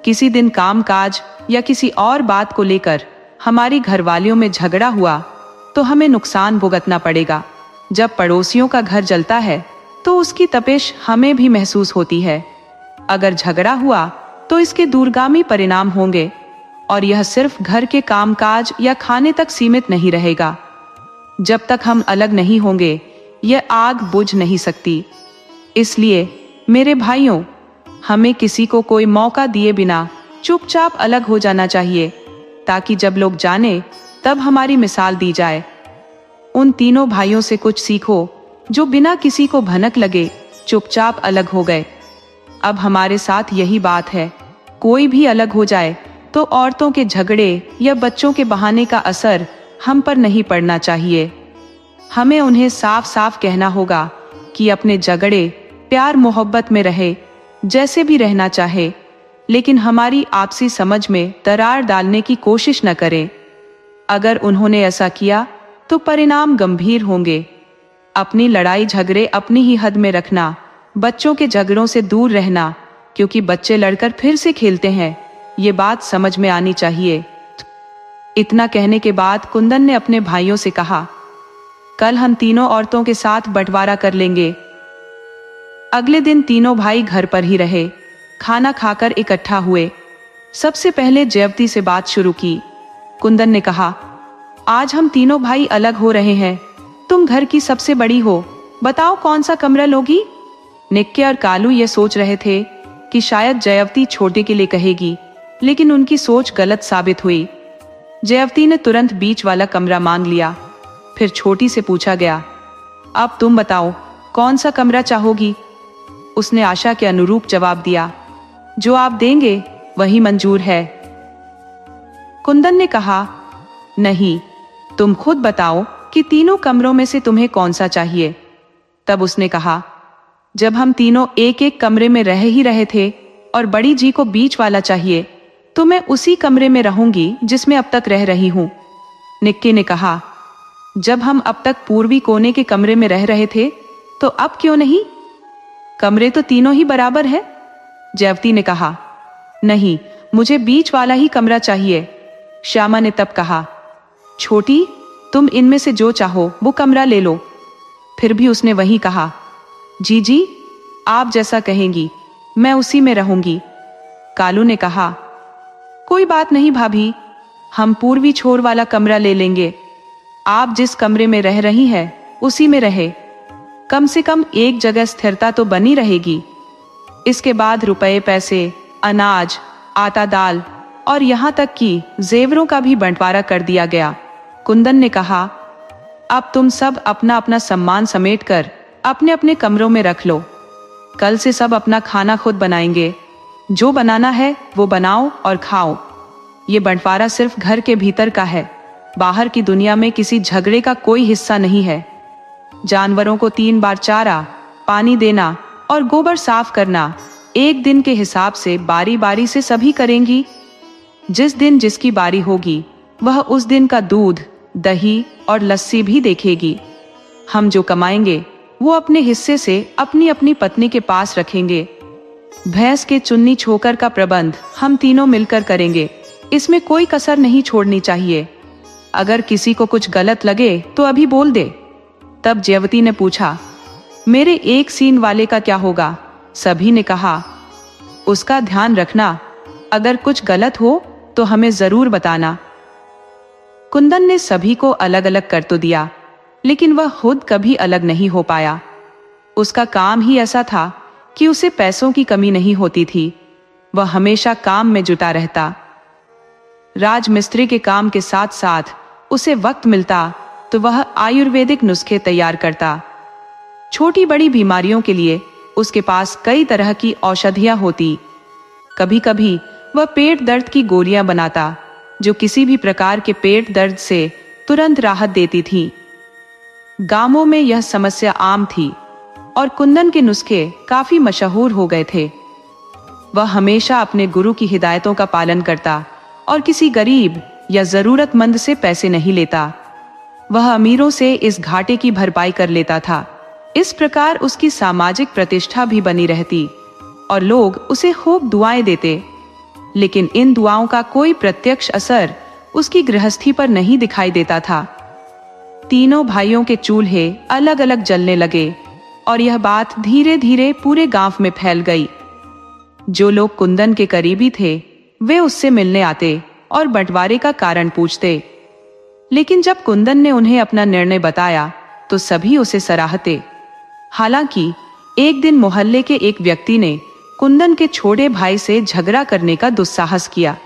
S1: किसी दिन कामकाज या किसी और बात को लेकर हमारी घरवालियों में झगड़ा हुआ तो हमें नुकसान भुगतना पड़ेगा। जब पड़ोसियों का घर जलता है तो उसकी तपिश हमें भी महसूस होती है। अगर झगड़ा हुआ तो इसके दूरगामी परिणाम होंगे, और यह सिर्फ घर के कामकाज या खाने तक सीमित नहीं रहेगा। जब तक हम अलग नहीं होंगे यह आग बुझ नहीं सकती। इसलिए मेरे भाइयों, हमें किसी को कोई मौका दिए बिना चुपचाप अलग हो जाना चाहिए, ताकि जब लोग जाने तब हमारी मिसाल दी जाए। उन तीनों भाइयों से कुछ सीखो, जो बिना किसी को भनक लगे चुपचाप अलग हो गए। अब हमारे साथ यही बात है, कोई भी अलग हो जाए तो औरतों के झगड़े या बच्चों के बहाने का असर हम पर नहीं पड़ना चाहिए। हमें उन्हें साफ साफ कहना होगा कि अपने झगड़े प्यार मोहब्बत में रहे, जैसे भी रहना चाहे, लेकिन हमारी आपसी समझ में दरार डालने की कोशिश न करें। अगर उन्होंने ऐसा किया तो परिणाम गंभीर होंगे। अपनी लड़ाई झगड़े अपनी ही हद में रखना, बच्चों के झगड़ों से दूर रहना, क्योंकि बच्चे लड़कर फिर से खेलते हैं, ये बात समझ में आनी चाहिए। इतना कहने के बाद कुंदन ने अपने भाइयों से कहा, कल हम तीनों औरतों के साथ बंटवारा कर लेंगे। अगले दिन तीनों भाई घर पर ही रहे, खाना खाकर इकट्ठा हुए। सबसे पहले जयवती से बात शुरू की। कुंदन ने कहा, आज हम तीनों भाई अलग हो रहे हैं, तुम घर की सबसे बड़ी हो, बताओ कौन सा कमरा लोगी? निक्के और कालू ये सोच रहे थे कि शायद जयवती छोटे के लिए कहेगी, लेकिन उनकी सोच गलत साबित हुई। जयवती ने तुरंत बीच वाला कमरा मांग लिया। फिर छोटी से पूछा गया, अब तुम बताओ कौन सा कमरा चाहोगी? उसने आशा के अनुरूप जवाब दिया, जो आप देंगे वही मंजूर है। कुंदन ने कहा, नहीं, तुम खुद बताओ कि तीनों कमरों में से तुम्हें कौन सा चाहिए। तब उसने कहा, जब हम तीनों एक एक कमरे में रह ही रहे थे और बड़ी जी को बीच वाला चाहिए, तो मैं उसी कमरे में रहूंगी जिसमें अब तक रह रही हूं। निक्के ने कहा, जब हम अब तक पूर्वी कोने के कमरे में रह रहे थे, तो अब क्यों नहीं? कमरे तो तीनों ही बराबर है। जयवती ने कहा, नहीं, मुझे बीच वाला ही कमरा चाहिए। श्यामा ने तब कहा, छोटी, तुम इनमें से जो चाहो वो कमरा ले लो। फिर भी उसने वही कहा, जी, आप जैसा कहेंगी, मैं उसी में रहूंगी। कालू ने कहा, कोई बात नहीं भाभी, हम पूर्वी छोर वाला कमरा ले लेंगे। आप जिस कमरे में रह रही हैं उसी में रहे, कम से कम एक जगह स्थिरता तो बनी रहेगी। इसके बाद रुपए पैसे, अनाज, आटा दाल और यहाँ तक कि जेवरों का भी बंटवारा कर दिया गया। कुंदन ने कहा, अब तुम सब अपना अपना सामान समेटकर अपने अपने कमरों में रख लो। कल से सब अपना खाना खुद बनाएंगे। जो बनाना है वो बनाओ और खाओ। ये बंटवारा सिर्फ घर के भीतर का है, बाहर की दुनिया में किसी झगड़े का कोई हिस्सा नहीं है। जानवरों को 3 बार चारा, पानी देना और गोबर साफ करना एक दिन के हिसाब से बारी बारी से सभी करेंगी। जिस दिन जिसकी बारी होगी वह उस दिन का दूध, दही और लस्सी भी देखेगी। हम जो कमाएंगे वो अपने हिस्से से अपनी अपनी पत्नी के पास रखेंगे। भैंस के चुन्नी छोकर का प्रबंध हम तीनों मिलकर करेंगे, इसमें कोई कसर नहीं छोड़नी चाहिए। अगर किसी को कुछ गलत लगे तो अभी बोल दे। तब जयवती ने पूछा, मेरे एक सीन वाले का क्या होगा? सभी ने कहा, उसका ध्यान रखना, अगर कुछ गलत हो तो हमें जरूर बताना। कुंदन ने सभी को अलग अलग कर तो दिया, लेकिन वह खुद कभी अलग नहीं हो पाया। उसका काम ही ऐसा था कि उसे पैसों की कमी नहीं होती थी। वह हमेशा काम में जुटा रहता। राजमिस्त्री के काम के साथ साथ उसे वक्त मिलता तो वह आयुर्वेदिक नुस्खे तैयार करता। छोटी बड़ी बीमारियों के लिए उसके पास कई तरह की औषधियां होती। कभी कभी वह पेट दर्द की गोलियां बनाता, जो किसी भी प्रकार के पेट दर्द से तुरंत राहत देती थी। गांवों में यह समस्या आम थी और कुंदन के नुस्खे काफी मशहूर हो गए थे। वह हमेशा अपने गुरु की हिदायतों का पालन करता और किसी गरीब या जरूरतमंद से पैसे नहीं लेता। वह अमीरों से इस घाटे की भरपाई कर लेता था। इस प्रकार उसकी सामाजिक प्रतिष्ठा भी बनी रहती और लोग उसे खूब दुआएं देते। लेकिन इन दुआओं का कोई प्रत्यक्ष असर उसकी गृहस्थी पर नहीं दिखाई देता था। तीनों भाइयों के चूल्हे अलग अलग जलने लगे और यह बात धीरे धीरे पूरे गांव में फैल गई। जो लोग कुंदन के करीबी थे वे उससे मिलने आते और बंटवारे का कारण पूछते। लेकिन जब कुंदन ने उन्हें अपना निर्णय बताया तो सभी उसे सराहते। हालांकि एक दिन मोहल्ले के एक व्यक्ति ने कुंदन के छोटे भाई से झगड़ा करने का दुस्साहस किया।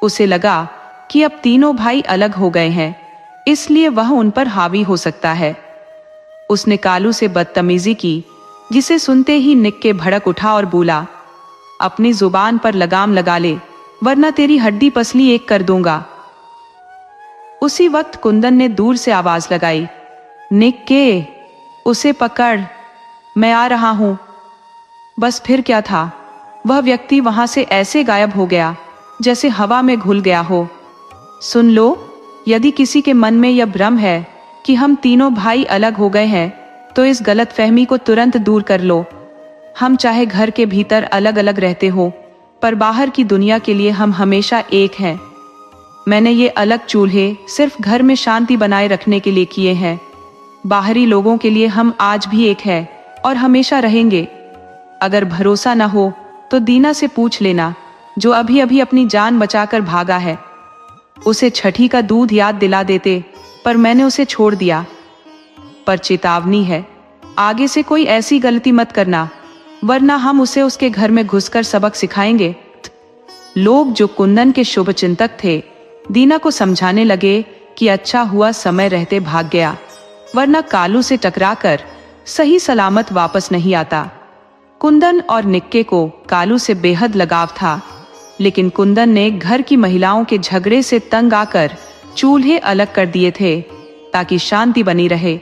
S1: उसे लगा कि अब तीनों भाई अलग हो गए हैं, इसलिए वह उन पर हावी हो सकता है। उसने कालू से बदतमीजी की, जिसे सुनते ही निक्के भड़क उठा और बोला, अपनी जुबान पर लगाम लगा ले, वरना तेरी हड्डी पसली एक कर दूंगा। उसी वक्त कुंदन ने दूर से आवाज लगाई, निक्के, उसे पकड़, मैं आ रहा हूं। बस फिर क्या था, वह व्यक्ति वहां से ऐसे गायब हो गया जैसे हवा में घुल गया हो। सुन लो, यदि किसी के मन में यह भ्रम है कि हम तीनों भाई अलग हो गए हैं, तो इस गलतफहमी को तुरंत दूर कर लो। हम चाहे घर के भीतर अलग अलग रहते हो, पर बाहर की दुनिया के लिए हम हमेशा एक हैं। मैंने ये अलग चूल्हे सिर्फ घर में शांति बनाए रखने के लिए किए हैं। बाहरी लोगों के लिए हम आज भी एक हैं और हमेशा रहेंगे। अगर भरोसा न हो तो दीना से पूछ लेना, जो अभी अभी अपनी जान बचाकर भागा है। उसे छठी का दूध याद दिला देते, पर मैंने उसे छोड़ दिया। पर चेतावनी है, आगे से कोई ऐसी गलती मत करना, वरना हम उसे उसके घर में घुसकर सबक सिखाएंगे। लोग जो कुंदन के शुभचिंतक थे, दीना को समझाने लगे कि अच्छा हुआ समय रहते भाग गया, वरना कालू से टकराकर सही सलामत वापस नहीं आता। कुंदन और निक्के को कालू से बेहद लगाव था, लेकिन कुंदन ने घर की महिलाओं के झगड़े से तंग आकर चूल्हे अलग कर दिए थे ताकि शांति बनी रहे।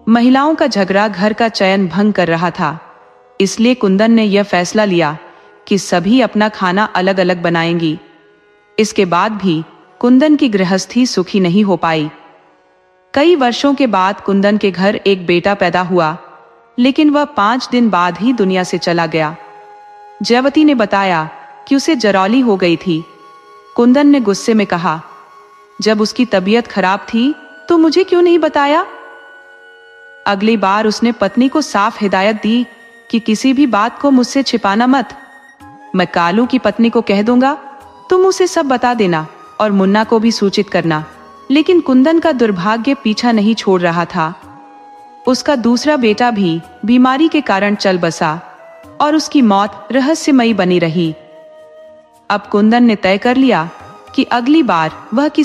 S1: महिलाओं का झगड़ा घर का चयन भंग कर रहा था, इसलिए कुंदन ने यह फैसला लिया कि सभी अपना खाना अलग अलग बनाएंगी। इसके बाद भी कुंदन की गृहस्थी सुखी नहीं हो पाई। कई वर्षों के बाद कुंदन के घर एक बेटा पैदा हुआ, लेकिन वह 5 दिन बाद ही दुनिया से चला गया। जयवती ने बताया कि उसे जरौली हो गई थी। कुंदन ने गुस्से में कहा, जब उसकी तबीयत खराब थी तो मुझे क्यों नहीं बताया? अगली बार उसने पत्नी को साफ हिदायत दी कि किसी भी बात को मुझसे छिपाना मत। मैं कालू की पत्नी को कह दूंगा, तुम उसे सब बता देना और मुन्ना को भी सूचित करना। लेकिन कुंदन का दुर्भाग्य पीछा नहीं छोड़ रहा था। उसका दूसरा बेटा भी बीमारी के कारण चल बसा और उसकी मौत रहस्यमयी बनी रही। अब कुंदन ने तय कर लिया कि अगली बार वह किसी